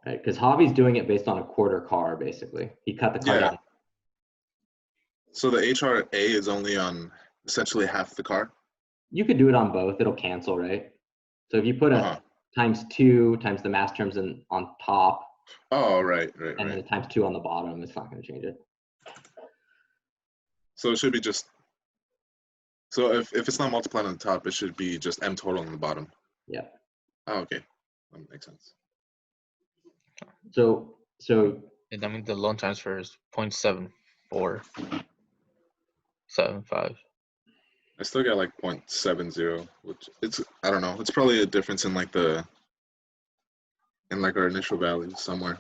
Right, because Javi's doing it based on a quarter car, basically. He cut the car Yeah. down. So the HRA is only on essentially half the car. You could do it on both. It'll cancel, right? So if you put a times 2 times the mass terms on top, Oh, right. and then times 2 on the bottom, it's not going to change it. So it should be just. So if it's not multiplied on the top, it should be just M total on the bottom. Yeah. Oh, okay, that makes sense. So And that means the loan transfer is 0.7475. I still got like 0.70, which I don't know. It's probably a difference in like our initial values somewhere.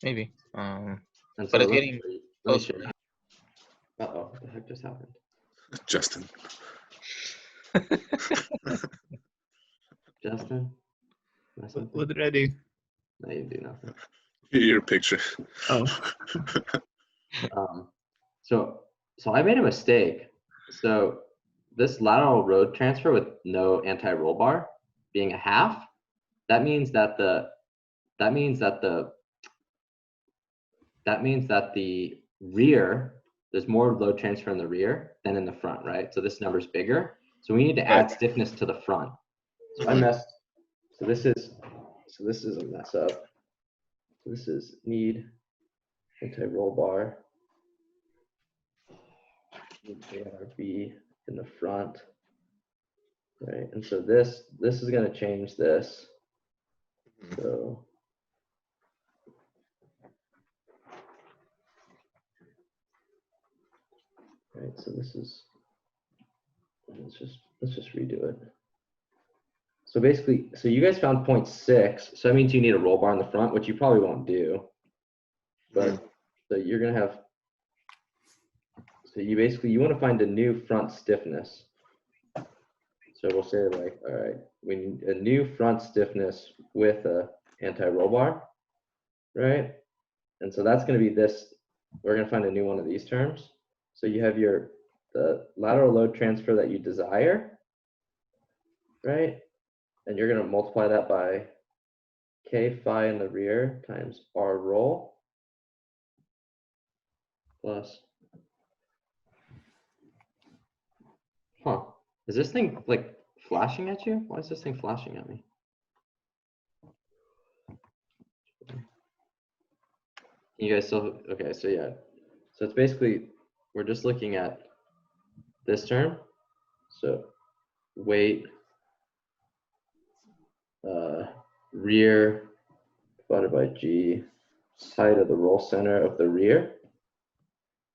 Maybe. and But so it's getting closer. Uh-oh, what the heck just happened? Justin. Justin? What did I do? No, you didn't do nothing. Your picture. Oh. So I made a mistake. So this lateral road transfer with no anti-roll bar being a half, that means that the rear, there's more load transfer in the rear than in the front, right? So this number's bigger. So we need to add stiffness to the front. So I messed. So this is a mess up. So this is need anti-roll bar. Need ARB in the front. Right, and so this is going to change this. So right, so this is, let's just redo it. So basically, so you guys found 0.6, so that means you need a roll bar in the front, which you probably won't do. But so you're gonna have, so you want to find a new front stiffness. So we'll say like, all right, we need a new front stiffness with a anti-roll bar, right? And so that's going to be this. We're going to find a new one of these terms. So you have the lateral load transfer that you desire, right? And you're going to multiply that by K phi in the rear times R roll plus. Is this thing like flashing at you? Why is this thing flashing at me? You guys still, okay, so yeah. So it's basically, we're just looking at this term. So weight, rear divided by G, height of the roll center of the rear.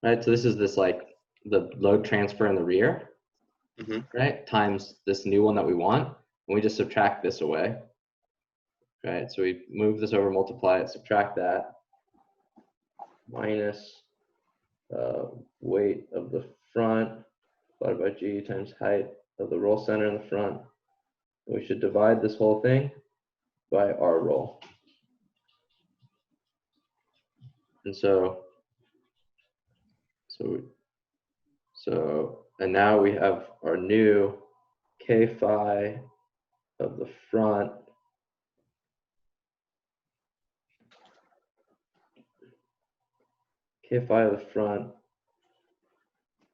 Right, so this is like the load transfer in the rear, right, times this new one that we want, and we just subtract this away. Right, so we move this over, multiply it, subtract that, minus weight of the front divided by G times height of the roll center in the front. And we should divide this whole thing by R roll. And and now we have our new K phi of the front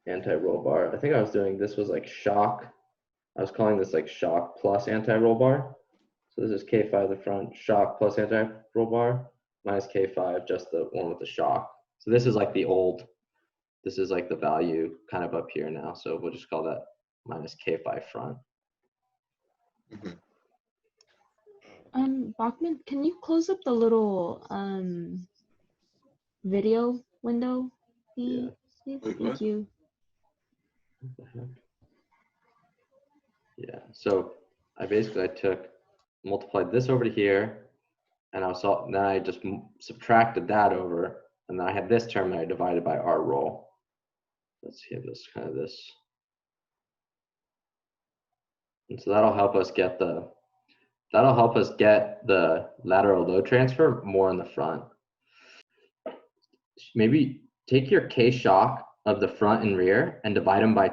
anti-roll bar. I think I was doing, this was like shock. I was calling this like shock plus anti-roll bar. So this is K phi of the front, shock plus anti-roll bar, minus K phi of just the one with the shock. So this is like this is like the value kind of up here now. So we'll just call that minus K phi front. Bachman, can you close up the little video window? Yeah. Thank you. Yeah, so I multiplied this over to here, and then I just subtracted that over, and then I had this term that I divided by R roll. let's give this kind of this. And so that'll help us get the lateral load transfer more in the front. Maybe take your K shock of the front and rear and divide them by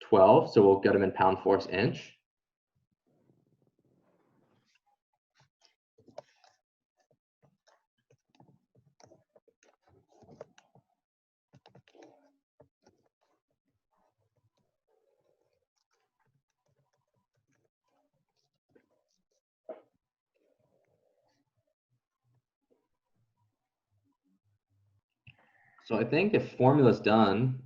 12, so we'll get them in pound force inch. So I think if formula's done,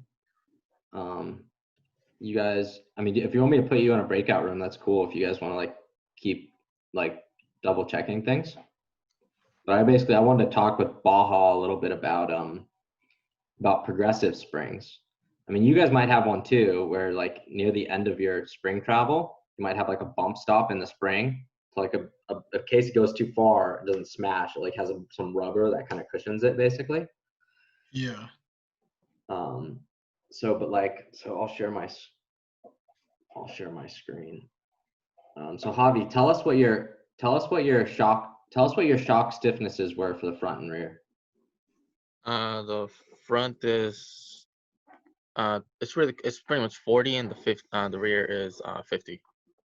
you guys, I mean, if you want me to put you in a breakout room, that's cool. If you guys want to like keep like double checking things. But I wanted to talk with Baja a little bit about progressive springs. I mean, you guys might have one too, where like near the end of your spring travel, you might have like a bump stop in the spring. So like in case it goes too far, it doesn't smash. It like has some rubber that kind of cushions it basically. Yeah. So I'll share my screen. So Javi, tell us what your shock stiffnesses were for the front and rear. The front is it's pretty much 40, and the rear is 50.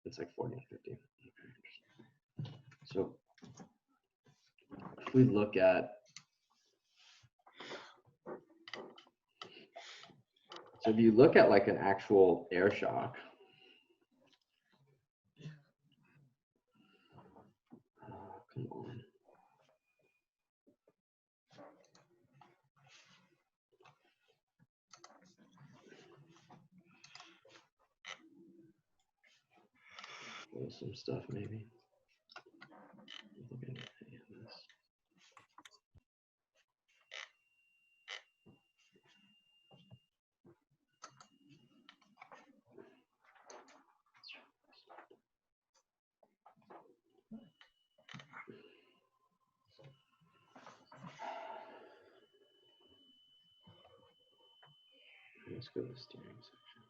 It's like 40 and 50. Okay. So if we look at if you look at like an actual air shock, come on. Some stuff maybe. Let's go to the steering section.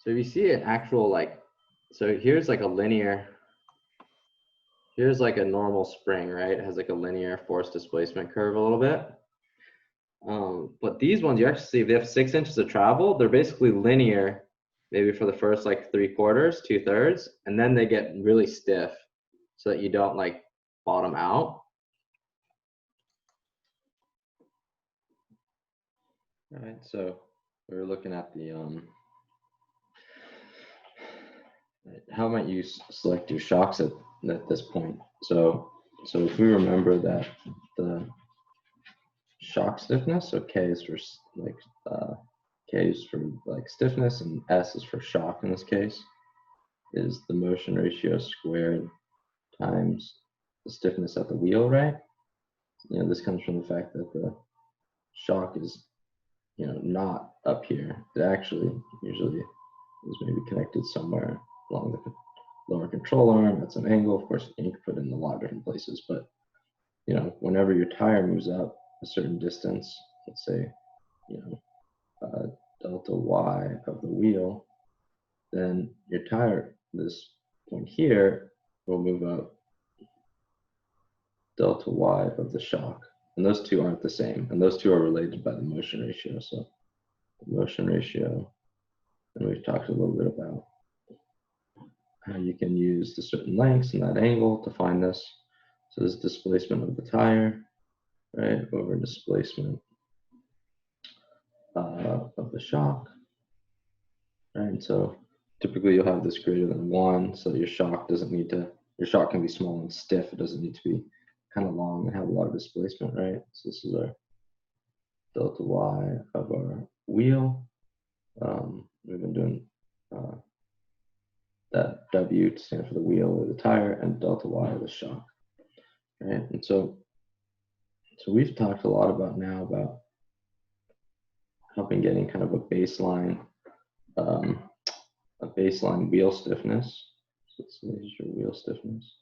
So if you see an actual like, so here's like a linear, here's like a normal spring, right? It has like a linear force displacement curve a little bit. But these ones, you actually see if they have 6 inches of travel, they're basically linear, maybe for the first like 3/4, 2/3, and then they get really stiff so that you don't like bottom out. All right, so we're looking at the, how might you select your shocks at this point? So if we remember that the shock stiffness, so K is for like K is for like stiffness and S is for shock in this case, is the motion ratio squared times the stiffness at the wheel, right? You know, this comes from the fact that the shock is, you know, not up here. It actually usually is maybe connected somewhere along the lower control arm at some angle. Of course, you can put it in a lot of different places, but you know, whenever your tire moves up a certain distance, let's say, you know, delta y of the wheel, then your tire, this point here, will move up delta y of the shock. And those two aren't the same, and those two are related by the motion ratio. So the motion ratio, and we've talked a little bit about how you can use the certain lengths and that angle to find this. So this displacement of the tire, right, over displacement of the shock, right? And so typically you'll have this greater than 1, so your shock doesn't need to, your shock can be small and stiff. It doesn't need to be kind of long and have a lot of displacement, right? So this is our delta y of our wheel. We've been doing that W to stand for the wheel or the tire, and delta y of the shock, right? And so we've talked a lot about now about helping getting kind of a baseline wheel stiffness. So this is your wheel stiffness.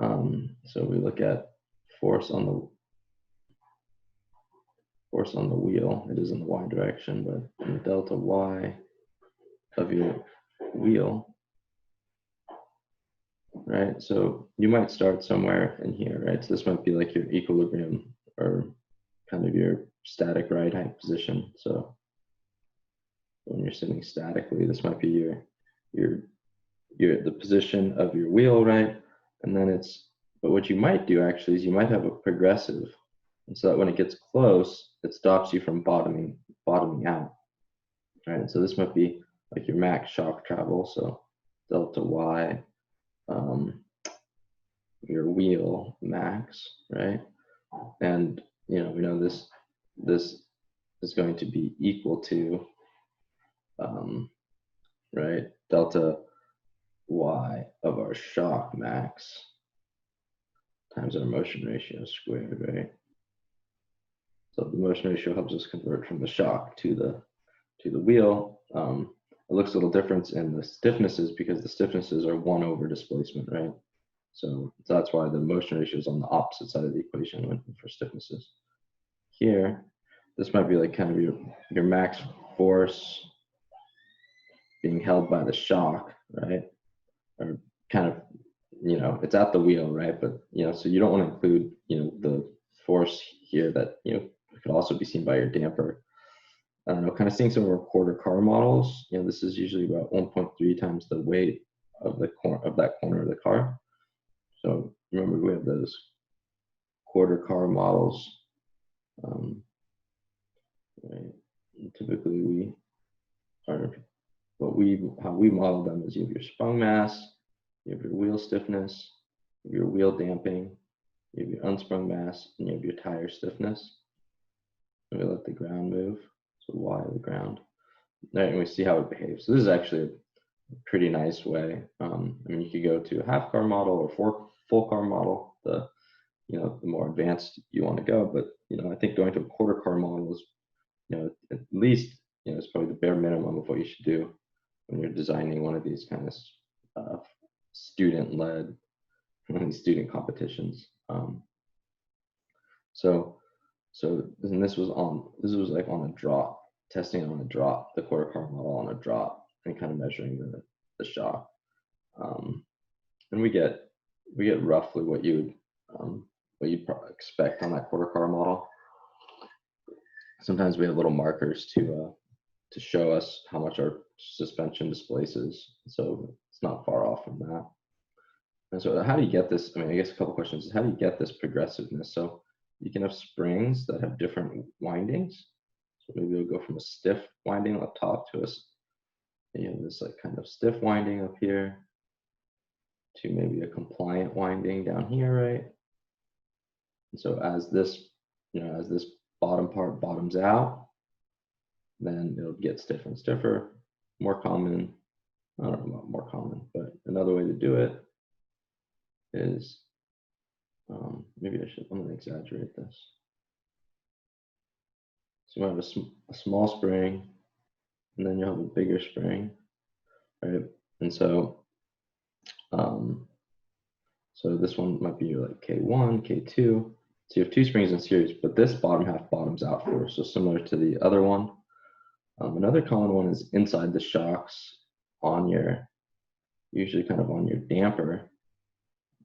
So we look at force on force on the wheel, it is in the y direction, but in delta y of your wheel, right? So you might start somewhere in here, right? So this might be like your equilibrium or kind of your static right height position. So when you're sitting statically, this might be the position of your wheel, right? And then but what you might do actually is you might have a progressive, and so that when it gets close, it stops you from bottoming out, right? And so this might be like your max shock travel, so delta y, your wheel max, right? And we know this is going to be equal to right, delta y of our shock max times our motion ratio squared, right? So the motion ratio helps us convert from the shock to the wheel. It looks a little different in the stiffnesses because the stiffnesses are 1 over displacement, right? So that's why the motion ratio is on the opposite side of the equation for stiffnesses. Here, this might be like kind of your max force being held by the shock, right? Or kind of, it's at the wheel, right? But, so you don't want to include, the force here that, could also be seen by your damper. I don't know, kind of seeing some of our quarter car models, this is usually about 1.3 times the weight of that corner of the car. So remember, we have those quarter car models. Right? Typically, how we model them is you have your sprung mass, you have your wheel stiffness, you have your wheel damping, you have your unsprung mass, and you have your tire stiffness. And we let the ground move, so y of the ground. Right, and we see how it behaves. So this is actually a pretty nice way. I mean, you could go to a half car model or full car model. The more advanced you want to go, but I think going to a quarter car model is, at least it's probably the bare minimum of what you should do when you're designing one of these kind of student-led student competitions. And this was like on a drop, testing on a drop, the quarter car model on a drop, and kind of measuring the shock. And we get roughly what you'd probably expect on that quarter car model. Sometimes we have little markers to show us how much our suspension displaces, so it's not far off from that. And so how do you get this? I mean, I guess a couple questions is how do you get this progressiveness? So you can have springs that have different windings. So maybe we'll go from a stiff winding up top to this like kind of stiff winding up here to maybe a compliant winding down here, right? And so as this bottom part bottoms out, then it'll get stiffer and stiffer. More common, I don't know about more common, but another way to do it is, I'm gonna exaggerate this. So you have a small spring, and then you'll have a bigger spring, right? And so, so this one might be like K1, K2. So you have 2 springs in series, but this bottom half bottoms out first. So similar to the other one. Another common one is inside the shocks usually kind of on your damper,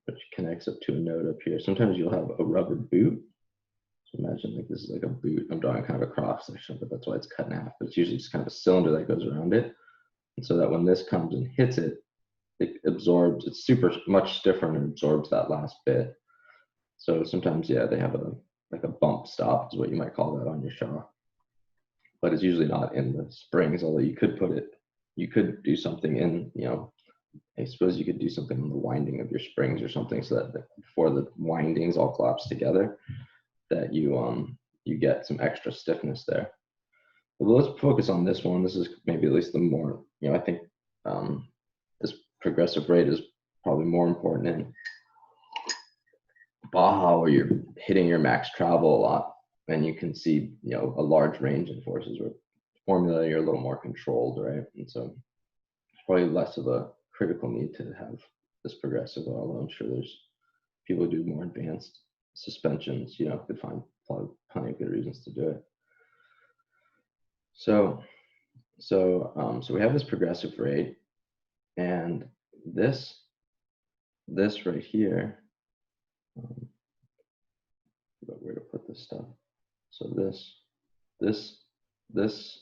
which connects up to a node up here. Sometimes you'll have a rubber boot. So imagine like this is like a boot. I'm drawing kind of a cross section, but that's why it's cut in half. But it's usually just kind of a cylinder that goes around it. And so that when this comes and hits it, it absorbs, it's super much stiffer and absorbs that last bit. So sometimes, yeah, they have a bump stop is what you might call that on your shock. But it's usually not in the springs, although you could do something in, I suppose you could do something on the winding of your springs or something so that before the windings all collapse together, that you get some extra stiffness there. But let's focus on this one. This is maybe at least the more, I think this progressive rate is probably more important in Baja, where you're hitting your max travel a lot. And you can see, a large range in forces. Where formula, you're a little more controlled, right? And so it's probably less of a critical need to have this progressive, although I'm sure there's people who do more advanced suspensions, could find plenty of good reasons to do it. So we have this progressive rate, and this right here, where to put this stuff. So this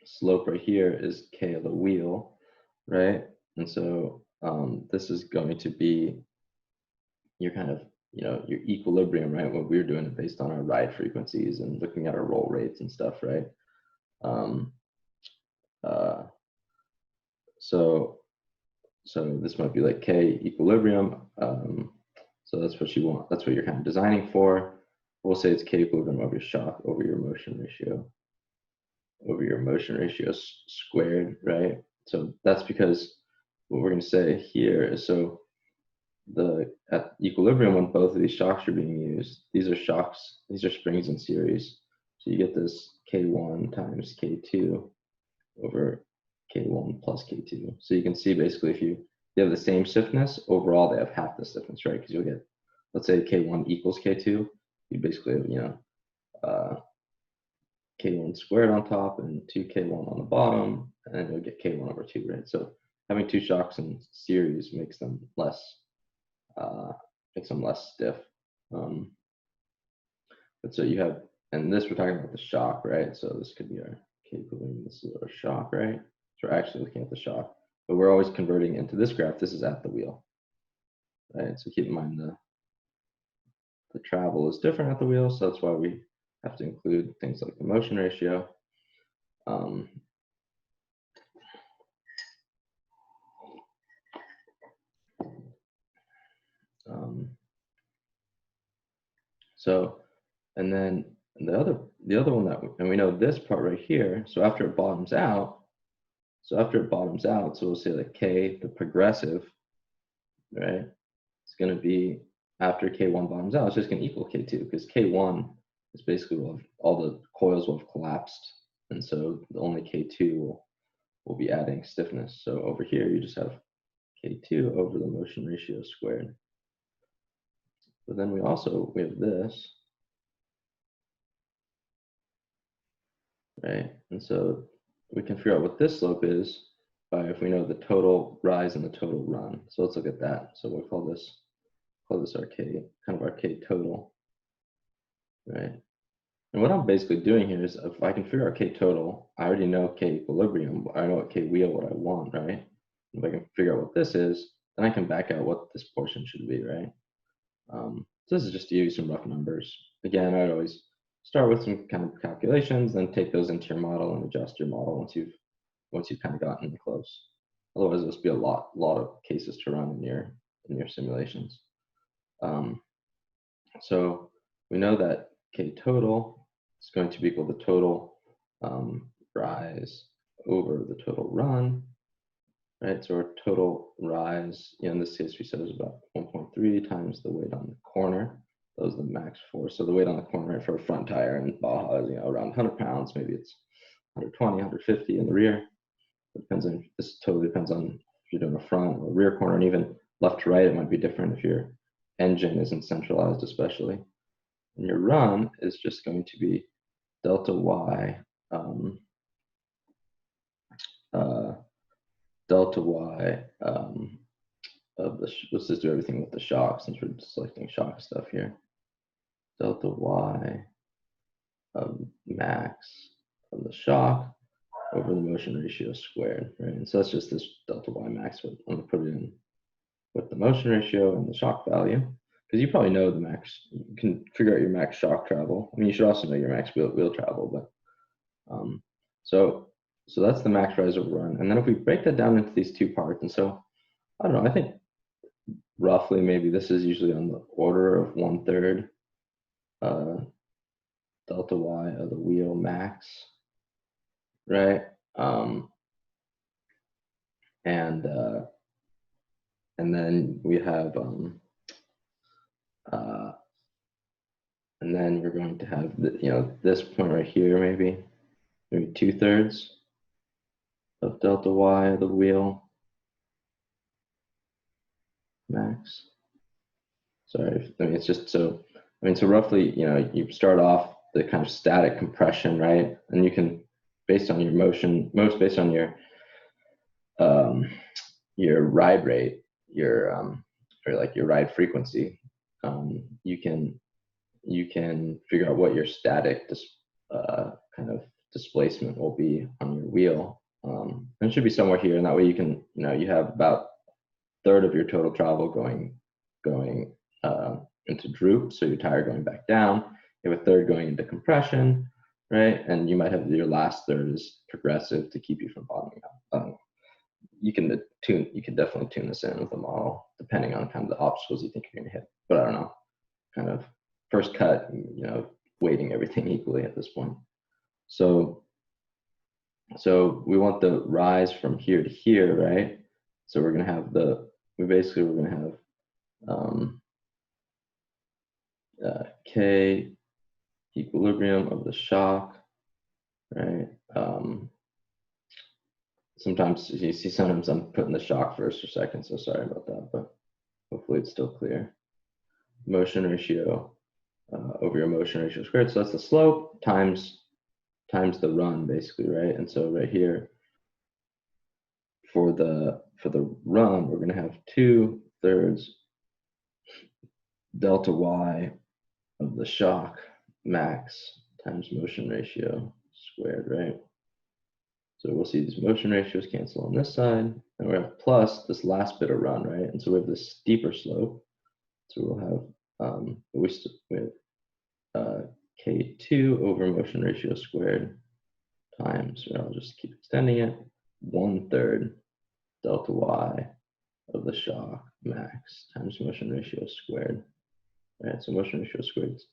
slope right here is k of the wheel, right? And so this is going to be your kind of, your equilibrium, right? What we're doing it based on our ride frequencies and looking at our roll rates and stuff, right? So this might be like k equilibrium. So that's what you want. That's what you're kind of designing for. We'll say it's k equilibrium over your shock over your motion ratio squared, right? So that's because what we're going to say here is, so at equilibrium, when both of these shocks are being used, these are springs in series. So you get this K1 times K2 over K1 plus K2. So you can see basically if you have the same stiffness, overall they have half the stiffness, right? Because you'll get, let's say K1 equals K2, you basically have, K1 squared on top and 2K1 on the bottom, and then you'll get K1 over 2, right? So having two shocks in series makes them less stiff. But so you have, and this we're talking about the shock, right? So this could be our K equilibrium, this is our shock, right? So we're actually looking at the shock, but we're always converting into this graph. This is at the wheel, right? So keep in mind the travel is different at the wheel, so that's why we have to include things like the motion ratio. So, and then the other one and we know this part right here. So after it bottoms out, so we'll say that K, the progressive, right? It's going to be after K1 bottoms out, it's just going to equal K2 because K1 is basically all the coils will have collapsed, and so only K2 will be adding stiffness. So over here you just have K2 over the motion ratio squared. But then we have this, right? And so we can figure out what this slope is by if we know the total rise and the total run. So let's look at that. So we'll call this our K, kind of our K total, right? And what I'm basically doing here is if I can figure out K total, I already know K equilibrium, I know what K wheel, what I want, right? If I can figure out what this is, then I can back out what this portion should be, right? So this is just to give you some rough numbers. Again, I'd always start with some kind of calculations, then take those into your model and adjust your model once you've kind of gotten close. Otherwise, there'll be a lot of cases to run in your simulations. So we know that K total is going to be equal to the total rise over the total run, right? So our total rise, in this case, we said it was about 1.3 times the weight on the corner. That was the max force. So the weight on the corner, right, for a front tire in Baja is, around 100 pounds. Maybe it's 120, 150 in the rear. It depends on, this totally depends on if you're doing a front or rear corner, and even left to right, it might be different if your engine isn't centralized, especially. And your run is just going to be delta y of the, let's just do everything with the shock since we're selecting shock stuff here. Delta y of max of the shock over the motion ratio squared, right? And so that's just this delta y max. I'm going to put it in with the motion ratio and the shock value, because you probably know the max. You can figure out your max shock travel. I mean, you should also know your max wheel travel, but so that's the max rise over run. And then if we break that down into these two parts, and so I don't know, I think roughly maybe this is usually on the order of 1/3 delta y of the wheel max, right? And then we have and then we're going to have this point right here, maybe 2/3 of delta y of the wheel max. Sorry, I mean it's just so. I mean, so roughly, you start off the kind of static compression, right? And you can based on your motion, based on your ride rate, or like your ride frequency, you can figure out what your static kind of displacement will be on your wheel. And it should be somewhere here, and that way you can, you have about a third of your total travel going into droop, so your tire going back down. You have a third going into compression, right? And you might have your last third is progressive to keep you from bottoming out. You can definitely tune this in with the model, depending on kind of the obstacles you think you're going to hit. But I don't know, kind of first cut, weighting everything equally at this point. So we want the rise from here to here, right? So we're going to have we're going to have K equilibrium of the shock, right? Sometimes you see, sometimes I'm putting the shock first or second, so sorry about that, but hopefully it's still clear. Motion ratio over your motion ratio squared. So that's the slope times the run, basically, right? And so right here, for the run, we're going to have 2/3 delta y of the shock max times motion ratio squared, right? So we'll see these motion ratios cancel on this side, and we have plus this last bit of run, right? And so we have this steeper slope. So we'll have K2 over motion ratio squared times, I'll just keep extending it, 1/3 delta y of the shock max times motion ratio squared. Right, so motion ratio squareds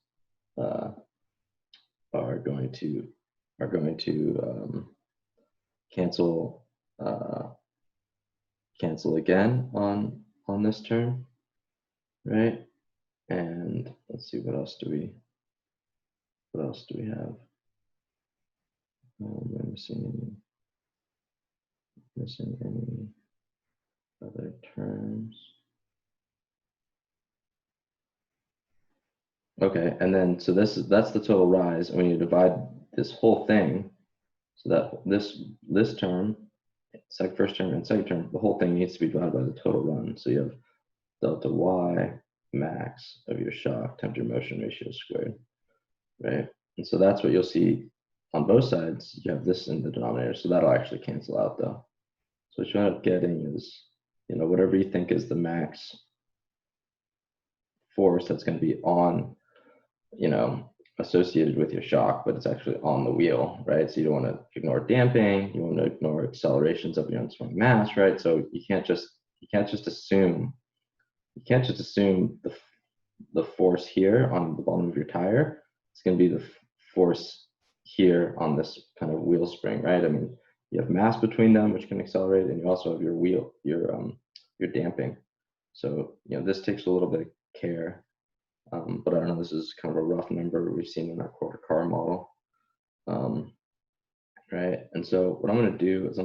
are going to cancel again on this term, right? And let's see, what else do we have? Am I missing any other terms? Okay, and then so that's the total rise, and when you divide this whole thing, so that this term, first term and second term, the whole thing needs to be divided by the total run. So you have delta y max of your shock times your motion ratio squared, right? And so that's what you'll see on both sides. You have this in the denominator, so that'll actually cancel out though. So what you end up getting is, whatever you think is the max force that's going to be on, associated with your shock, but it's actually on the wheel, right? So you don't want to ignore damping, you want to ignore accelerations of your unswung mass, right? So you can't just assume the force here on the bottom of your tire. It's going to be the force here on this kind of wheel spring, right? I mean, you have mass between them, which can accelerate, and you also have your wheel, your damping. So this takes a little bit of care. But I don't know, this is kind of a rough number we've seen in our quarter car model, right? And so what I'm going to do is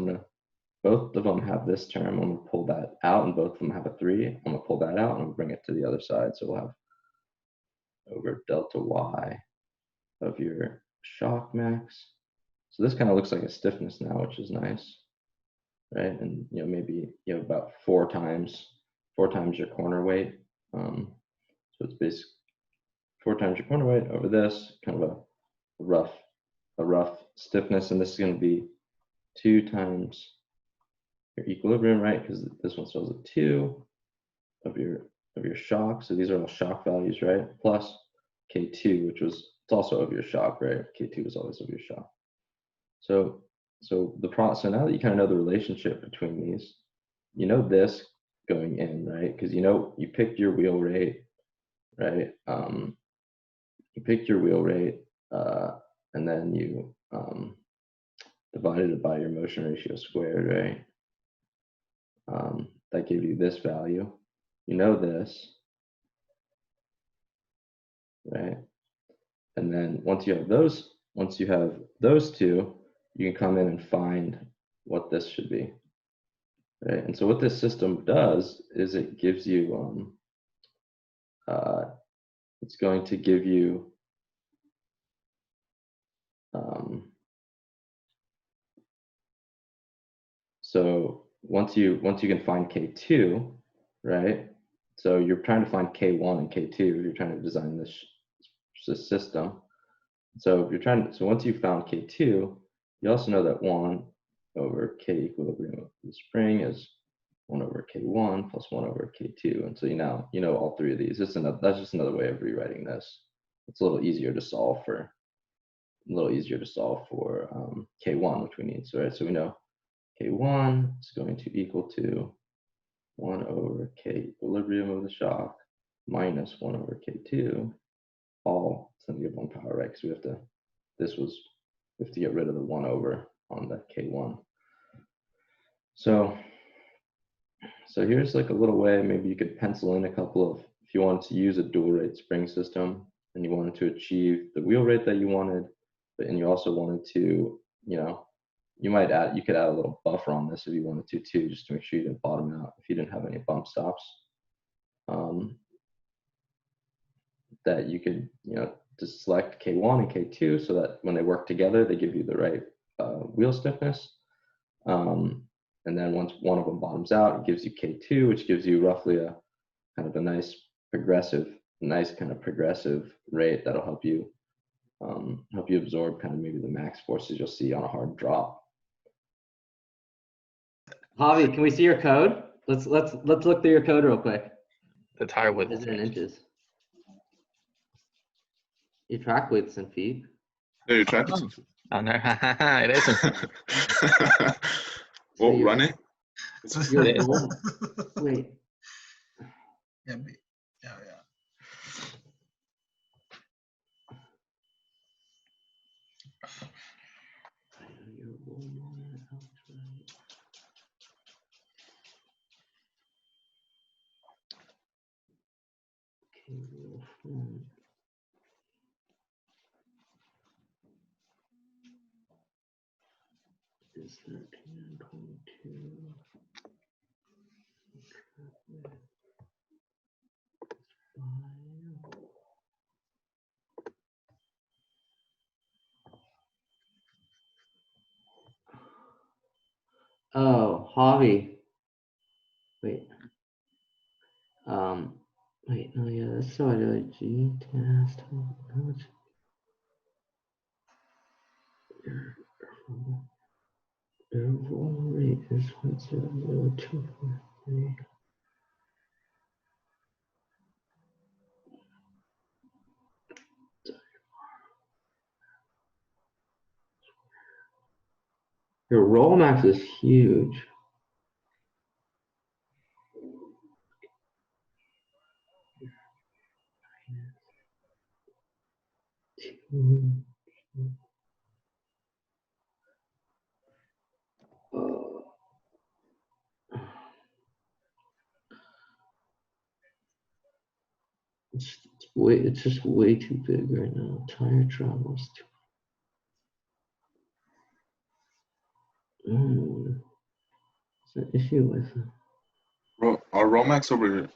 both of them have this term, I'm going to pull that out, and both of them have a 3. I'm going to pull that out and I'm going to bring it to the other side. So we'll have over delta y of your shock max. So this kind of looks like a stiffness now, which is nice, right? And maybe you have about 4 times your corner weight. So it's basically 4 times your corner weight over this, kind of a rough stiffness, and this is going to be 2 times your equilibrium, right? Because this one still has a 2 of your shock. So these are all shock values, right? Plus K2, which it's also of your shock, right? K2 is always of your shock. So now that you kind of know the relationship between these, this going in, right? Because you picked your wheel rate, right? You picked your wheel rate, and then you divided it by your motion ratio squared, right? That gave you this value. This, right? And then once you have those two, you can come in and find what this should be, right? And so what this system does is it gives you, it's going to give you So once you can find K2, right? So you're trying to find K1 and K2. You're trying to design this system. So once you've found K2, you also know that 1 over K equilibrium of the spring is 1 over K1 plus 1 over K2. And so you know all three of these. That's just another way of rewriting this. It's a little easier to solve for K1, which we need. So right, so we know K1 is going to equal to 1 over K equilibrium of the shock minus 1 over K2, all to the negative 1 power, right? Because we have to get rid of the 1 over on the K1. So here's like a little way, maybe you could pencil in a couple of, if you wanted to use a dual rate spring system and you wanted to achieve the wheel rate that you wanted, and you also wanted to, you could add a little buffer on this if you wanted to too, just to make sure you didn't bottom out if you didn't have any bump stops. That you could, just select K1 and K2 so that when they work together, they give you the right wheel stiffness. And then once one of them bottoms out, it gives you K2, which gives you roughly a kind of a nice kind of progressive rate that'll help you absorb kind of maybe the max forces you'll see on a hard drop. Javi, can we see your code? Let's look through your code real quick. The tire width Is it in inches? Your track width's in feet. Yeah, your track is. Oh, no. It isn't. Well, run it. Wait. Yeah. Is 13.22. Oh, Javi. Wait. Wait, no, yeah, that's so I do G test. How much? Their roll rate is 1.00243. Your roll max is huge. It's just way too big right now. Tire travels too. It's an issue with it. Our roll max over here,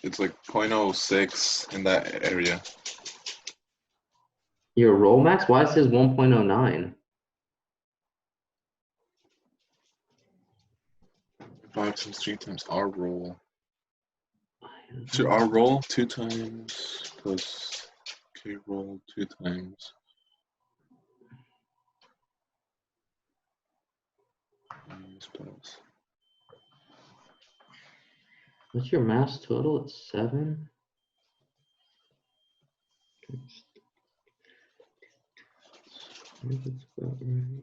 it's like 0.06 in that area. Your roll max? Why it says 1.09? 5 times 3 times our roll. So our roll 2 times plus K roll 2 times. Plus. What's your mass total? It's 7. I think it's about right.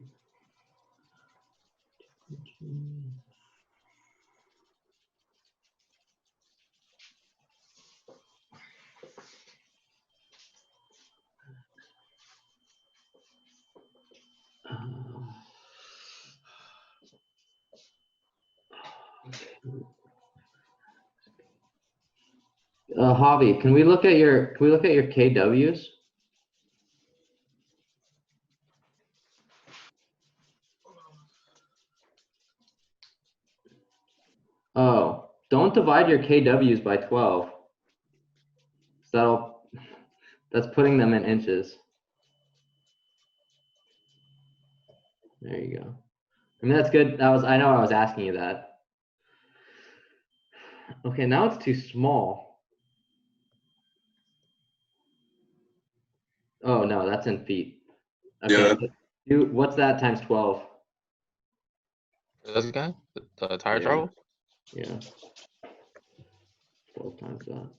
Javi, can we look at your KWs? Oh, don't divide your KWs by 12. So that's putting them in inches. There you go. I mean, that's good. I know I was asking you that. Okay, now it's too small. Oh no, that's in feet. Okay, Yeah. what's that times 12? This guy, the tire Yeah. travel. Yeah. 12 times that.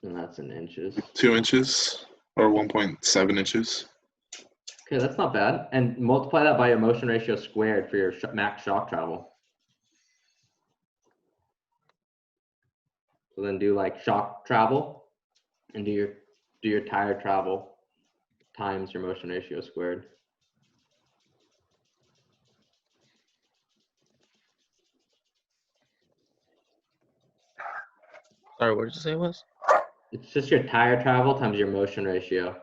And that's in inches. 2 inches or 1.7 inches. Okay, that's not bad. And multiply that by your motion ratio squared for your max shock travel. So then do like shock travel and do your tire travel times your motion ratio squared. Sorry, what did you say it was? It's just your tire travel times your motion ratio.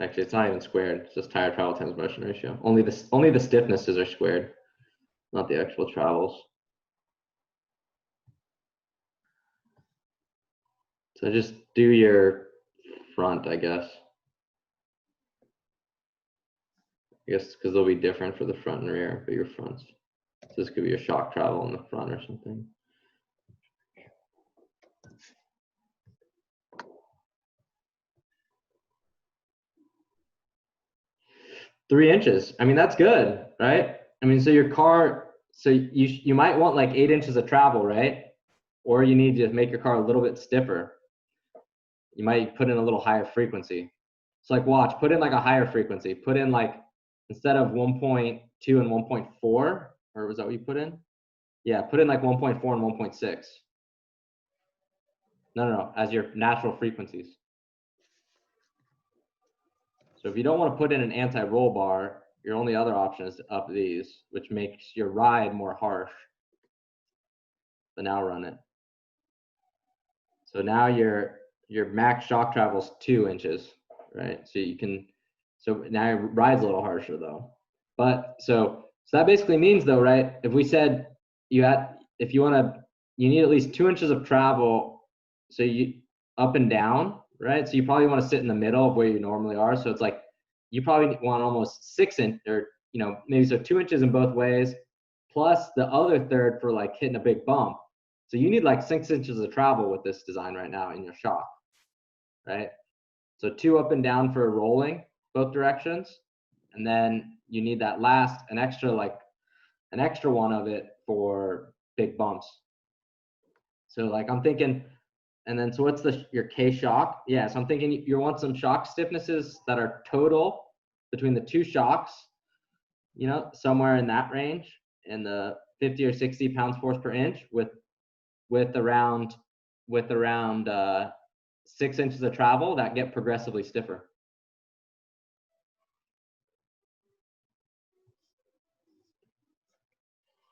Actually, it's not even squared. It's just tire travel times motion ratio. Only the stiffnesses are squared, not the actual travels. So just do your front, I guess. I guess because they'll be different for the front and rear, but your fronts. So this could be your shock travel in the front or something. Three inches. I mean, that's good, right? I mean, so your car, so you might want like 8 inches of travel, right? Or you need to make your car a little bit stiffer. You might put in a little higher frequency. So like watch, put in like a higher frequency. Put in like, instead of 1.2 and 1.4, or was that what you put in? Yeah, put in like 1.4 and 1.6. No, as your natural frequencies. So if you don't want to put in an anti-roll bar, your only other option is to up these, which makes your ride more harsh. So now run it. So now your max shock travel is 2 inches, right? So you can, so now your ride's a little harsher though. But so that basically means though, right? If we said if you want to, you need at least 2 inches of travel, so you up and down, right? So you probably want to sit in the middle of where you normally are. So it's like you probably want almost 6 inch, or maybe so 2 inches in both ways, plus the other third for like hitting a big bump. So you need like 6 inches of travel with this design right now in your shock, right? So 2 up and down for rolling both directions, and then you need that last an extra one of it for big bumps. So like I'm thinking, and then so what's your K shock? Yeah, so I'm thinking you want some shock stiffnesses that are total between the two shocks, somewhere in that range, in the 50 or 60 pounds force per inch with around 6 inches of travel that get progressively stiffer.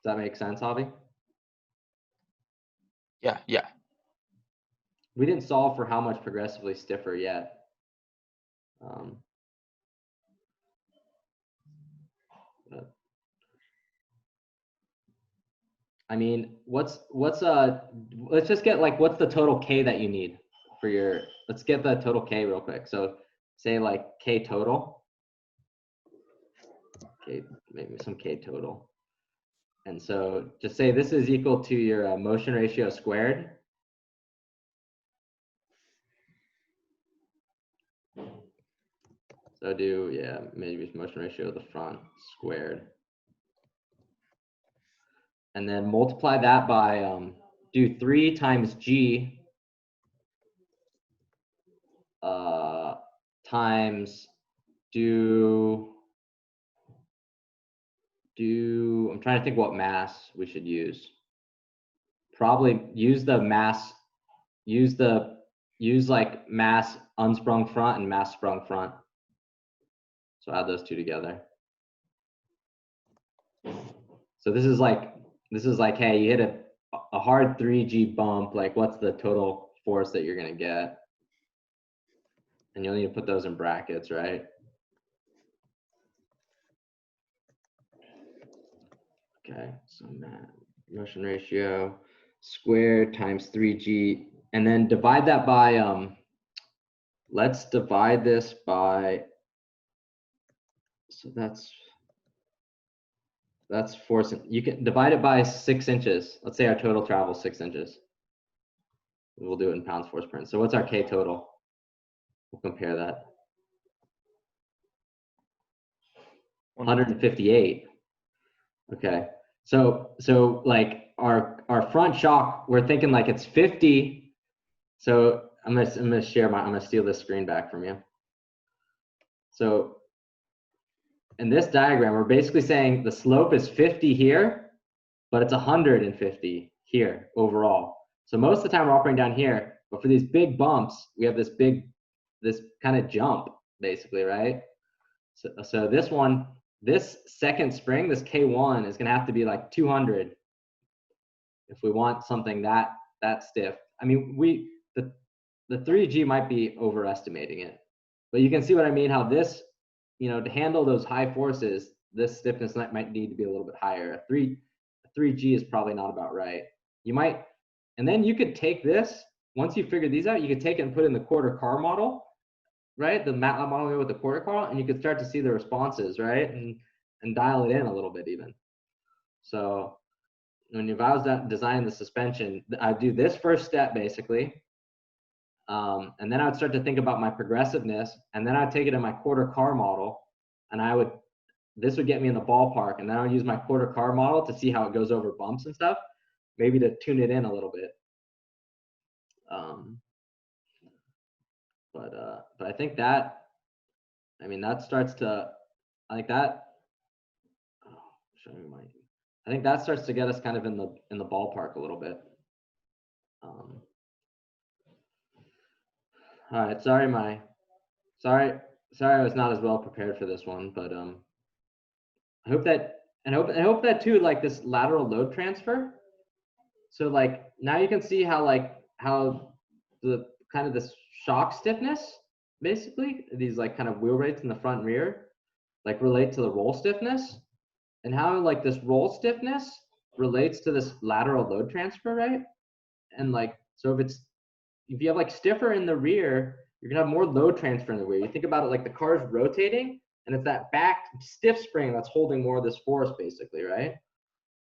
Does that make sense, Javi? Yeah. We didn't solve for how much progressively stiffer yet. I mean, let's just get like, what's the total K that you need for your, let's get the total K real quick. So say like K total. Okay, maybe some K total. And so just say this is equal to your motion ratio squared. So maybe motion ratio of the front squared. And then multiply that by, do 3 times G times I'm trying to think what mass we should use. Probably use the mass, use like mass unsprung front and mass sprung front. So add those two together. So this is like, hey, you hit a hard 3G bump, like what's the total force that you're gonna get? And you'll need to put those in brackets, right? Okay, so motion ratio squared times 3G, and then divide that by let's divide this by, so that's 4, you can divide it by 6 inches. Let's say our total travel is 6 inches. We'll do it in pounds force per inch. So what's our K total? We'll compare that. 158. Okay. So like our front shock, we're thinking like it's 50. So I'm gonna steal this screen back from you. So in this diagram, we're basically saying the slope is 50 here, but it's 150 here overall. So most of the time we're operating down here, but for these big bumps, we have this kind of jump basically, right? So this second spring, this K1 is gonna have to be like 200 if we want something that stiff. I mean, the 3G might be overestimating it, but you can see what I mean, how this, to handle those high forces, this stiffness might need to be a little bit higher. A 3G is probably not about right. And then you could take this, once you figure these out, you could take it and put it in the quarter car model, right? The MATLAB model with the quarter car, and you could start to see the responses, right? And dial it in a little bit even. So if I was designing the suspension, I'd do this first step basically. And then I would start to think about my progressiveness, and then I'd take it in my quarter car model, and this would get me in the ballpark, and then I would use my quarter car model to see how it goes over bumps and stuff, maybe to tune it in a little bit. But I think that, that starts to, I think that starts to get us kind of in the ballpark a little bit. All right, sorry I was not as well prepared for this one, but I hope that too, like this lateral load transfer. So like now you can see how the kind of this shock stiffness, basically these like kind of wheel rates in the front and rear, like relate to the roll stiffness, and how like this roll stiffness relates to this lateral load transfer, right? And like, so if you have like stiffer in the rear, you're gonna have more load transfer in the rear. You think about it like the car's rotating, and it's that back stiff spring that's holding more of this force basically, right?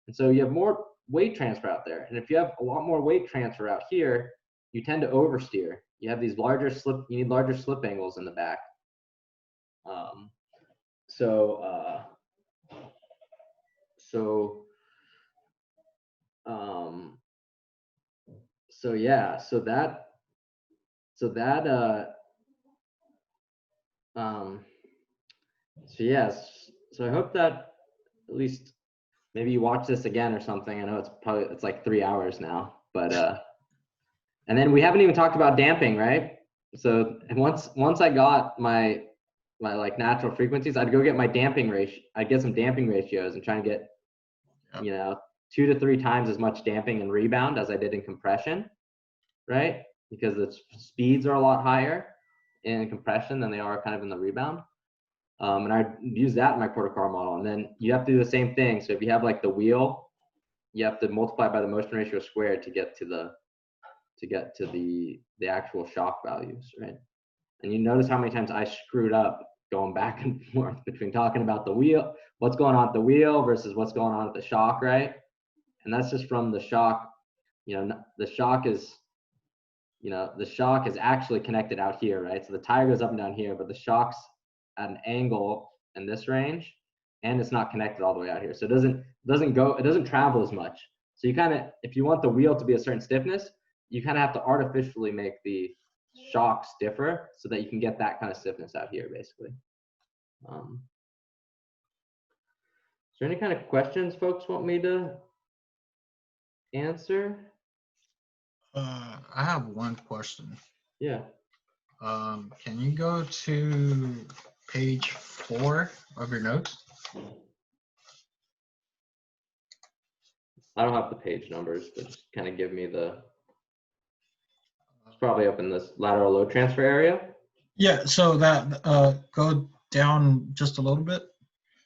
And so you have more weight transfer out there. And if you have a lot more weight transfer out here, you tend to oversteer. You have these you need larger slip angles in the back. So I hope that at least maybe you watch this again or something. I know it's like 3 hours now, but and then we haven't even talked about damping, right? So once I got my like natural frequencies, I'd go get my damping ratio. I'd get some damping ratios and try and get 2 to 3 times as much damping and rebound as I did in compression, right? Because the speeds are a lot higher in compression than they are kind of in the rebound. And I use that in my quarter car model. And then you have to do the same thing. So if you have like the wheel, you have to multiply by the motion ratio squared to get to the actual shock values, right? And you notice how many times I screwed up going back and forth between talking about the wheel, what's going on at the wheel versus what's going on at the shock, right? And that's just from the shock. The shock is actually connected out here, right? So the tire goes up and down here, but the shock's at an angle in this range, and it's not connected all the way out here. So it doesn't travel as much. So you kind of, if you want the wheel to be a certain stiffness, you kind of have to artificially make the shock stiffer so that you can get that kind of stiffness out here, basically. Is there any kind of questions folks want me to answer? I have one question. Yeah. Can you go to page 4 of your notes? I don't have the page numbers, but just kind of give me it's probably up in this lateral load transfer area. Yeah, so that go down just a little bit.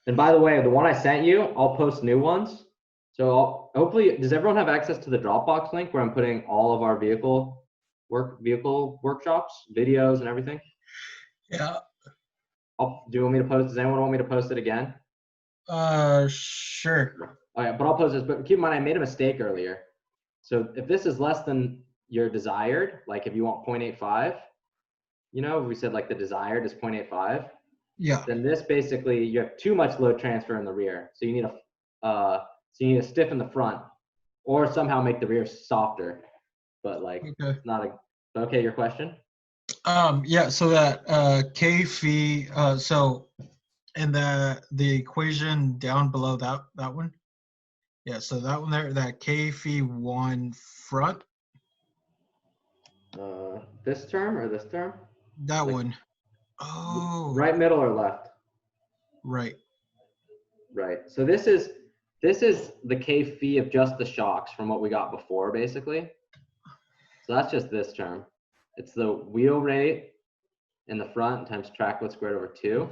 And by the way, the one I sent you, I'll post new ones. So hopefully, does everyone have access to the Dropbox link where I'm putting all of our vehicle workshops, videos, and everything? Yeah. Do you want me to post? Does anyone want me to post it again? Sure. All right, but I'll post this. But keep in mind, I made a mistake earlier. So if this is less than your desired, like if you want 0.85, you know, we said like the desired is 0.85. Yeah. Then this basically you have too much load transfer in the rear, so you need to stiffen the front, or somehow make the rear softer. But like, Okay. it's not a okay. Your question? Yeah, so that K phi so in the equation down below that one. Yeah, so that one there, that K phi 1 front, This term or this term? that Like, one. Oh, right, middle, or left? right. Right. So this is the K phi of just the shocks from what we got before, basically. So that's just this term. It's the wheel rate in the front times track load squared over 2.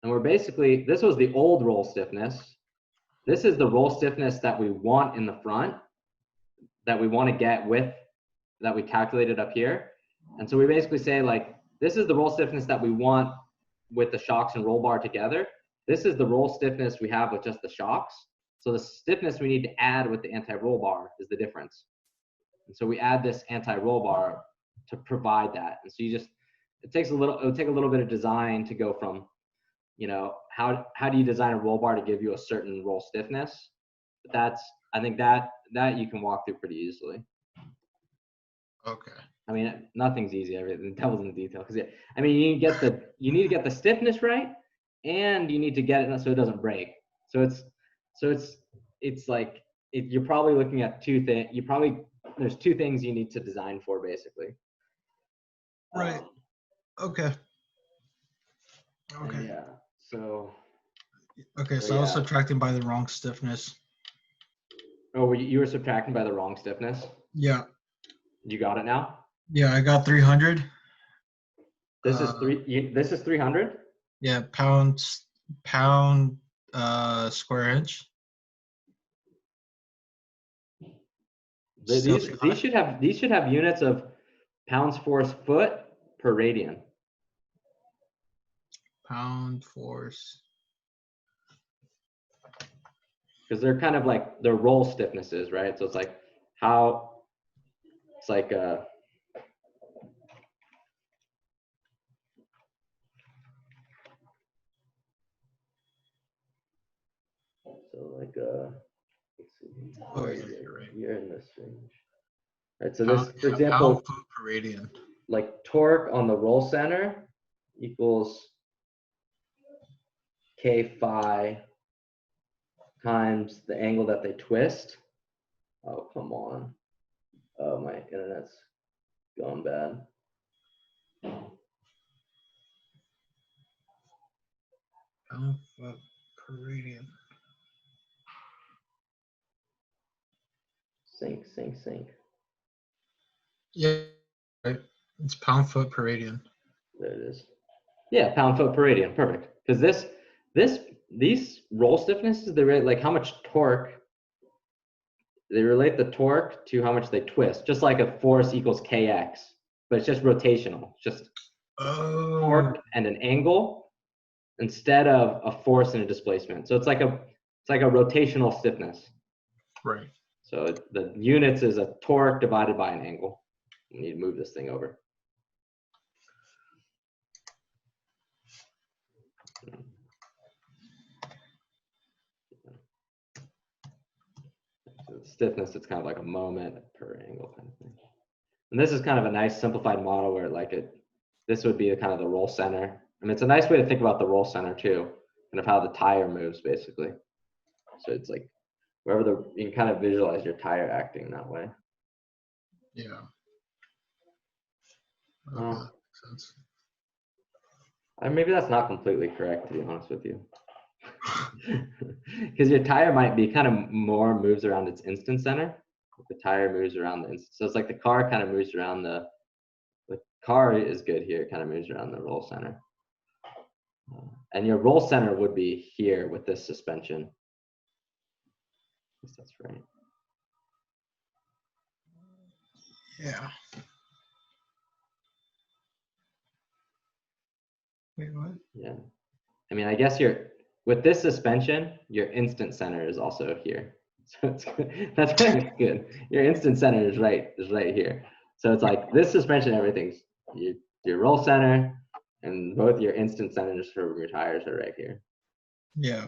And we're basically, this was the old roll stiffness. This is the roll stiffness that we want in the front, that we want to get with, that we calculated up here. And so we basically say, like, this is the roll stiffness that we want with the shocks and roll bar together. This is the roll stiffness we have with just the shocks. So the stiffness we need to add with the anti-roll bar is the difference. And so we add this anti-roll bar to provide that. And so you just, it'll take a little bit of design to go from, you know, how do you design a roll bar to give you a certain roll stiffness? But I think that you can walk through pretty easily. Okay. I mean, nothing's easy. Everything, the devil's in the detail. Because yeah, I mean, you need to get the stiffness right, and you need to get it so it doesn't break. So it's like you're probably looking at two things. There's two things you need to design for, basically. Right. Okay. And Okay. yeah. So. Okay, So so I was yeah. subtracting by the wrong stiffness. Oh, you were subtracting by the wrong stiffness. Yeah. You got it now. Yeah, I got 300. This is this is 300. Yeah, pound square inch. Still too high? These should have units of pounds force foot per radian. Pound force. Because they're kind of like they're roll stiffnesses, right? So it's like it's like so like let's see. Oh yeah, you're right. You're in this range. Right. So Pound, this, for yeah, example, pound foot per radian. like torque on the roll center equals K phi times the angle that they twist. Oh, come on. Oh, my internet's going bad. Pound foot per radian. Sync. Yeah, right. It's pound foot per radian. There it is. Yeah, pound foot per radian. Perfect. Because these roll stiffnesses, they relate like how much torque. They relate the torque to how much they twist, just like a force equals kx, but it's just rotational. It's just torque and an angle instead of a force and a displacement. So it's like a rotational stiffness. Right. So the units is a torque divided by an angle. We need to move this thing over. So stiffness, it's kind of like a moment per angle kind of thing. And this is kind of a nice simplified model where this would be the kind of the roll center. I mean, it's a nice way to think about the roll center too, kind of how the tire moves basically. So it's like wherever you can kind of visualize your tire acting that way. Yeah. Okay, that makes sense. Maybe that's not completely correct, to be honest with you. Because your tire might be kind of more moves around its instant center. The tire moves around the instant. So it's like the car kind of moves around the car is good here, it kind of moves around the roll center. And your roll center would be here with this suspension. That's right. Yeah. Wait, what? Yeah. I mean, I guess with this suspension, your instant center is also here. So it's good. That's why it's good. Your instant center is right here. So it's like this suspension, everything's your roll center, and both your instant centers for your tires are right here. Yeah.